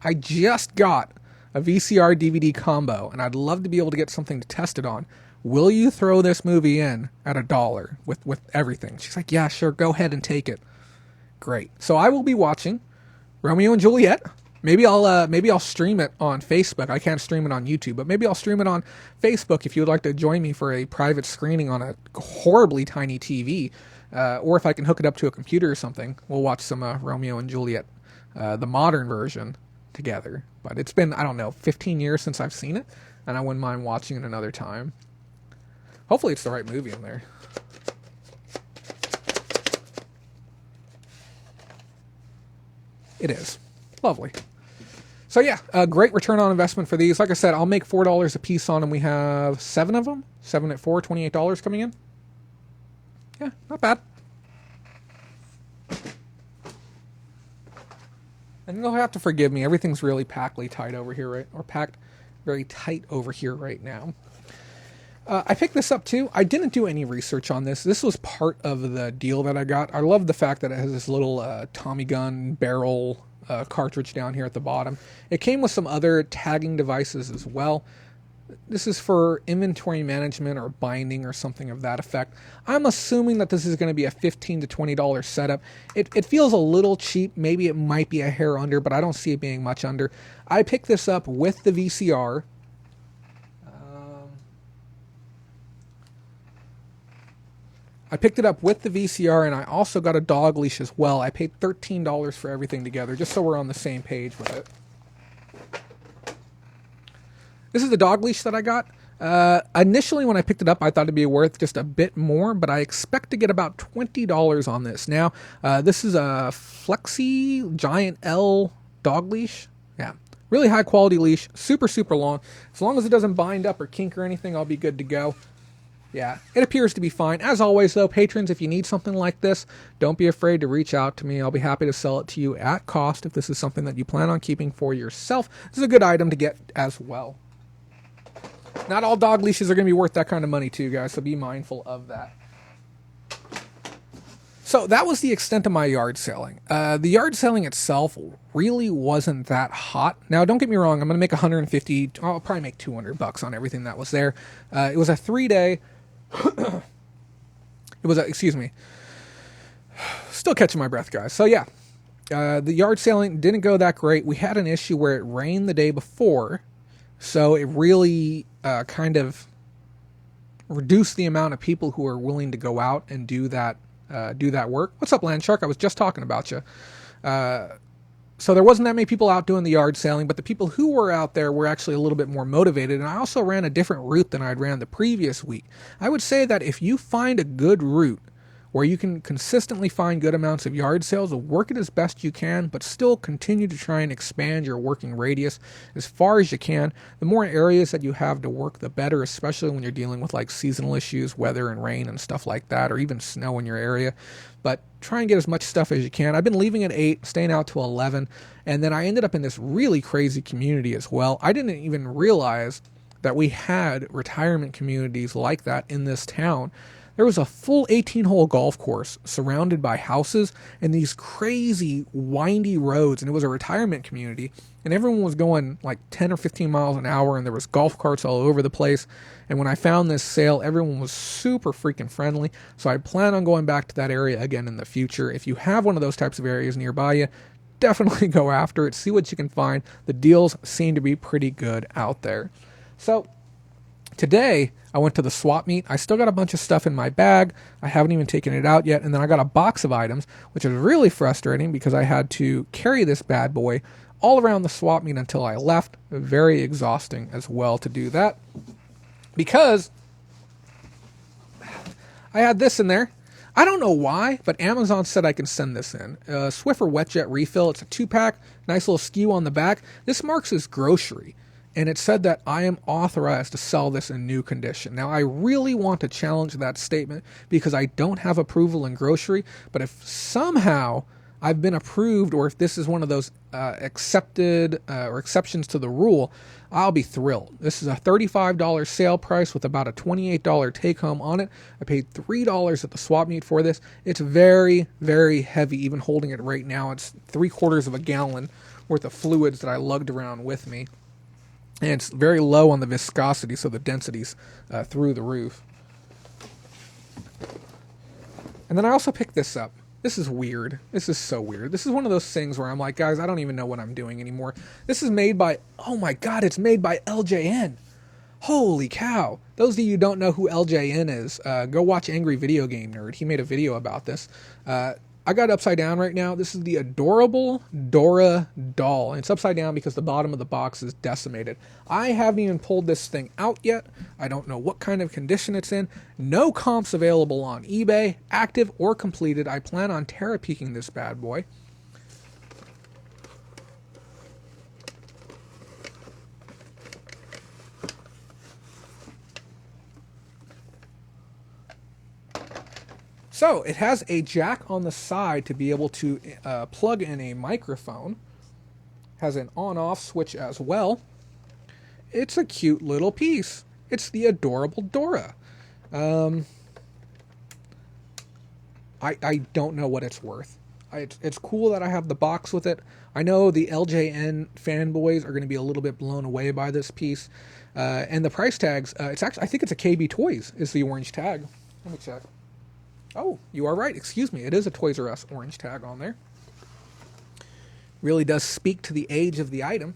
I just got a VCR DVD combo, and I'd love to be able to get something to test it on. Will you throw this movie in at $1 with everything?" She's like, "Yeah, sure, go ahead and take it." Great. So I will be watching Romeo and Juliet, Maybe I'll stream it on Facebook. I can't stream it on YouTube, but maybe I'll stream it on Facebook if you would like to join me for a private screening on a horribly tiny TV, or if I can hook it up to a computer or something. We'll watch some Romeo and Juliet, the modern version, together. But it's been, I don't know, 15 years since I've seen it, and I wouldn't mind watching it another time. Hopefully it's the right movie in there. It is. Lovely. So yeah, a great return on investment for these. Like I said, I'll make $4 a piece on them. We have 7 of them. 7 at $4, $28 coming in. Yeah, not bad. And you'll have to forgive me. Everything's really packed tight over here, right? Or packed very tight over here right now. I picked this up too. I didn't do any research on this. This was part of the deal that I got. I love the fact that it has this little Tommy gun barrel cartridge down here at the bottom. It came with some other tagging devices as well. This is for inventory management or binding or something of that effect. I'm assuming that this is going to be a $15 to $20 setup. It feels a little cheap. Maybe it might be a hair under, but I don't see it being much under. I picked this up with the VCR. I picked it up with the VCR, and I also got a dog leash as well. I paid $13 for everything together, just so we're on the same page with it. This is the dog leash that I got. Initially, when I picked it up, I thought it'd be worth just a bit more, but I expect to get about $20 on this. Now, this is a Flexi Giant L dog leash. Yeah, really high quality leash, super, super long. As long as it doesn't bind up or kink or anything, I'll be good to go. Yeah, it appears to be fine. As always, though, patrons, if you need something like this, don't be afraid to reach out to me. I'll be happy to sell it to you at cost if this is something that you plan on keeping for yourself. This is a good item to get as well. Not all dog leashes are going to be worth that kind of money, too, guys, so be mindful of that. So that was the extent of my yard selling. The yard selling itself really wasn't that hot. Now, don't get me wrong. I'm going to make $150. I'll probably make $200 on everything that was there. It was a 3-day. Excuse me. Still catching my breath, guys. So yeah, the yard selling didn't go that great. We had an issue where it rained the day before, so it really kind of reduced the amount of people who are willing to go out and do that work. What's up, Land Shark? I was just talking about you. So there wasn't that many people out doing the yard selling, but the people who were out there were actually a little bit more motivated, and I also ran a different route than I'd ran the previous week. I would say that if you find a good route where you can consistently find good amounts of yard sales, work it as best you can, but still continue to try and expand your working radius as far as you can. The more areas that you have to work, the better, especially when you're dealing with like seasonal issues, weather and rain and stuff like that, or even snow in your area. But try and get as much stuff as you can. I've been leaving at 8, staying out till 11, and then I ended up in this really crazy community as well. I didn't even realize that we had retirement communities like that in this town. There was a full 18-hole golf course surrounded by houses and these crazy windy roads, and it was a retirement community, and everyone was going like 10 or 15 miles an hour, and there was golf carts all over the place. And when I found this sale, everyone was super freaking friendly, so I plan on going back to that area again in the future. If you have one of those types of areas nearby you, definitely go after it, see what you can find. The deals seem to be pretty good out there. So today, I went to the swap meet. I still got a bunch of stuff in my bag. I haven't even taken it out yet. And then I got a box of items, which is really frustrating because I had to carry this bad boy all around the swap meet until I left. Very exhausting as well to do that, because I had this in there. I don't know why, but Amazon said I can send this in. Swiffer WetJet refill. It's a 2-pack. Nice little SKU on the back. This marks as grocery. And it said that I am authorized to sell this in new condition. Now, I really want to challenge that statement because I don't have approval in grocery. But if somehow I've been approved, or if this is one of those accepted or exceptions to the rule, I'll be thrilled. This is a $35 sale price with about a $28 take home on it. I paid $3 at the swap meet for this. It's very, very heavy. Even holding it right now, it's 3/4 of a gallon worth of fluids that I lugged around with me. And it's very low on the viscosity, so the density's through the roof. And then I also picked this up. This is weird. This is so weird. This is one of those things where I'm like, guys, I don't even know what I'm doing anymore. This is made by, oh my God, it's made by LJN. Holy cow. Those of you who don't know who LJN is, go watch Angry Video Game Nerd. He made a video about this. I got it upside down right now. This is the adorable Dora doll. And it's upside down because the bottom of the box is decimated. I haven't even pulled this thing out yet. I don't know what kind of condition it's in. No comps available on eBay, active or completed. I plan on Terapeaking this bad boy. So it has a jack on the side to be able to plug in a microphone. Has an on-off switch as well. It's a cute little piece. It's the adorable Dora. I don't know what it's worth. It's cool that I have the box with it. I know the LJN fanboys are going to be a little bit blown away by this piece. And the price tags, it's actually, I think it's a KB Toys is the orange tag. Let me check. Oh, you are right. Excuse me. It is a Toys R Us orange tag on there. Really does speak to the age of the item.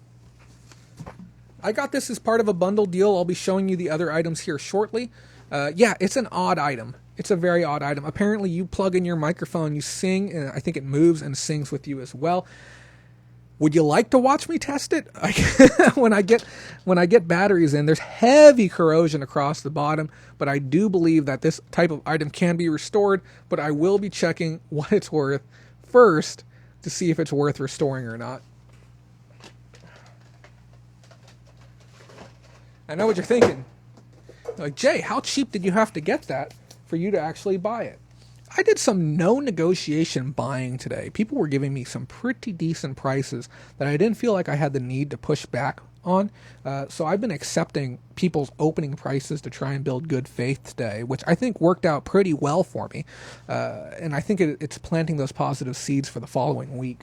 I got this as part of a bundle deal. I'll be showing you the other items here shortly. Yeah, it's an odd item. It's a very odd item. Apparently, you plug in your microphone, you sing, and I think it moves and sings with you as well. Would you like to watch me test it? When I get batteries in, there's heavy corrosion across the bottom, but I do believe that this type of item can be restored, but I will be checking what it's worth first to see if it's worth restoring or not. I know what you're thinking. Like, Jay, how cheap did you have to get that for you to actually buy it? I did some no negotiation buying today. People were giving me some pretty decent prices that I didn't feel like I had the need to push back on. So I've been accepting people's opening prices to try and build good faith today, which I think worked out pretty well for me. And I think it's planting those positive seeds for the following week.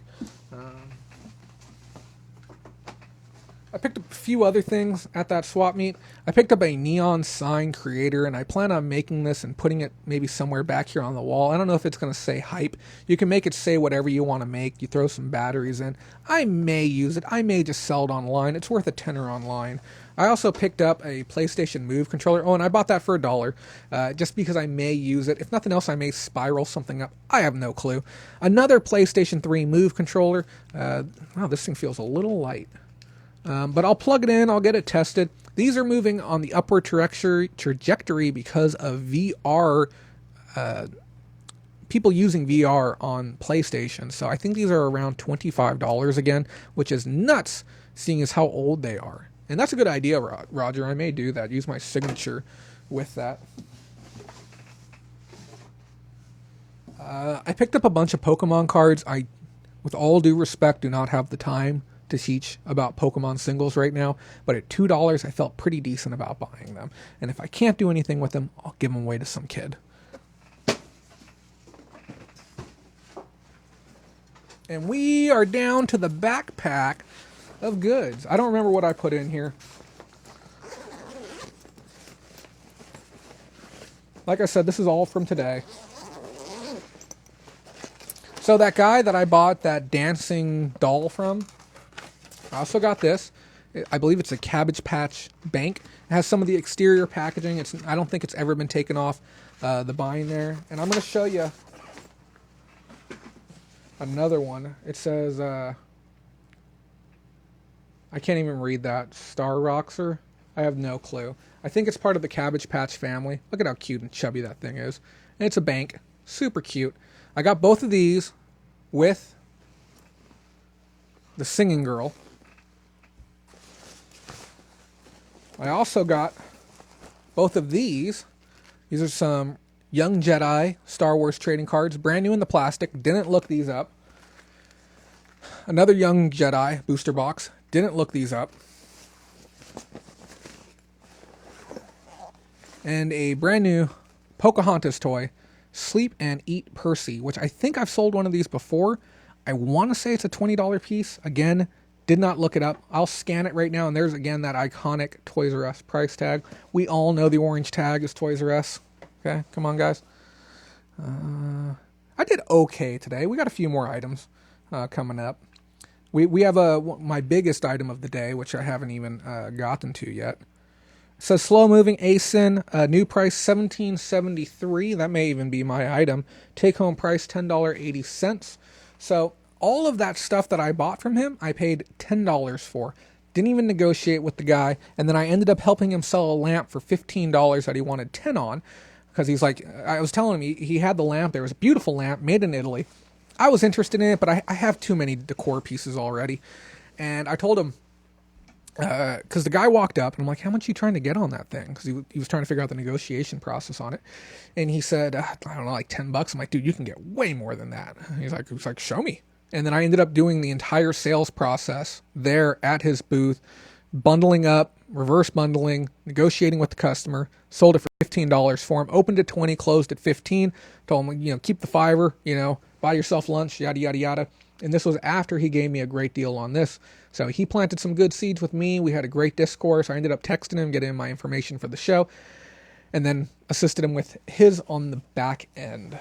I picked up a few other things at that swap meet. I picked up a neon sign creator, and I plan on making this and putting it maybe somewhere back here on the wall. I don't know if it's going to say hype. You can make it say whatever you want to make. You throw some batteries in. I may use it. I may just sell it online. It's worth a tenner online. I also picked up a PlayStation Move controller. Oh, and I bought that for $1, just because I may use it. If nothing else, I may spiral something up. I have no clue. Another PlayStation 3 Move controller. Wow, this thing feels a little light. But I'll plug it in, I'll get it tested. These are moving on the upward trajectory because of VR, people using VR on PlayStation. So I think these are around $25 again, which is nuts, seeing as how old they are. And that's a good idea, Roger. I may do that, use my signature with that. I picked up a bunch of Pokemon cards. I, with all due respect, do not have the time to teach about Pokemon singles right now, but at $2 I felt pretty decent about buying them, and if I can't do anything with them, I'll give them away to some kid. And we are down to the backpack of goods. I don't remember what I put in here. Like I said, this is all from today. So that guy that I bought that dancing doll from, I also got this. I believe it's a Cabbage Patch Bank. It has some of the exterior packaging. I don't think it's ever been taken off the bind there. And I'm going to show you another one. It says, I can't even read that. Star Roxer? I have no clue. I think it's part of the Cabbage Patch family. Look at how cute and chubby that thing is. And it's a bank. Super cute. I got both of these with the singing girl. I also got both of these. These are some Young Jedi Star Wars trading cards, brand new in the plastic. Didn't look these up. Another Young Jedi booster box. Didn't look these up. And a brand new Pocahontas toy, Sleep and Eat Percy, which I think I've sold one of these before. I want to say it's a $20 piece. Again, did not look it up. I'll scan it right now, and there's, again, that iconic Toys R Us price tag. We all know the orange tag is Toys R Us. Okay, come on, guys. I did okay today. We got a few more items coming up. We have my biggest item of the day, which I haven't even gotten to yet. It says slow moving ASIN, new price $17.73. That may even be my item. Take home price $10.80. So all of that stuff that I bought from him, I paid $10 for. Didn't even negotiate with the guy, and then I ended up helping him sell a lamp for $15 that he wanted 10 on, because he's like, I was telling him he had the lamp. There was a beautiful lamp made in Italy. I was interested in it, but I have too many decor pieces already. And I told him, because the guy walked up, and I'm like, how much are you trying to get on that thing? Because he was trying to figure out the negotiation process on it. And he said, I don't know, like $10. I'm like, dude, you can get way more than that. He's like, show me. And then I ended up doing the entire sales process there at his booth, bundling up, reverse bundling, negotiating with the customer, sold it for $15 for him, opened at 20, closed at 15, told him, keep the $5, buy yourself lunch, yada, yada, yada. And this was after he gave me a great deal on this. So he planted some good seeds with me. We had a great discourse. I ended up texting him, getting him my information for the show, and then assisted him with his on the back end.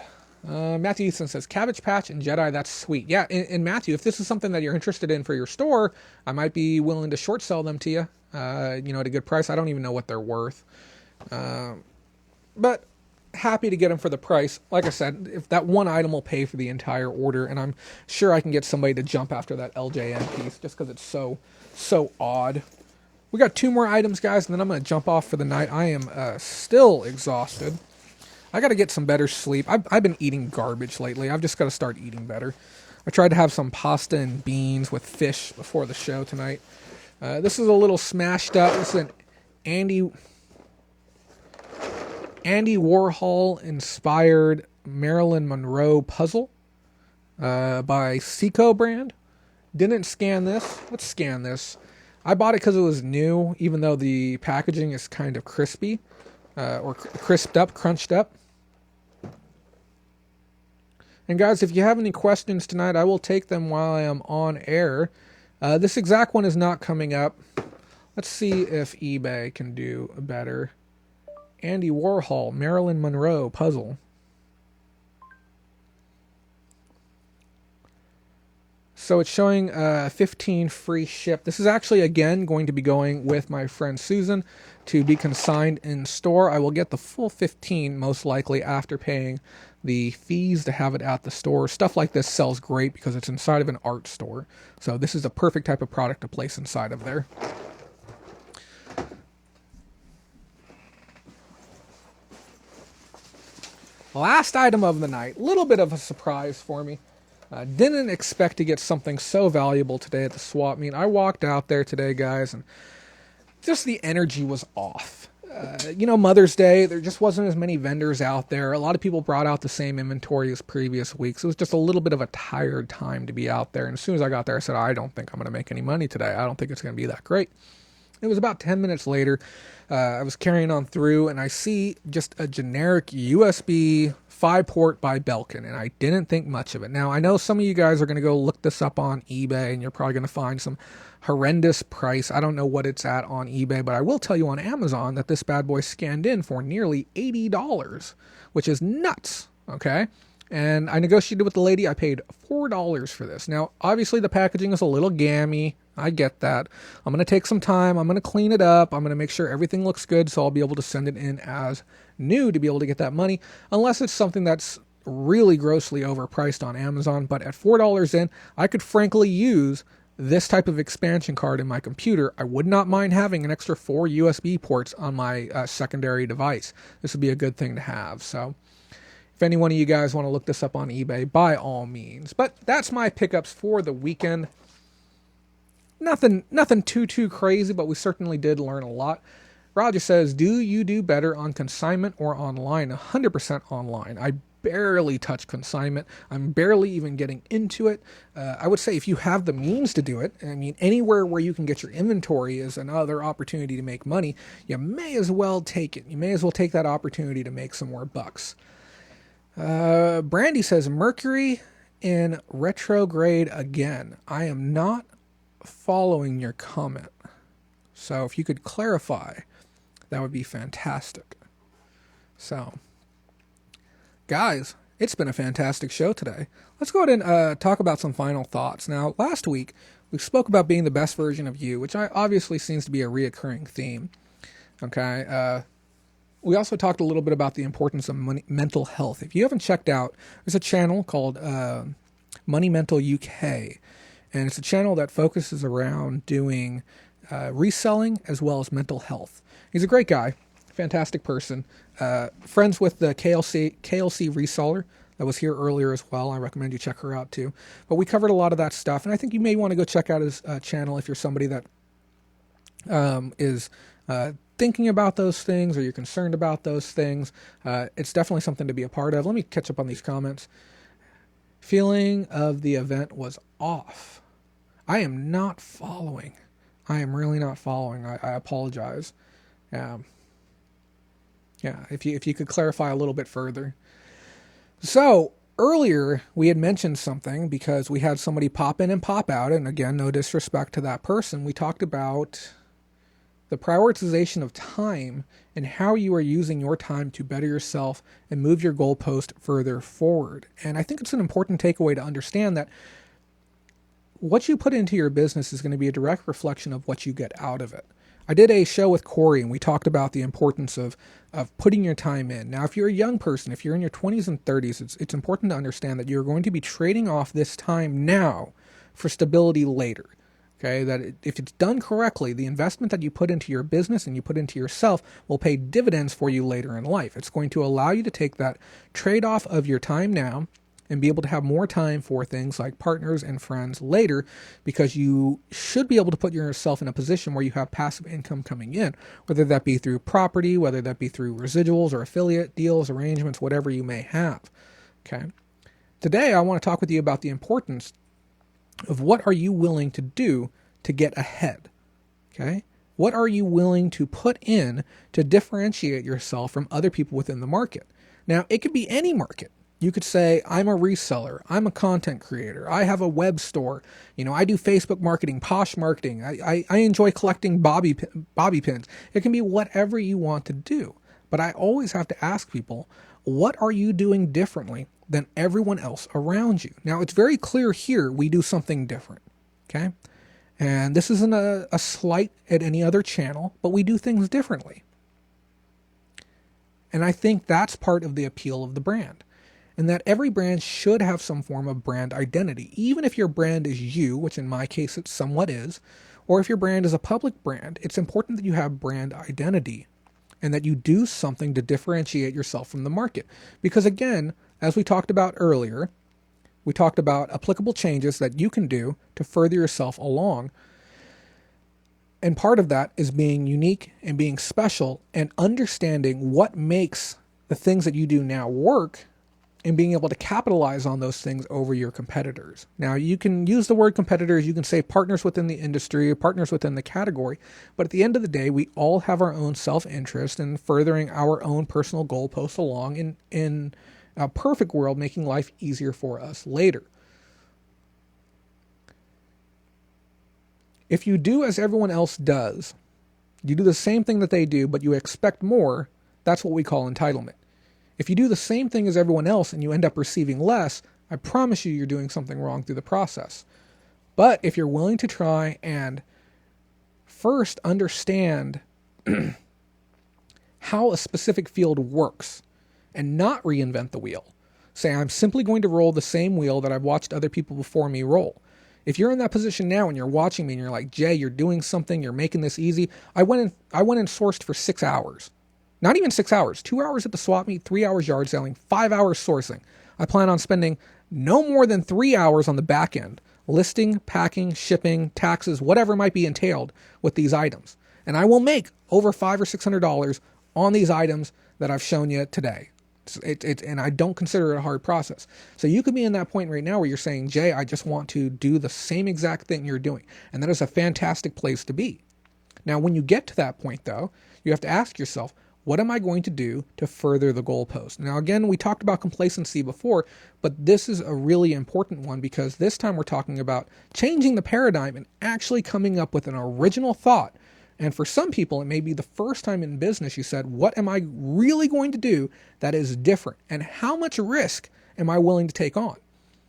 Matthew Easton says, Cabbage Patch and Jedi, that's sweet. Yeah, and Matthew, if this is something that you're interested in for your store, I might be willing to short sell them to you, at a good price. I don't even know what they're worth. But happy to get them for the price. Like I said, if that one item will pay for the entire order, and I'm sure I can get somebody to jump after that LJN piece just because it's so odd. We got 2 more items, guys, and then I'm going to jump off for the night. I am still exhausted. I got to get some better sleep. I've been eating garbage lately. I've just got to start eating better. I tried to have some pasta and beans with fish before the show tonight. This is a little smashed up. This is an Andy Warhol inspired Marilyn Monroe puzzle by Seco brand. Didn't scan this. Let's scan this. I bought it because it was new, even though the packaging is kind of crispy or crisped up, crunched up. And guys, if you have any questions tonight, I will take them while I am on air. This exact one is not coming up. Let's see if eBay can do better. Andy Warhol, Marilyn Monroe puzzle. So it's showing 15 free ship. This is actually, again, going to be going with my friend Susan to be consigned in store. I will get the full 15, most likely, after paying the fees to have it at the store. Stuff like this sells great because it's inside of an art store. So this is a perfect type of product to place inside of there. Last item of the night. Little bit of a surprise for me. Didn't expect to get something so valuable today at the swap meet. I walked out there today, guys, and just the energy was off. Mother's Day, there just wasn't as many vendors out there. A lot of people brought out the same inventory as previous weeks. It was just a little bit of a tired time to be out there. And as soon as I got there, I said, I don't think I'm going to make any money today. I don't think it's going to be that great. It was about 10 minutes later. I was carrying on through, and I see just a generic USB 5-port by Belkin, and I didn't think much of it. Now, I know some of you guys are going to go look this up on eBay, and you're probably going to find some horrendous price. I don't know what it's at on eBay, but I will tell you on Amazon that this bad boy scanned in for nearly $80, which is nuts, okay? And I negotiated with the lady. I paid $4 for this. Now, obviously, the packaging is a little gammy. I get that. I'm going to take some time. I'm going to clean it up. I'm going to make sure everything looks good, so I'll be able to send it in as new to be able to get that money, unless it's something that's really grossly overpriced on Amazon. But at $4 in, I could frankly use this type of expansion card in my computer. I would not mind having an extra 4 USB ports on my secondary device. This would be a good thing to have. So if any one of you guys want to look this up on eBay, by all means. But that's my pickups for the weekend. Nothing too crazy, but we certainly did learn a lot. Roger says, do you do better on consignment or online? 100% online. I barely touch consignment. I'm barely even getting into it. I would say if you have the means to do it, I mean, anywhere where you can get your inventory is another opportunity to make money. You may as well take it. You may as well take that opportunity to make some more bucks. Brandy says, Mercury in retrograde again. I am not following your comment. So if you could clarify, that would be fantastic. So, guys, It's been a fantastic show today. Let's go ahead and talk about some final thoughts. Now, last week, we spoke about being the best version of you, which obviously seems to be a reoccurring theme. Okay. We also talked a little bit about the importance of mental health. If you haven't checked out, there's a channel called Money Mental UK, and it's a channel that focuses around doing reselling as well as mental health. He's a great guy, fantastic person. Friends with the KLC reseller that was here earlier as well. I recommend you check her out too. But we covered a lot of that stuff, and I think you may want to go check out his channel if you're somebody that is thinking about those things or you're concerned about those things. It's definitely something to be a part of. Let me catch up on these comments. Feeling of the event was off. I am not following. I am really not following. I apologize. Yeah, if you could clarify a little bit further. So earlier we had mentioned something because we had somebody pop in and pop out, and again, no disrespect to that person. We talked about the prioritization of time and how you are using your time to better yourself and move your goalpost further forward. And I think it's an important takeaway to understand that what you put into your business is going to be a direct reflection of what you get out of it. I did a show with Corey, and we talked about the importance of putting your time in. Now, if you're a young person, if you're in your 20s and 30s, it's important to understand that you're going to be trading off this time now for stability later. Okay, that if it's done correctly, the investment that you put into your business and you put into yourself will pay dividends for you later in life. It's going to allow you to take that trade-off of your time now and be able to have more time for things like partners and friends later, because you should be able to put yourself in a position where you have passive income coming in, whether that be through property, whether that be through residuals or affiliate deals, arrangements, whatever you may have. Okay. Today, I want to talk with you about the importance of what are you willing to do to get ahead. Okay. What are you willing to put in to differentiate yourself from other people within the market? Now, it could be any market. You could say, I'm a reseller, I'm a content creator, I have a web store, I do Facebook marketing, posh marketing, I enjoy collecting bobby pins. It can be whatever you want to do. But I always have to ask people, what are you doing differently than everyone else around you? Now, it's very clear here we do something different, okay? And this isn't a slight at any other channel, but we do things differently. And I think that's part of the appeal of the brand. And that every brand should have some form of brand identity, even if your brand is you, which in my case it somewhat is, or if your brand is a public brand. It's important that you have brand identity and that you do something to differentiate yourself from the market. Because again, as we talked about earlier, we talked about applicable changes that you can do to further yourself along. And part of that is being unique and being special and understanding what makes the things that you do now work, and being able to capitalize on those things over your competitors. Now, you can use the word competitors, you can say partners within the industry, or partners within the category, but at the end of the day, we all have our own self-interest in furthering our own personal goalposts along in a perfect world, making life easier for us later. If you do as everyone else does, you do the same thing that they do, but you expect more, that's what we call entitlement. If you do the same thing as everyone else and you end up receiving less, I promise you're doing something wrong through the process. But if you're willing to try and first understand how a specific field works and not reinvent the wheel, say, I'm simply going to roll the same wheel that I've watched other people before me roll. If you're in that position now and you're watching me and you're like, Jay, you're doing something, you're making this easy. I went and sourced for 6 hours. Not even 6 hours, 2 hours at the swap meet, 3 hours yard selling, 5 hours sourcing. I plan on spending no more than 3 hours on the back end, listing, packing, shipping, taxes, whatever might be entailed with these items. And I will make over $500 or $600 on these items that I've shown you today. And I don't consider it a hard process. So you could be in that point right now where you're saying, Jay, I just want to do the same exact thing you're doing. And that is a fantastic place to be. Now, when you get to that point, though, you have to ask yourself, what am I going to do to further the goalpost? Now, again, we talked about complacency before, but this is a really important one because this time we're talking about changing the paradigm and actually coming up with an original thought. And for some people, it may be the first time in business you said, what am I really going to do that is different? And how much risk am I willing to take on?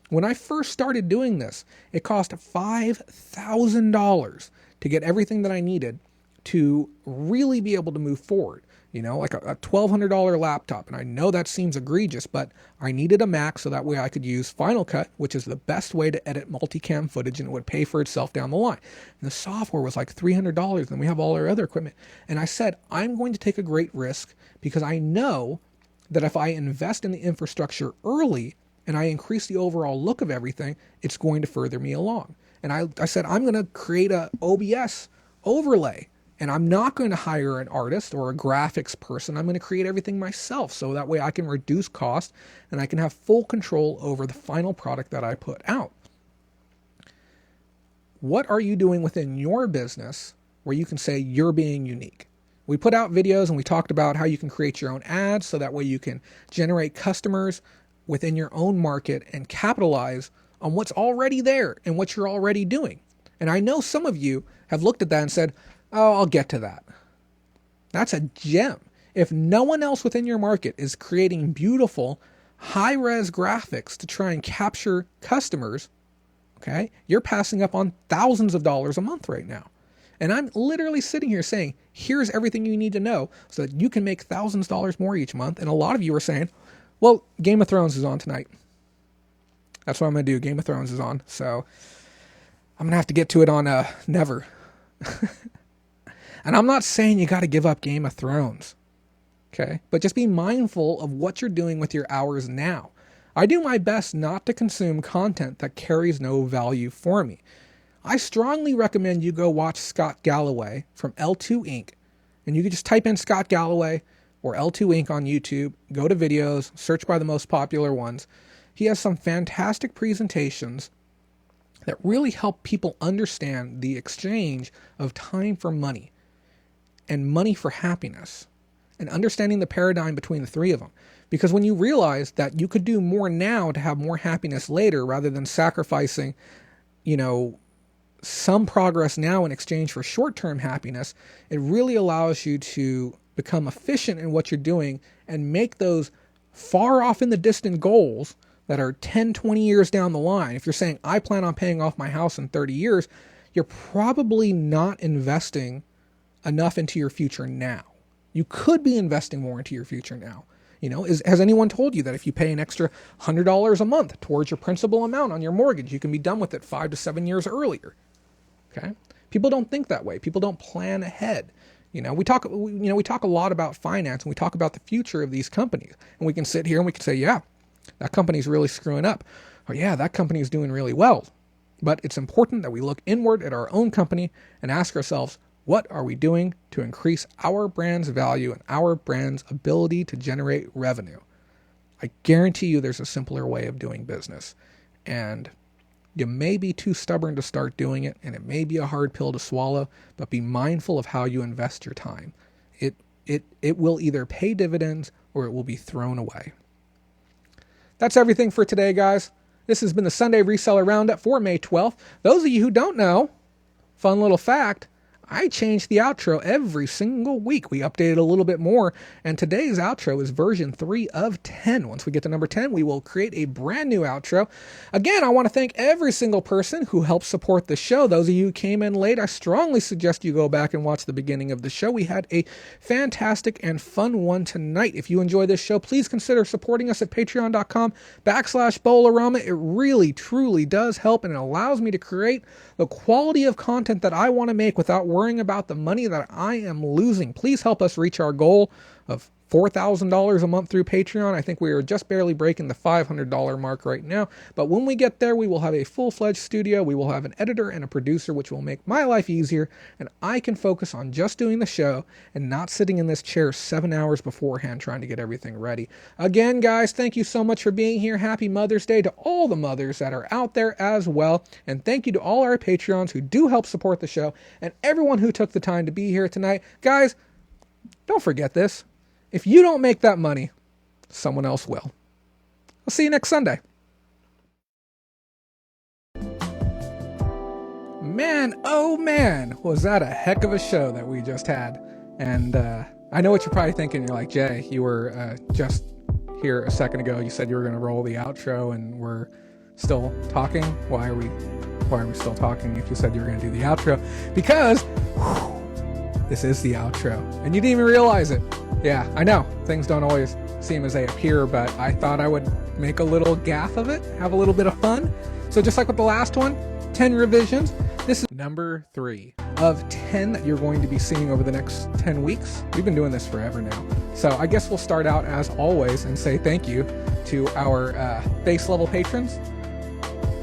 When I first started doing this, it cost $5,000 to get everything that I needed to really be able to move forward. Like a $1,200 laptop. And I know that seems egregious, but I needed a Mac so that way I could use Final Cut, which is the best way to edit multicam footage, and it would pay for itself down the line. And the software was like $300, and we have all our other equipment. And I said, I'm going to take a great risk because I know that if I invest in the infrastructure early and I increase the overall look of everything, it's going to further me along. And I said, I'm going to create a OBS overlay. And I'm not going to hire an artist or a graphics person. I'm going to create everything myself so that way I can reduce cost and I can have full control over the final product that I put out. What are you doing within your business where you can say you're being unique? We put out videos and we talked about how you can create your own ads so that way you can generate customers within your own market and capitalize on what's already there and what you're already doing. And I know some of you have looked at that and said, oh, I'll get to that. That's a gem. If no one else within your market is creating beautiful, high-res graphics to try and capture customers, okay, you're passing up on thousands of dollars a month right now. And I'm literally sitting here saying, here's everything you need to know so that you can make thousands of dollars more each month. And a lot of you are saying, well, Game of Thrones is on tonight. That's what I'm going to do. Game of Thrones is on. So I'm going to have to get to it on Never. And I'm not saying you got to give up Game of Thrones, okay? But just be mindful of what you're doing with your hours now. I do my best not to consume content that carries no value for me. I strongly recommend you go watch Scott Galloway from L2 Inc. And you can just type in Scott Galloway or L2 Inc. on YouTube, go to videos, search by the most popular ones. He has some fantastic presentations that really help people understand the exchange of time for money and money for happiness, and understanding the paradigm between the three of them. Because when you realize that you could do more now to have more happiness later rather than sacrificing, some progress now in exchange for short-term happiness, it really allows you to become efficient in what you're doing and make those far off in the distant goals that are 10, 20 years down the line. If you're saying, I plan on paying off my house in 30 years, you're probably not investing enough into your future now. You could be investing more into your future now. Has anyone told you that if you pay an extra $100 a month towards your principal amount on your mortgage, you can be done with it 5 to 7 years earlier? Okay? People don't think that way. People don't plan ahead. We talk a lot about finance, and we talk about the future of these companies. And we can sit here and we can say, yeah, that company's really screwing up. Or yeah, that company is doing really well. But it's important that we look inward at our own company and ask ourselves, what are we doing to increase our brand's value and our brand's ability to generate revenue? I guarantee you there's a simpler way of doing business. And you may be too stubborn to start doing it, and it may be a hard pill to swallow, but be mindful of how you invest your time. It will either pay dividends or it will be thrown away. That's everything for today, guys. This has been the Sunday Reseller Roundup for May 12th. Those of you who don't know, fun little fact, I change the outro every single week. We update it a little bit more, and today's outro is version 3 of 10. Once we get to number 10, we will create a brand new outro. Again, I want to thank every single person who helped support the show. Those of you who came in late, I strongly suggest you go back and watch the beginning of the show. We had a fantastic and fun one tonight. If you enjoy this show, please consider supporting us at patreon.com/BOLO. It really, truly does help, and it allows me to create the quality of content that I want to make without worrying about the money that I am losing. Please help us reach our goal of $4,000 a month through Patreon. I think we are just barely breaking the $500 mark right now. But when we get there, we will have a full-fledged studio. We will have an editor and a producer, which will make my life easier. And I can focus on just doing the show and not sitting in this chair 7 hours beforehand trying to get everything ready. Again, guys, thank you so much for being here. Happy Mother's Day to all the mothers that are out there as well. And thank you to all our Patreons who do help support the show and everyone who took the time to be here tonight. Guys, don't forget this. If you don't make that money, someone else will. I'll see you next Sunday. Man, oh man, was that a heck of a show that we just had. And I know what you're probably thinking. You're like, Jay, you were just here a second ago. You said you were going to roll the outro, and we're still talking. Why are we still talking if you said you were going to do the outro? Because this is the outro, and you didn't even realize it. Yeah, I know things don't always seem as they appear, but I thought I would make a little gaff of it, have a little bit of fun. So just like with the last one, 10 revisions. This is number 3 of 10 that you're going to be seeing over the next 10 weeks. We've been doing this forever now. So I guess we'll start out as always and say thank you to our base level patrons.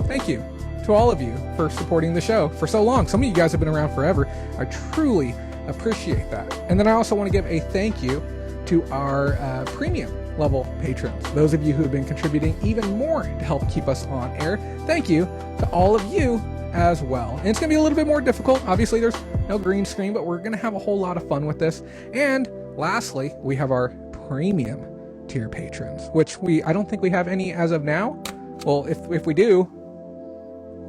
Thank you to all of you for supporting the show for so long. Some of you guys have been around forever. I truly appreciate that. And then I also want to give a thank you to our premium level patrons, those of you who have been contributing even more to help keep us on air. Thank you to all of you as well. And it's going to be a little bit more difficult. Obviously, there's no green screen, but we're going to have a whole lot of fun with this. And lastly, we have our premium tier patrons, which I don't think we have any as of now. Well, if we do,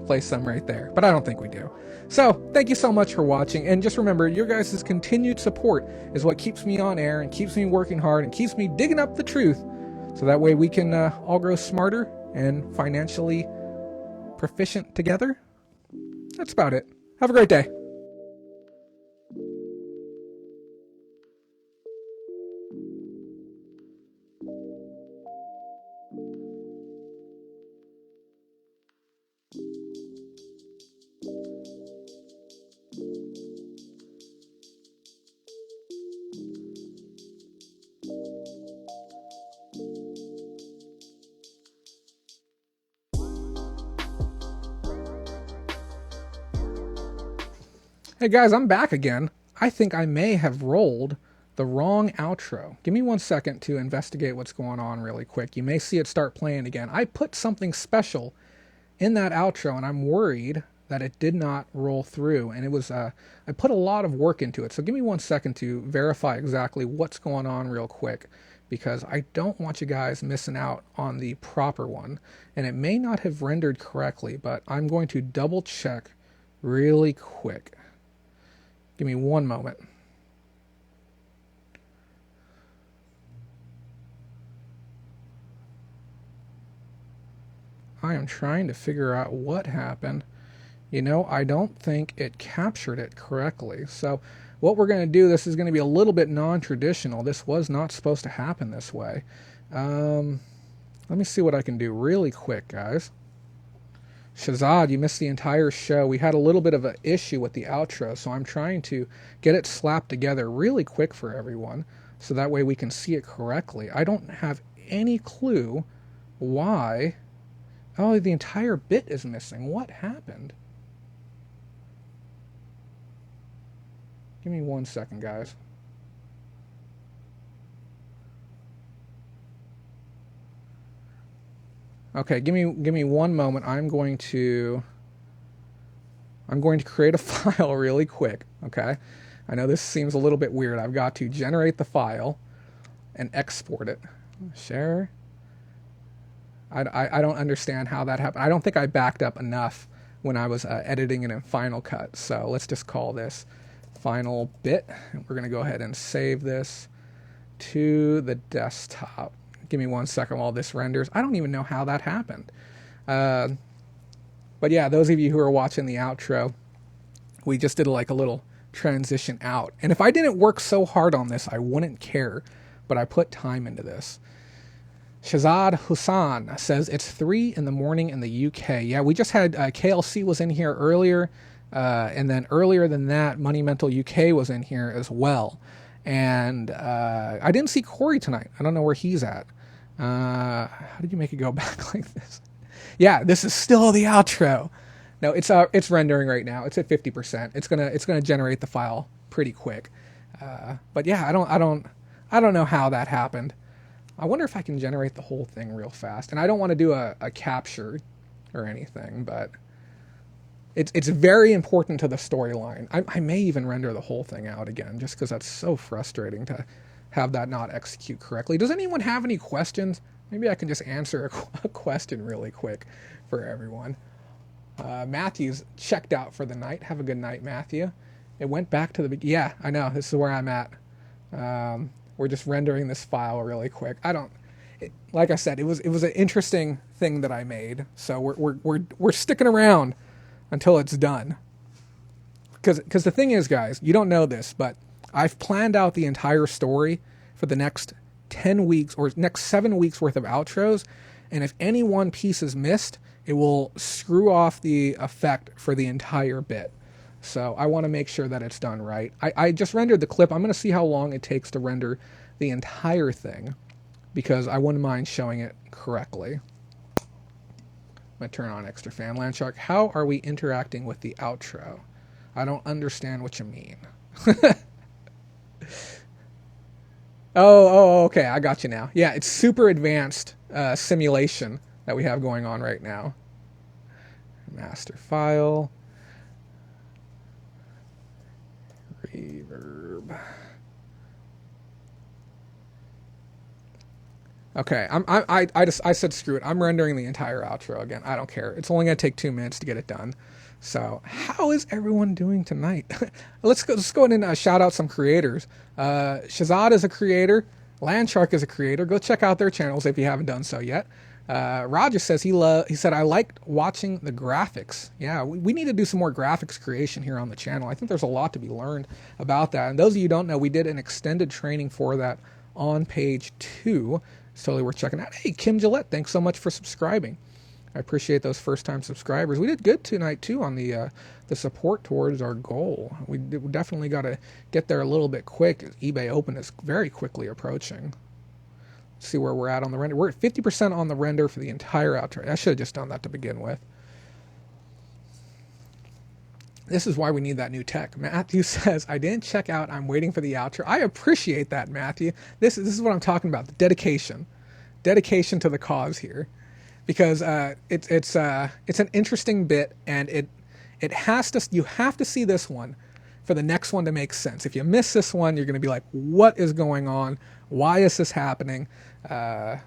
place some right there, but I don't think we do. So thank you so much for watching, and just remember, your guys' continued support is what keeps me on air and keeps me working hard and keeps me digging up the truth, so that way we can all grow smarter and financially proficient together. That's about it. Have a great day. Hey guys, I'm back again. I think I may have rolled the wrong outro. Give me 1 second to investigate what's going on really quick. You may see it start playing again. I put something special in that outro, and I'm worried that it did not roll through. And it was, I put a lot of work into it. So give me 1 second to verify exactly what's going on real quick, because I don't want you guys missing out on the proper one. And it may not have rendered correctly, but I'm going to double check really quick. Give me 1 moment. I am trying to figure out what happened. You know, I don't think it captured it correctly. So what we're going to do, this is going to be a little bit non-traditional. This was not supposed to happen this way. Let me see what I can do really quick, guys. Shazad, you missed the entire show. We had a little bit of an issue with the outro, so I'm trying to get it slapped together really quick for everyone, so that way we can see it correctly. I don't have any clue why. Oh, the entire bit is missing. What happened? Give me 1 second, guys. Okay, give me 1 moment. I'm going to create a file really quick, okay? I know this seems a little bit weird. I've got to generate the file and export it. Share. I don't understand how that happened. I don't think I backed up enough when I was editing it in Final Cut. So let's just call this final bit. And we're going to go ahead and save this to the desktop. Give me 1 second while this renders. I don't even know how that happened. But yeah, those of you who are watching the outro, we just did like a little transition out. And if I didn't work so hard on this, I wouldn't care. But I put time into this. Shazad Hussan says it's 3 in the morning in the UK. Yeah, we just had KLC was in here earlier. And then earlier than that, Money Mental UK was in here as well. And I didn't see Corey tonight. I don't know where he's at. How did you make it go back like this? Yeah, this is still the outro. No, it's rendering right now. It's at 50%. It's gonna generate the file pretty quick. But yeah, I don't know how that happened. I wonder if I can generate the whole thing real fast. And I don't want to do a capture or anything, but it's very important to the storyline. I may even render the whole thing out again, just because that's so frustrating to have that not execute correctly. Does anyone have any questions? Maybe I can just answer a question really quick for everyone. Matthew's checked out for the night. Have a good night, Matthew. It went back to the beginning. Yeah, I know. This is where I'm at. We're just rendering this file really quick. like I said, it was an interesting thing that I made. So we're sticking around until it's done. Because the thing is, guys, you don't know this, but I've planned out the entire story for the next 10 weeks or next 7 weeks worth of outros. And if any one piece is missed, it will screw off the effect for the entire bit. So I want to make sure that it's done right. I just rendered the clip. I'm going to see how long it takes to render the entire thing because I wouldn't mind showing it correctly. I'm going to turn on extra fan. Landshark, how are we interacting with the outro? I don't understand what you mean. Okay, I got you now. Yeah, it's super advanced simulation that we have going on right now. Master file. Reverb. Okay, I said screw it. I'm rendering the entire outro again. I don't care. It's only gonna take 2 minutes to get it done. So, how is everyone doing tonight? Let's go ahead and shout out some creators. Shazad is a creator. Landshark is a creator. Go check out their channels if you haven't done so yet. Roger says he said I liked watching the graphics. Yeah, we need to do some more graphics creation here on the channel. I think there's a lot to be learned about that. And those of you who don't know, we did an extended training for that on page 2. It's totally worth checking out. Hey, Kim Gillette, thanks so much for subscribing. I appreciate those first-time subscribers. We did good tonight, too, on the support towards our goal. We definitely got to get there a little bit quick. eBay Open is very quickly approaching. Let's see where we're at on the render. We're at 50% on the render for the entire outro. I should have just done that to begin with. This is why we need that new tech. Matthew says, I didn't check out. I'm waiting for the outro. I appreciate that, Matthew. This is what I'm talking about, the dedication. Dedication to the cause here. Because it's an interesting bit, and it has to, you have to see this one for the next one to make sense. If you miss this one, you're going to be like, what is going on? Why is this happening? Yeah.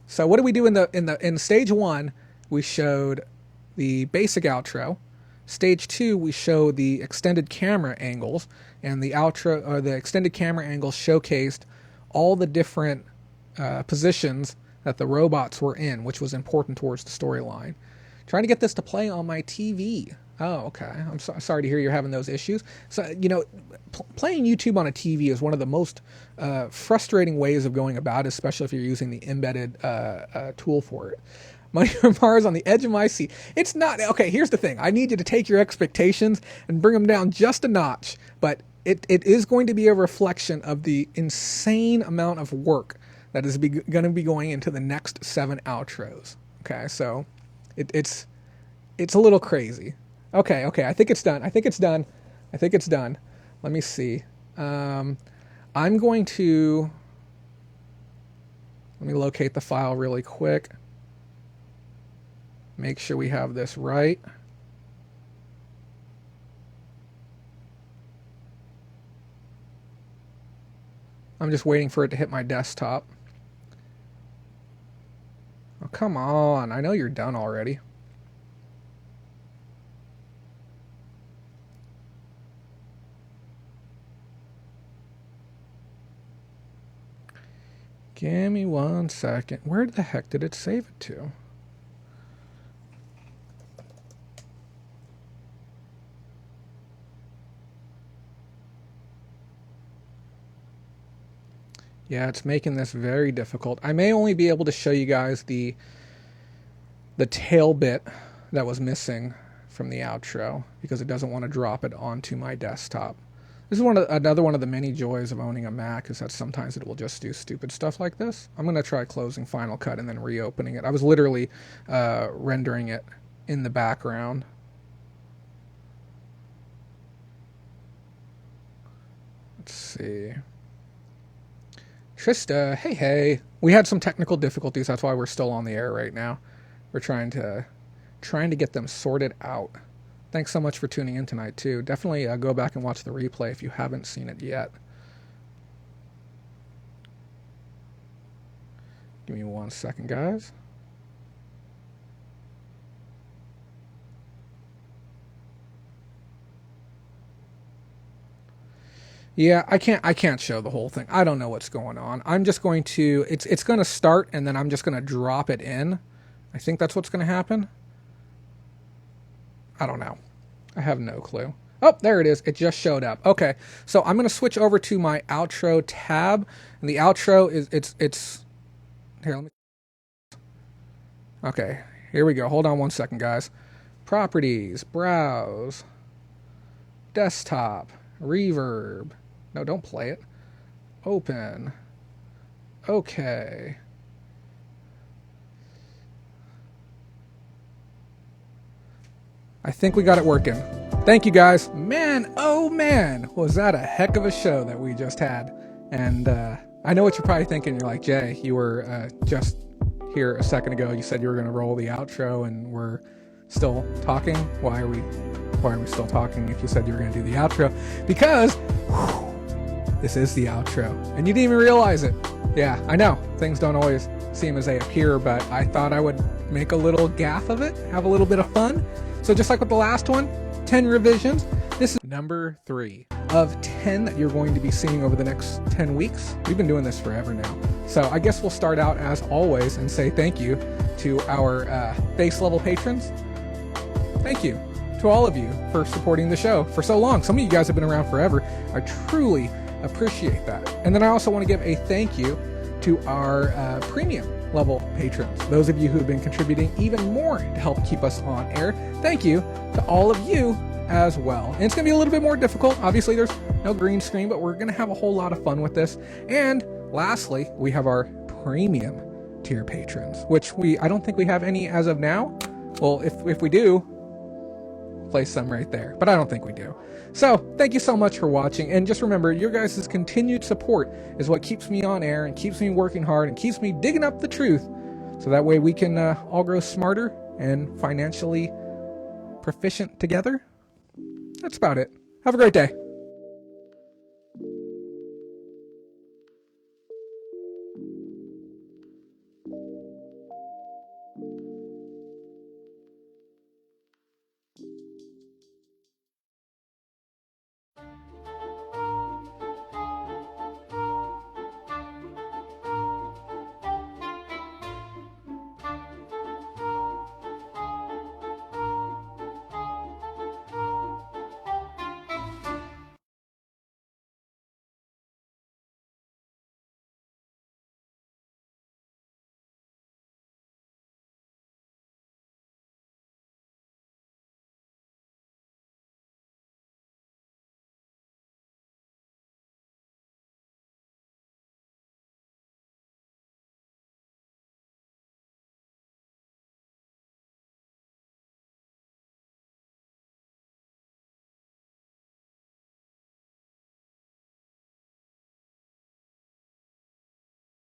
So what do we do in stage 1? We showed the basic outro. Stage 2, we show the extended camera angles, and the outro or the extended camera angles showcased all the different positions that the robots were in, which was important towards the storyline. Trying to get this to play on my TV. Oh, okay. I'm sorry to hear you're having those issues. So, playing YouTube on a TV is one of the most frustrating ways of going about it, especially if you're using the embedded tool for it. Money from Mars on the edge of my seat. It's not... Okay, here's the thing. I need you to take your expectations and bring them down just a notch, but it is going to be a reflection of the insane amount of work that is going to be going into the next 7 outros. Okay, so it's a little crazy. Okay, I think it's done. Let me see. I'm going to... Let me locate the file really quick. Make sure we have this right. I'm just waiting for it to hit my desktop. Oh, come on. I know you're done already. Give me 1 second. Where the heck did it save it to? Yeah, it's making this very difficult. I may only be able to show you guys the tail bit that was missing from the outro because it doesn't want to drop it onto my desktop. This is another one of the many joys of owning a Mac, is that sometimes it will just do stupid stuff like this. I'm going to try closing Final Cut and then reopening it. I was literally rendering it in the background. Let's see. Trista, hey. We had some technical difficulties. That's why we're still on the air right now. We're trying to get them sorted out. Thanks so much for tuning in tonight, too. Definitely go back and watch the replay if you haven't seen it yet. Give me 1 second, guys. Yeah, I can't show the whole thing. I don't know what's going on. I'm just going to, it's going to start and then I'm just going to drop it in. I think that's what's going to happen. I don't know. I have no clue. Oh, there it is. It just showed up. Okay. So I'm going to switch over to my outro tab, and the outro is it's here, let me. Okay. Here we go. Hold on one second, guys. Properties, browse, desktop, reverb. No, don't play it. Open. Okay. I think we got it working. Thank you, guys. Man, oh man, was that a heck of a show that we just had. And I know what you're probably thinking. You're like, Jay, you were just here a second ago. You said you were going to roll the outro and we're still talking. Why are we still talking if you said you were going to do the outro? Because this is the outro and you didn't even realize it. Yeah, I know things don't always seem as they appear, but I thought I would make a little gaff of it, have a little bit of fun. So just like with the last one, 10 revisions. This is number 3 of 10 that you're going to be seeing over the next 10 weeks. We've been doing this forever now. So I guess we'll start out as always and say thank you to our base level patrons. Thank you to all of you for supporting the show for so long. Some of you guys have been around forever. I truly appreciate that. And then I also want to give a thank you to our premium level patrons, those of you who have been contributing even more to help keep us on air. Thank you to all of you as well. And it's going to be a little bit more difficult. Obviously, there's no green screen, but we're going to have a whole lot of fun with this. And lastly, we have our premium tier patrons, which I don't think we have any as of now. Well, if we do, place some right there, but I don't think we do. So thank you so much for watching, and just remember, your guys' continued support is what keeps me on air and keeps me working hard and keeps me digging up the truth, so that way we can all grow smarter and financially proficient together. That's about it. Have a great day.